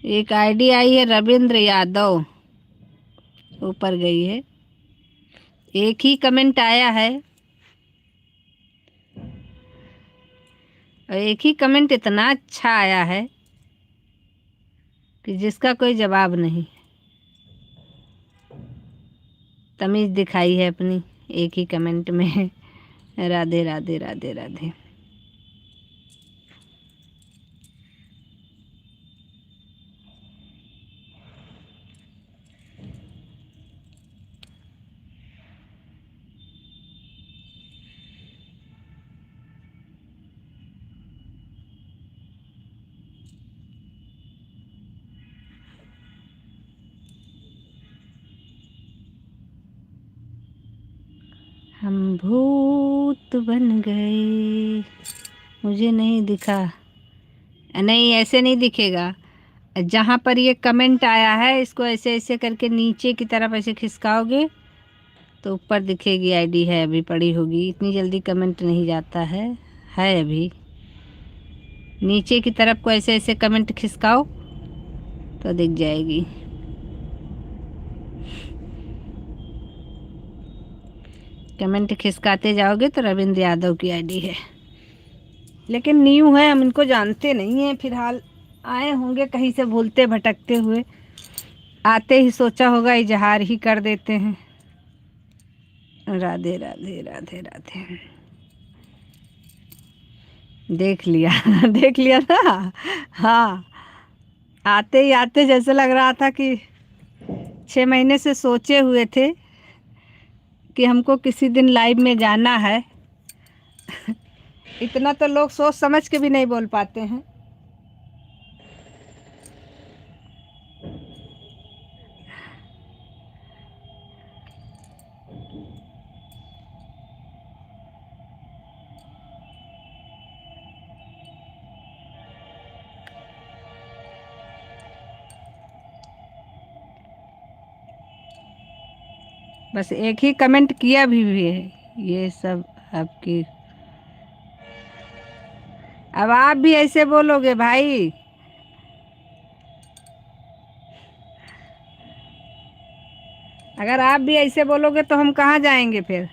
[SPEAKER 1] एक आईडी आई है रविंद्र यादव, ऊपर गई है। एक ही कमेंट आया है, और एक ही कमेंट इतना अच्छा आया है कि जिसका कोई जवाब नहीं। तमीज़ दिखाई है अपनी एक ही कमेंट में। राधे राधे राधे राधे। हम भूत बन गए, मुझे नहीं दिखा। नहीं, ऐसे नहीं दिखेगा। जहाँ पर ये कमेंट आया है, इसको ऐसे ऐसे करके नीचे की तरफ ऐसे खिसकाओगे तो ऊपर दिखेगी आईडी है, अभी पड़ी होगी। इतनी जल्दी कमेंट नहीं जाता है अभी। नीचे की तरफ को ऐसे ऐसे कमेंट खिसकाओ तो दिख जाएगी। कमेंट खिसकाते जाओगे तो रविंद्र यादव की आईडी है, लेकिन न्यू है, हम इनको जानते नहीं हैं। फिलहाल आए होंगे कहीं से भूलते भटकते हुए, आते ही सोचा होगा इजहार ही कर देते हैं। राधे राधे राधे राधे। देख लिया देख लिया ना। हाँ, आते ही आते जैसे लग रहा था कि 6 महीने से सोचे हुए थे कि हमको किसी दिन लाइव में जाना है। इतना तो लोग सोच समझ के भी नहीं बोल पाते हैं। बस एक ही कमेंट किया भी है, ये सब आपकी। अब आप भी ऐसे बोलोगे भाई, अगर आप भी ऐसे बोलोगे तो हम कहाँ जाएंगे फिर।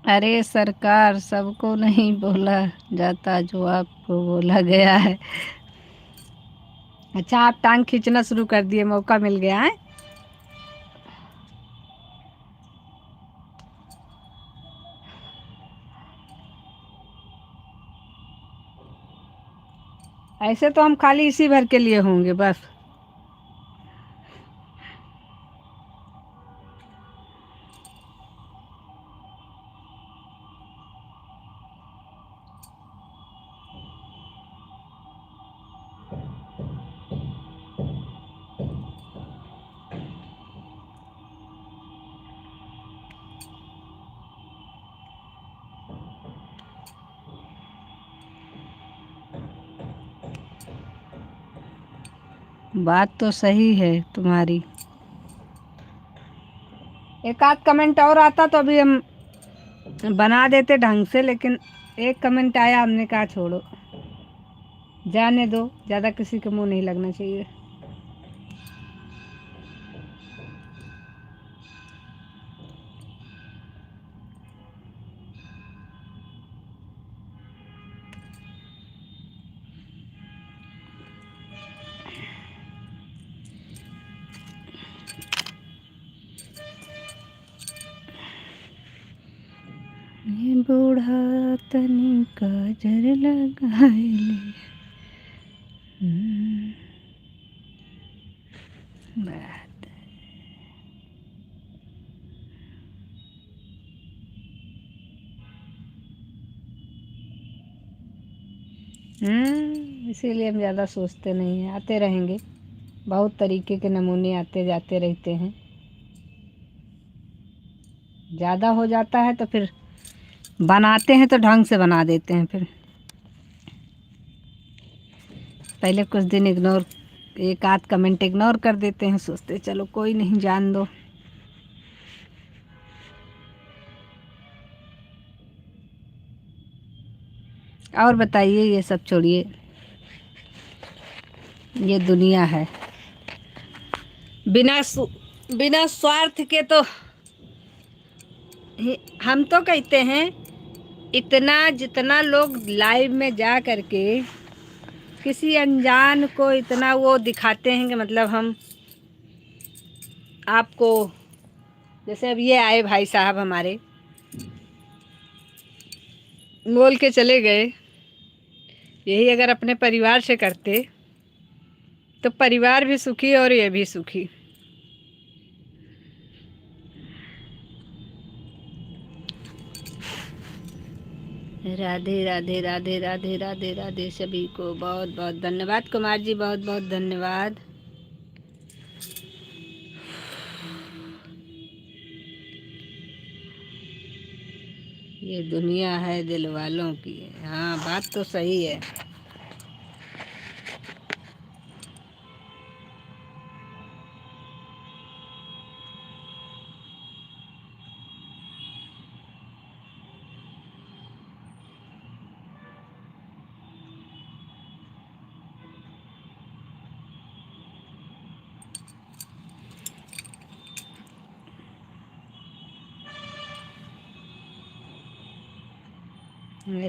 [SPEAKER 1] अरे सरकार, सबको नहीं बोला जाता जो आपको बोला गया है। अच्छा, आप टांग खींचना शुरू कर दिए, मौका मिल गया है। ऐसे तो हम खाली इसी भर के लिए होंगे बस। बात तो सही है तुम्हारी। एक आध कमेंट और आता तो अभी हम बना देते ढंग से, लेकिन एक कमेंट आया, हमने कहा छोड़ो, जाने दो, ज़्यादा किसी के मुंह नहीं लगना चाहिए। ये बूढ़ा तनी काजर लगाए ले। बात। इसीलिए हम ज़्यादा सोचते नहीं हैं, आते रहेंगे। बहुत तरीके के नमूने आते जाते रहते हैं। ज़्यादा हो जाता है तो फिर बनाते हैं तो ढंग से बना देते हैं। फिर पहले कुछ दिन इग्नोर, एक आध कमेंट इग्नोर कर देते हैं, सोचते चलो कोई नहीं, जान दो। और बताइए, ये सब छोड़िए, ये दुनिया है। बिना स्वार्थ के तो हम तो कहते हैं, इतना जितना लोग लाइव में जा करके किसी अनजान को इतना वो दिखाते हैं कि मतलब हम आपको, जैसे अब ये आए भाई साहब हमारे, बोल के चले गए, यही अगर अपने परिवार से करते तो परिवार भी सुखी और ये भी सुखी। राधे राधे राधे राधे राधे राधे सभी को बहुत बहुत धन्यवाद। कुमार जी बहुत बहुत धन्यवाद। ये दुनिया है दिल वालों की। हाँ, बात तो सही है।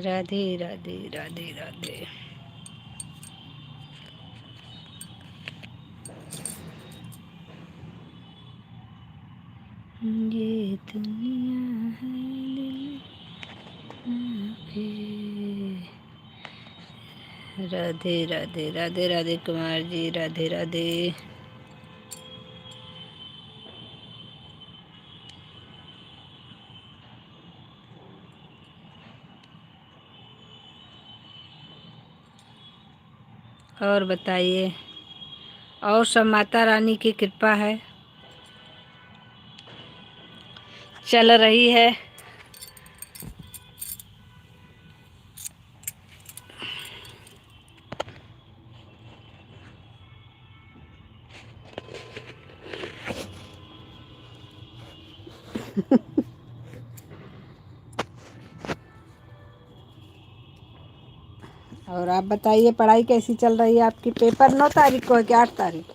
[SPEAKER 1] राधे राधे राधे राधे। ये दुनिया है राधे राधे राधे राधे कुमार जी, राधे राधे। और बताइए, और सब माता रानी की कृपा है, चल रही है। और आप बताइए, पढ़ाई कैसी चल रही है आपकी? पेपर 9 तारीख को है कि 8 तारीख?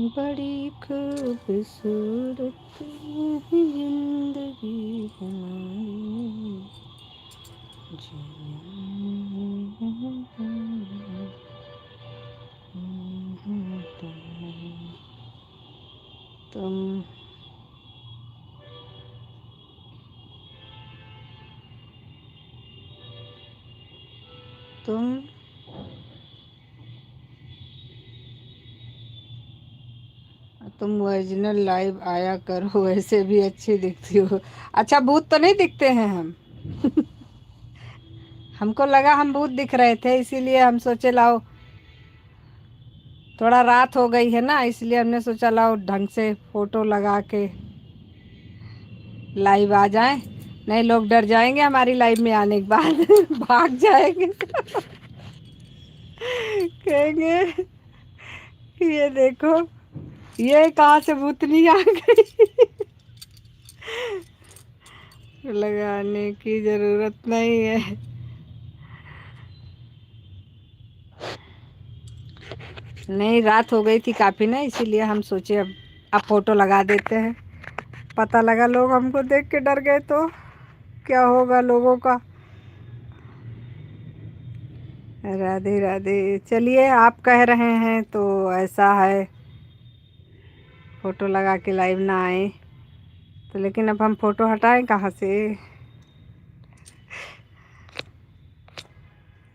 [SPEAKER 1] बड़ी खूबसूरत जिंदगी हमारी तुम तुम तुम ओरिजिनल लाइव आया करो, वैसे भी अच्छी दिखती हो। अच्छा, भूत तो नहीं दिखते हैं हम। हमको लगा हम भूत दिख रहे थे, इसीलिए हम सोचे लाओ, थोड़ा रात हो गई है ना, इसलिए हमने सोचा लाओ ढंग से फोटो लगा के लाइव आ जाएं। नहीं, लोग डर जाएंगे हमारी लाइव में आने के बाद। भाग जाएंगे। कहेंगे ये देखो, ये कहाँ से भूतनी आ गई। लगाने की जरूरत नहीं है। नहीं, रात हो गई थी काफ़ी ना, इसीलिए हम सोचे अब फोटो लगा देते हैं। पता लगा लोग हमको देख के डर गए तो क्या होगा लोगों का। राधे राधे। चलिए, आप कह रहे हैं तो ऐसा है, फ़ोटो लगा के लाइव ना आए तो, लेकिन अब हम फ़ोटो हटाएं कहाँ से।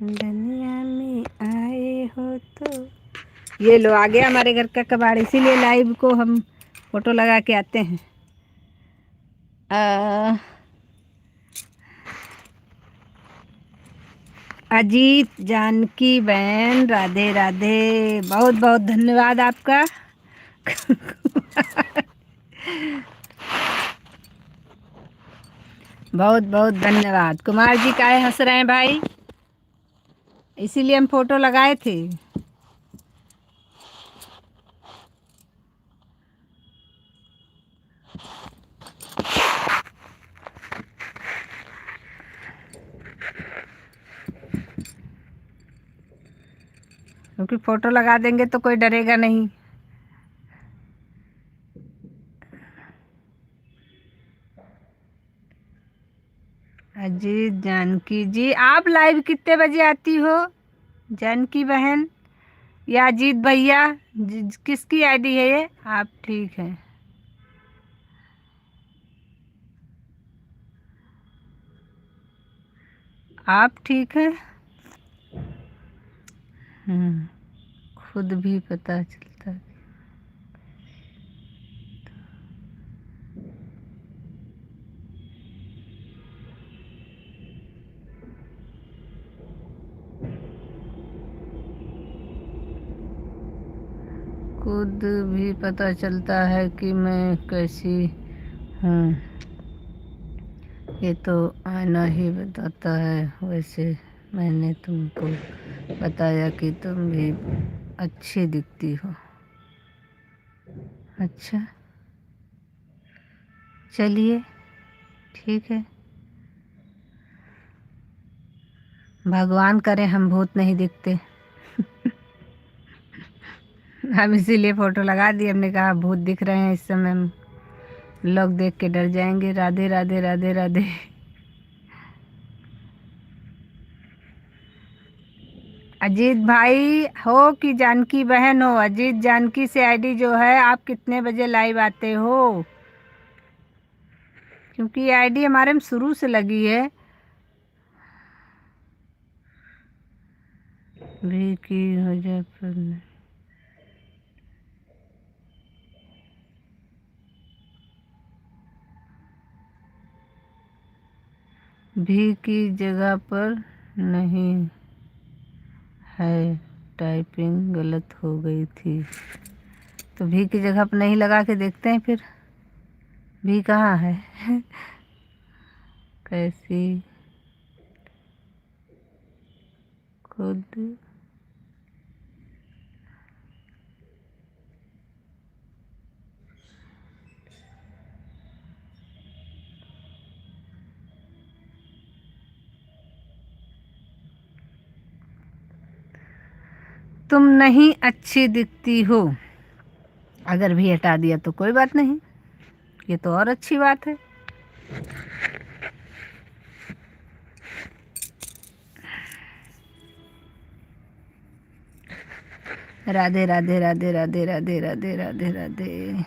[SPEAKER 1] दुनिया में आए हो तो ये लो, आ गया हमारे घर का कबाड़, इसीलिए लाइव को हम फ़ोटो लगा के आते हैं। अजीत जानकी बहन, राधे राधे, बहुत बहुत धन्यवाद आपका। बहुत बहुत धन्यवाद। कुमार जी काहे हंस रहे हैं भाई? इसीलिए हम फोटो लगाए थे। क्योंकि फोटो लगा देंगे तो कोई डरेगा नहीं। अजीत जानकी जी, आप लाइव कितने बजे आती हो जानकी बहन या अजीत भैया? किसकी आईडी है ये? आप ठीक है? आप ठीक है? खुद भी पता चलता है। खुद भी पता चलता है कि मैं कैसी हूँ, ये तो आईना ही बताता है। वैसे मैंने तुमको बताया कि तुम भी अच्छी दिखती हो। अच्छा, चलिए ठीक है। भगवान करे हम भूत नहीं दिखते। हम इसीलिए फ़ोटो लगा दिए, हमने कहा भूत दिख रहे हैं इस समय, हम लोग देख के डर जाएंगे। राधे राधे राधे राधे। अजीत भाई हो कि जानकी बहन हो? अजीत जानकी से आईडी जो है, आप कितने बजे लाइव आते हो? क्योंकि ये आईडी हमारे में शुरू से लगी है। भी की वजह पर भी की जगह पर नहीं है, टाइपिंग गलत हो गई थी। तो भी की जगह पर नहीं लगा के देखते हैं फिर, भी कहाँ है? कैसी खुद तुम नहीं अच्छी दिखती हो। अगर भी हटा दिया तो कोई बात नहीं, ये तो और अच्छी बात है। राधे राधे राधे राधे राधे राधे राधे राधे।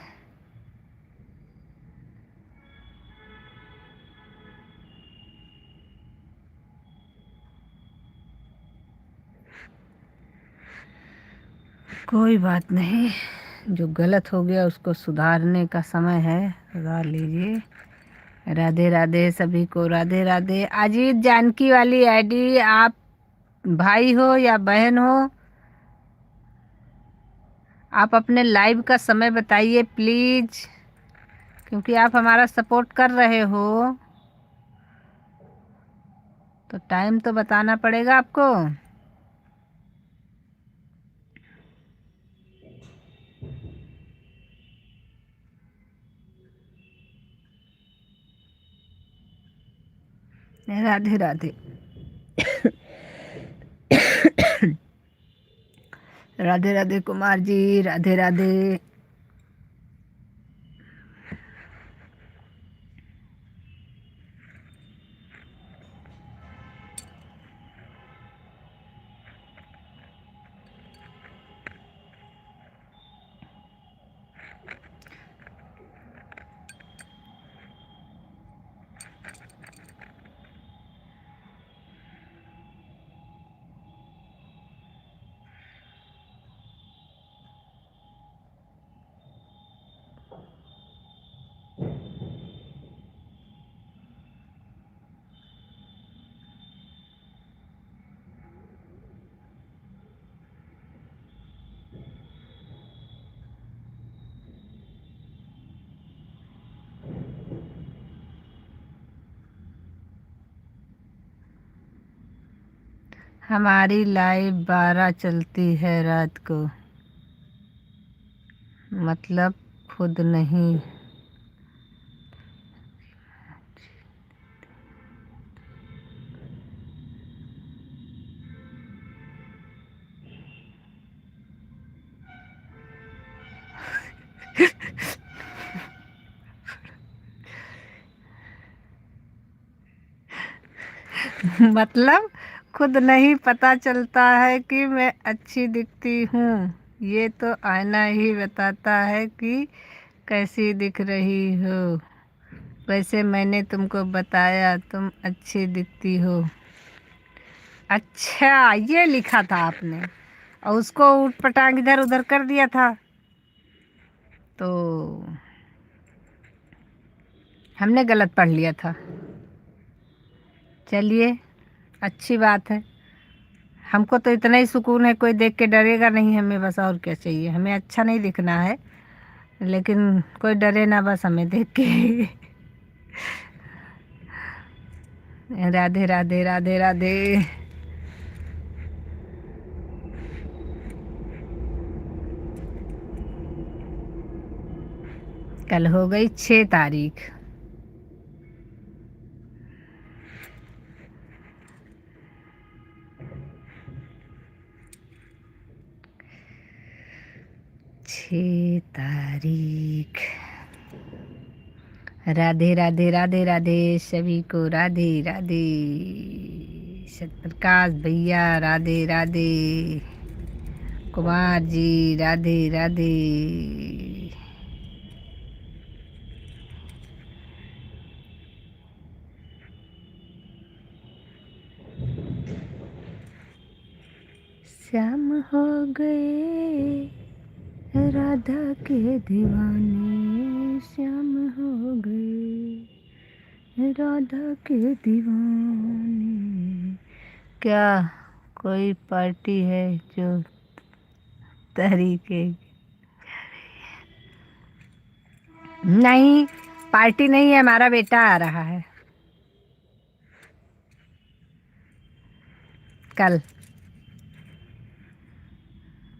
[SPEAKER 1] कोई बात नहीं, जो गलत हो गया उसको सुधारने का समय है, सुधार लीजिए। राधे राधे सभी को, राधे राधे। अजीत जानकी वाली आईडी, आप भाई हो या बहन हो, आप अपने लाइव का समय बताइए प्लीज, क्योंकि आप हमारा सपोर्ट कर रहे हो तो टाइम तो बताना पड़ेगा आपको। राधे राधे। राधे राधे कुमार जी, राधे राधे। हमारी लाइव 12 चलती है रात को, मतलब खुद नहीं। मतलब खुद नहीं पता चलता है कि मैं अच्छी दिखती हूँ, ये तो आईना ही बताता है कि कैसी दिख रही हो। वैसे मैंने तुमको बताया तुम अच्छी दिखती हो। अच्छा, ये लिखा था आपने और उसको ऊट पटांग इधर उधर कर दिया था, तो हमने गलत पढ़ लिया था। चलिए, अच्छी बात है। हमको तो इतना ही सुकून है, कोई देख के डरेगा नहीं हमें, बस और क्या चाहिए। हमें अच्छा नहीं दिखना है, लेकिन कोई डरे ना बस हमें देख के। राधे राधे राधे राधे। कल हो गई 6 तारीख। छः तारीख। राधे राधे राधे राधे सभी को, राधे राधे। सतप्रकाश भैया राधे राधे। कुमार जी राधे राधे। श्याम हो गए राधा के दीवाने, श्याम हो गए राधा के दीवाने। क्या कोई पार्टी है जो तरीके? नहीं, पार्टी नहीं है, हमारा बेटा आ रहा है कल,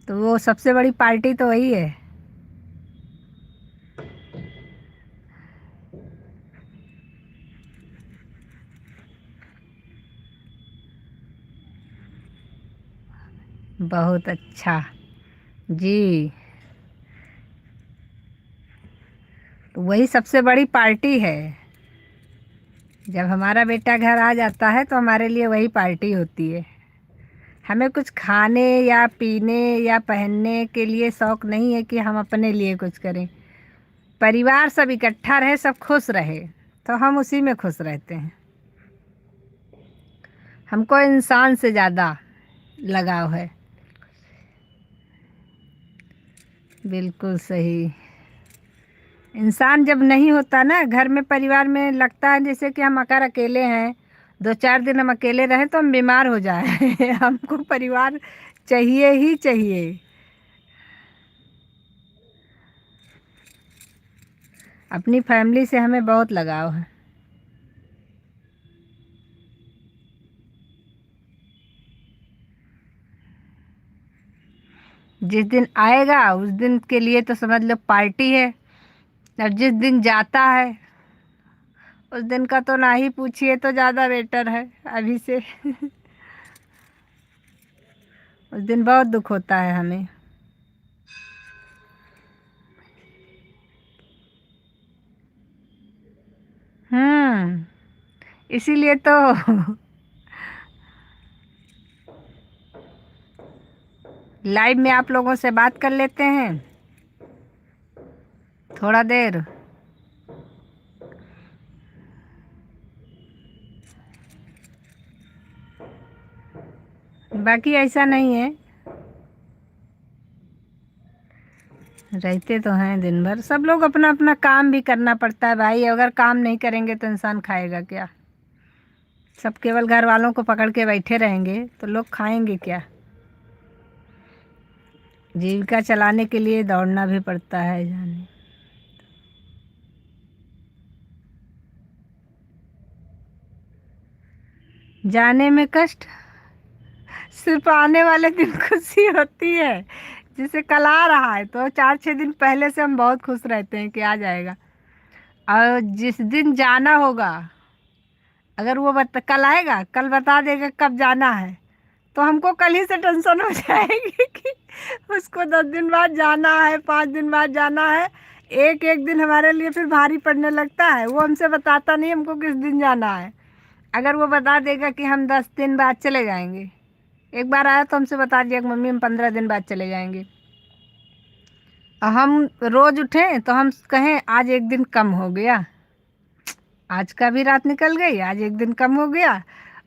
[SPEAKER 1] तो वो सबसे बड़ी पार्टी तो वही है। बहुत अच्छा। जी। तो वही सबसे बड़ी पार्टी है। जब हमारा बेटा घर आ जाता है तो हमारे लिए वही पार्टी होती है। हमें कुछ खाने या पीने या पहनने के लिए शौक नहीं है कि हम अपने लिए कुछ करें। परिवार सब इकट्ठा रहे, सब खुश रहे, तो हम उसी में खुश रहते हैं। हमको इंसान से ज़्यादा लगाव है। बिल्कुल सही। इंसान जब नहीं होता ना घर में, परिवार में, लगता है जैसे कि हम अगर अकेले हैं, 2-4 दिन हम अकेले रहें तो हम बीमार हो जाए। हमको परिवार चाहिए ही चाहिए। अपनी फैमिली से हमें बहुत लगाव है। जिस दिन आएगा उस दिन के लिए तो समझ लो पार्टी है। और जिस दिन जाता है उस दिन का तो ना ही पूछिए, तो ज़्यादा बेटर है अभी से। उस दिन बहुत दुख होता है हमें। इसीलिए तो लाइव में आप लोगों से बात कर लेते हैं थोड़ा देर। बाकी ऐसा नहीं है, रहते तो हैं दिन भर। सब लोग अपना अपना काम भी करना पड़ता है भाई। अगर काम नहीं करेंगे तो इंसान खाएगा क्या? सब केवल घर वालों को पकड़ के बैठे रहेंगे तो लोग खाएंगे क्या? जीविका चलाने के लिए दौड़ना भी पड़ता है जाने। जाने में कष्ट, सिर्फ आने वाले दिन खुशी होती है। जैसे कल आ रहा है तो 4-6 दिन पहले से हम बहुत खुश रहते हैं कि आ जाएगा। और जिस दिन जाना होगा, अगर वो कल आएगा, कल बता देगा कब जाना है, तो हमको कल ही से टेंशन हो जाएगी कि उसको 10 दिन बाद जाना है, 5 दिन बाद जाना है। एक एक दिन हमारे लिए फिर भारी पड़ने लगता है। वो हमसे बताता नहीं हमको किस दिन जाना है। अगर वो बता देगा कि हम 10 दिन बाद चले जाएंगे, एक बार आया तो हमसे बता दिया कि मम्मी हम 15 दिन बाद चले जाएंगे, और हम रोज उठें तो हम कहें आज एक दिन कम हो गया, आज का भी रात निकल गई, आज एक दिन कम हो गया।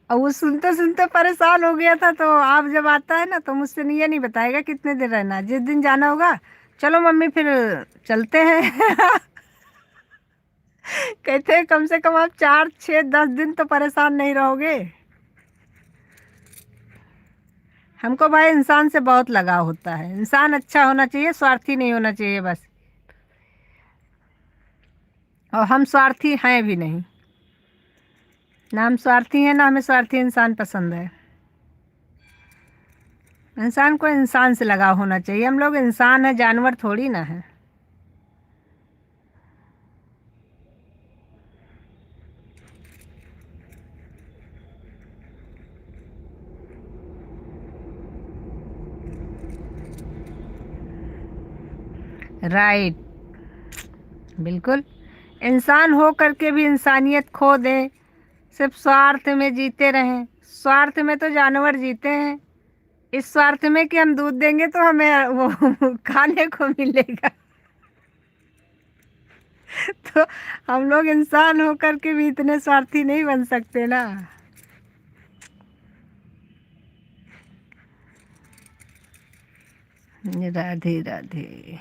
[SPEAKER 1] और वो सुनते सुनते परेशान हो गया था। तो आप जब आता है ना तो मुझसे नहीं, ये नहीं बताएगा कितने दिन रहना है। जिस दिन जाना होगा, चलो मम्मी फिर चलते हैं। कहते हैं कम से कम आप 4-6-10 दिन तो परेशान नहीं रहोगे। हमको भाई इंसान से बहुत लगाव होता है। इंसान अच्छा होना चाहिए, स्वार्थी नहीं होना चाहिए बस। और हम स्वार्थी हैं भी नहीं। ना हम स्वार्थी हैं, ना हमें स्वार्थी इंसान पसंद है। इंसान को इंसान से लगाव होना चाहिए। हम लोग इंसान है, जानवर थोड़ी ना है। राइट। बिल्कुल। इंसान हो करके भी इंसानियत खो दें, सिर्फ स्वार्थ में जीते रहें। स्वार्थ में तो जानवर जीते हैं। इस स्वार्थ में कि हम दूध देंगे तो हमें वो खाने को मिलेगा। तो हम लोग इंसान हो करके भी इतने स्वार्थी नहीं बन सकते ना। राधे राधे।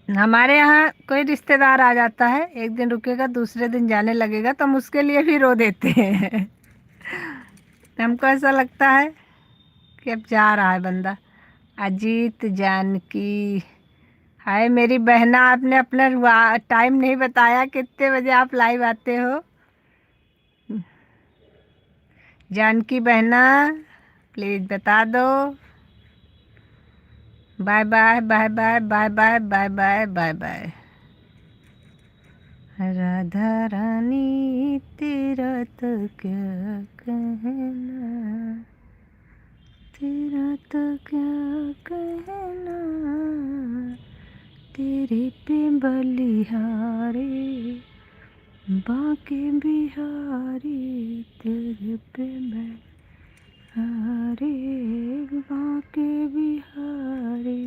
[SPEAKER 1] हमारे यहाँ कोई रिश्तेदार आ जाता है, एक दिन रुकेगा, दूसरे दिन जाने लगेगा, तो हम उसके लिए भी रो देते हैं। हमको ऐसा लगता है कि अब जा रहा है बंदा। अजीत जानकी। हाय मेरी बहना, आपने अपना टाइम नहीं बताया, कितने बजे आप लाइव आते हो? जानकी बहना, प्लीज बता दो। Bye bye bye bye bye bye bye bye bye bye. Radha Rani तेरा तो क्या कहना, तेरा तो क्या कहना, तेरे पे बलिहारी बाके बिहारी, तेरे पे बलिहारी बाके बिहारी।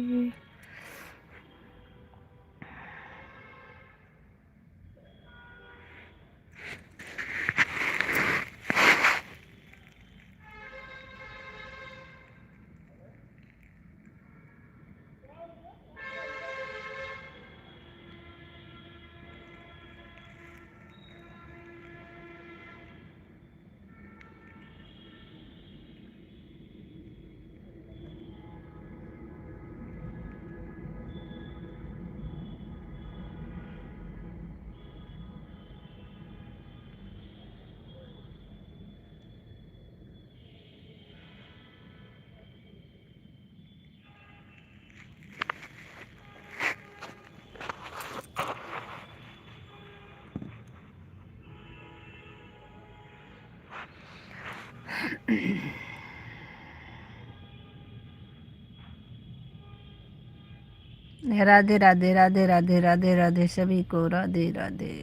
[SPEAKER 1] राधे राधे राधे राधे राधे राधे सभी को राधे राधे।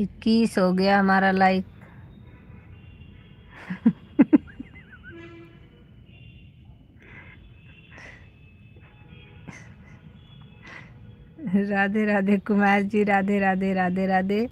[SPEAKER 1] 21 हो गया हमारा लाइक। राधे राधे कुमार जी, राधे राधे राधे राधे।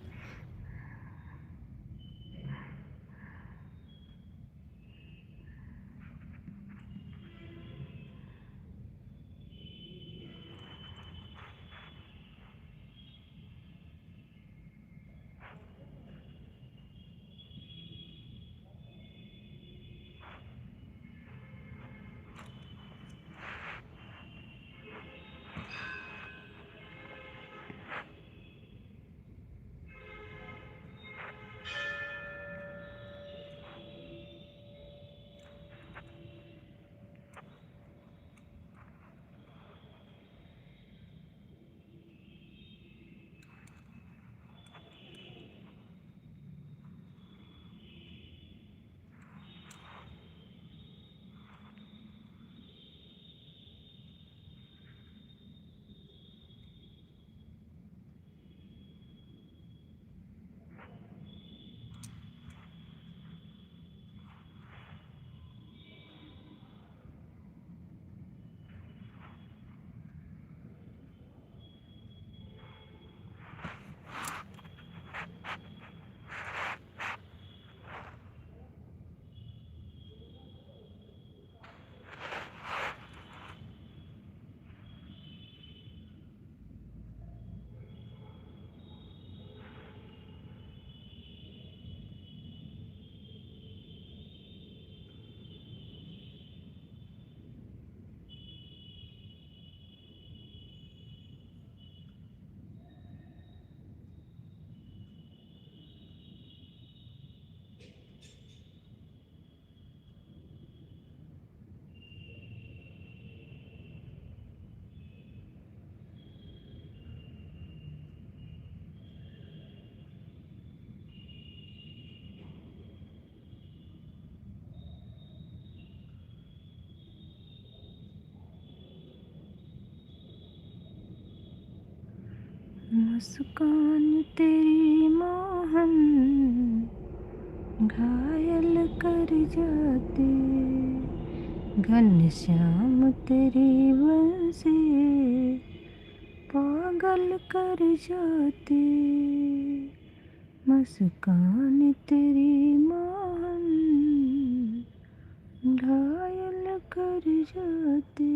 [SPEAKER 1] मुस्कान तेरी मोहन घायल कर जाते, घनश्याम तेरी बंसी पागल कर जाते। मुस्कान तेरी मोहन घायल कर जाते।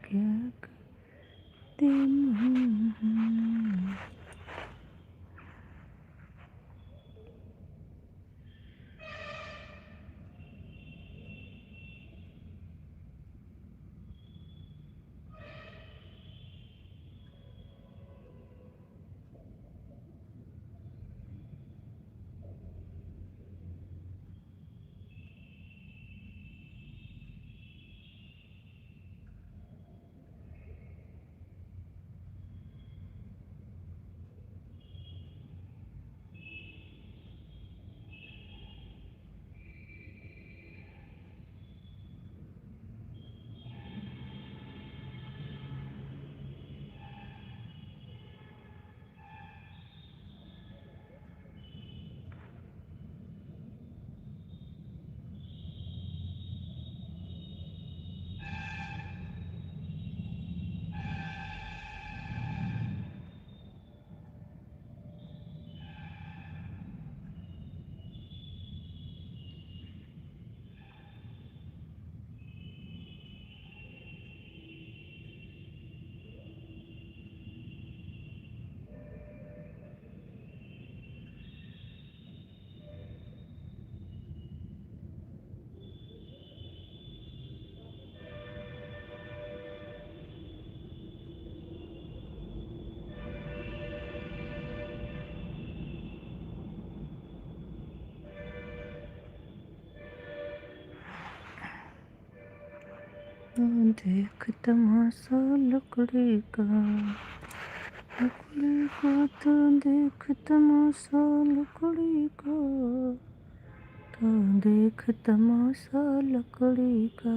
[SPEAKER 1] क्या करते देख तमाशा लकड़ी का, लकड़ी का तो देख तमाशा लकड़ी का, तो देख तमाशा लकड़ी का।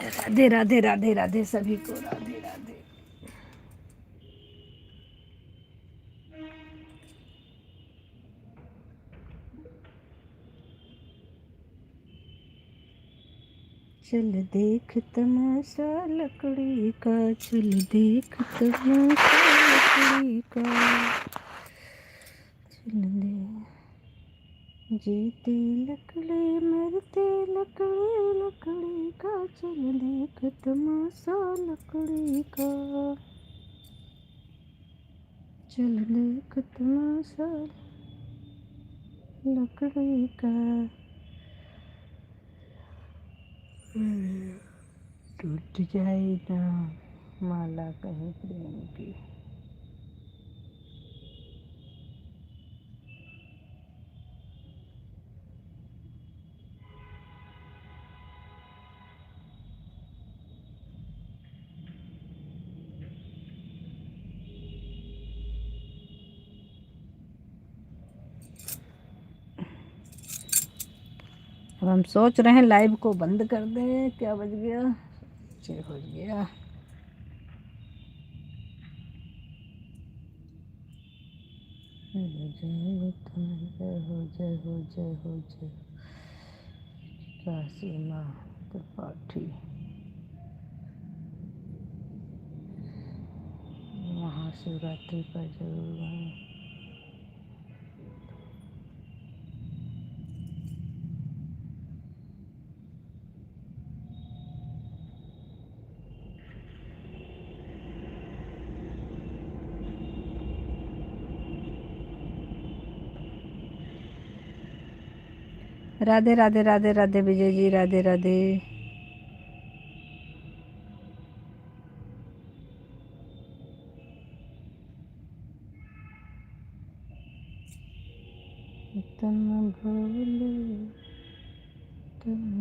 [SPEAKER 1] राधे राधे राधे राधे सभी को राधे राधे। चल देख तमाशा लकड़ी का, चल देख तमाशा लकड़ी का, चल दे जीती लकड़ी मरती लकड़ी, लकड़ी का चल देख तमाशा लकड़ी का, चल देख तमाशा लकड़ी का। टूट जाए ना माला कहीं प्रेम की। अब हम सोच रहे हैं लाइव को बंद कर दें। क्या बज गया? 6 हो गया। जय हो जय हो जय हो जय काशी माँ त्रिपाठी महाशिवरात्रि पर जरूर आए। राधे राधे राधे राधे विजय जी, राधे राधे। तुम भोले तेरे।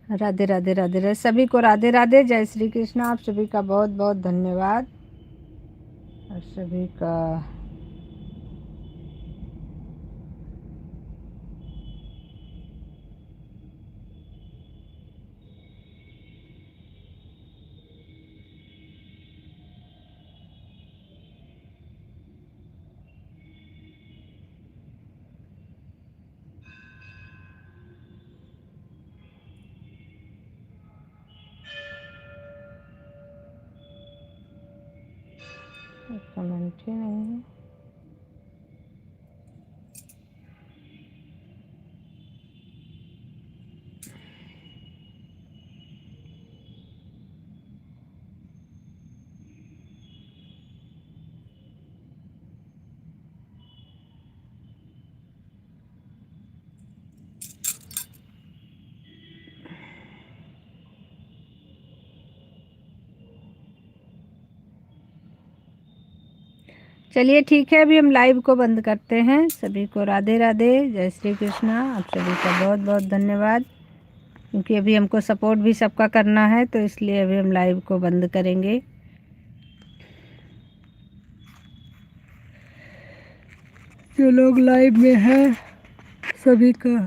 [SPEAKER 1] राधे राधे राधे राधे सभी को राधे राधे। जय श्री कृष्ण। आप सभी का बहुत बहुत धन्यवाद। और सभी का कमेंट ही नहीं है। चलिए ठीक है, अभी हम लाइव को बंद करते हैं। सभी को राधे राधे, जय श्री कृष्णा। आप सभी का बहुत बहुत धन्यवाद, क्योंकि अभी हमको सपोर्ट भी सबका करना है, तो इसलिए अभी हम लाइव को बंद करेंगे। जो लोग लाइव में हैं सभी का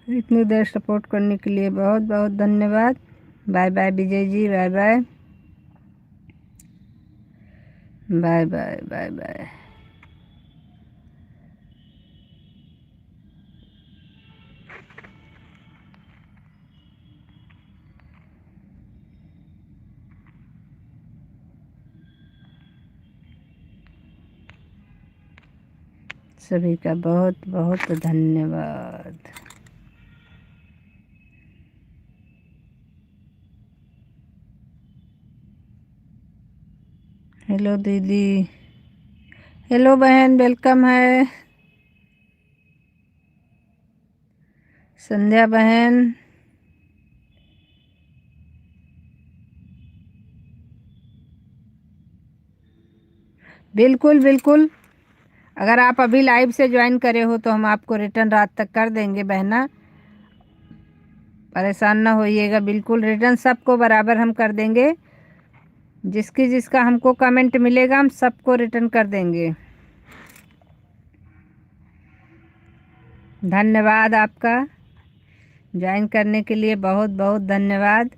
[SPEAKER 1] इतनी देर सपोर्ट करने के लिए बहुत बहुत धन्यवाद। Bye bye Vijay ji, bye bye, bye bye, bye bye. सभी का बहुत बहुत धन्यवाद। हेलो दीदी, हेलो बहन, वेलकम है। संध्या बहन, बिल्कुल बिल्कुल। अगर आप अभी लाइव से ज्वाइन करे हो तो हम आपको रिटर्न रात तक कर देंगे बहना, परेशान ना होइएगा। बिल्कुल रिटर्न सबको बराबर हम कर देंगे। जिसका हमको कमेंट मिलेगा हम सबको रिटर्न कर देंगे। धन्यवाद आपका, ज्वाइन करने के लिए बहुत बहुत धन्यवाद।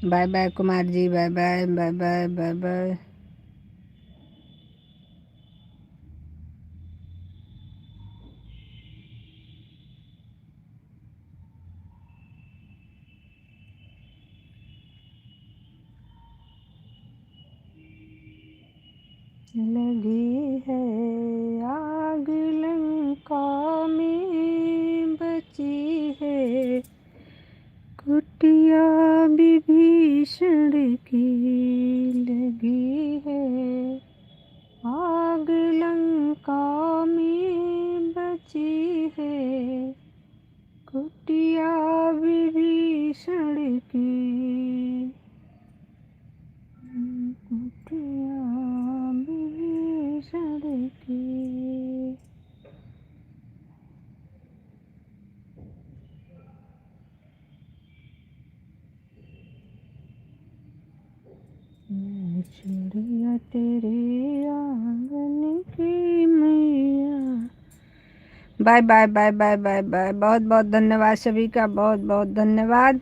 [SPEAKER 1] Bye bye Kumar ji, bye bye, bye bye, bye bye. लगी है आग लंका में, बची है कुटिया विभीषण की। लगी है आग लंका में, बची है कुटिया विभीषण की। कुटिया विभीषण की। चिड़िया तेरे आंगन की मैया। Bye bye, bye bye, bye bye. बहुत बहुत धन्यवाद सभी का, बहुत बहुत धन्यवाद।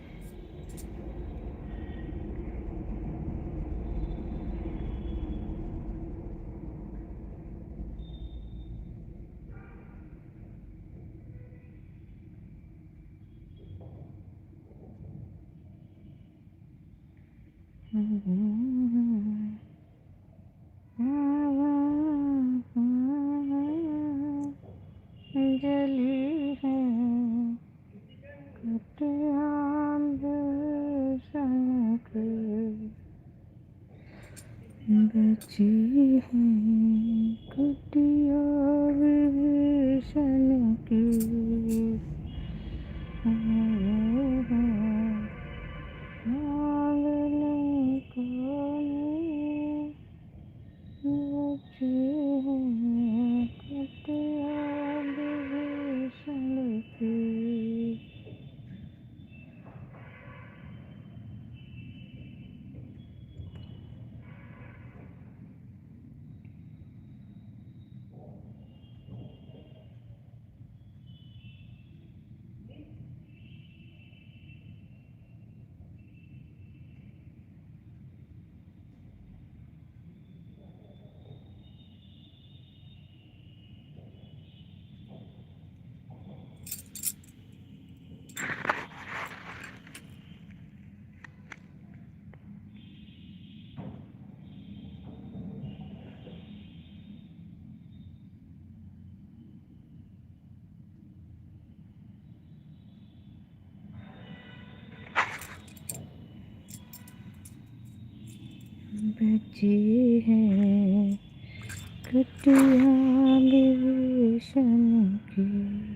[SPEAKER 1] जली है कुटिया विभीषण की। बची है कुटिया विभीषण की।
[SPEAKER 2] बचे हैं कटिया भी रेशम की।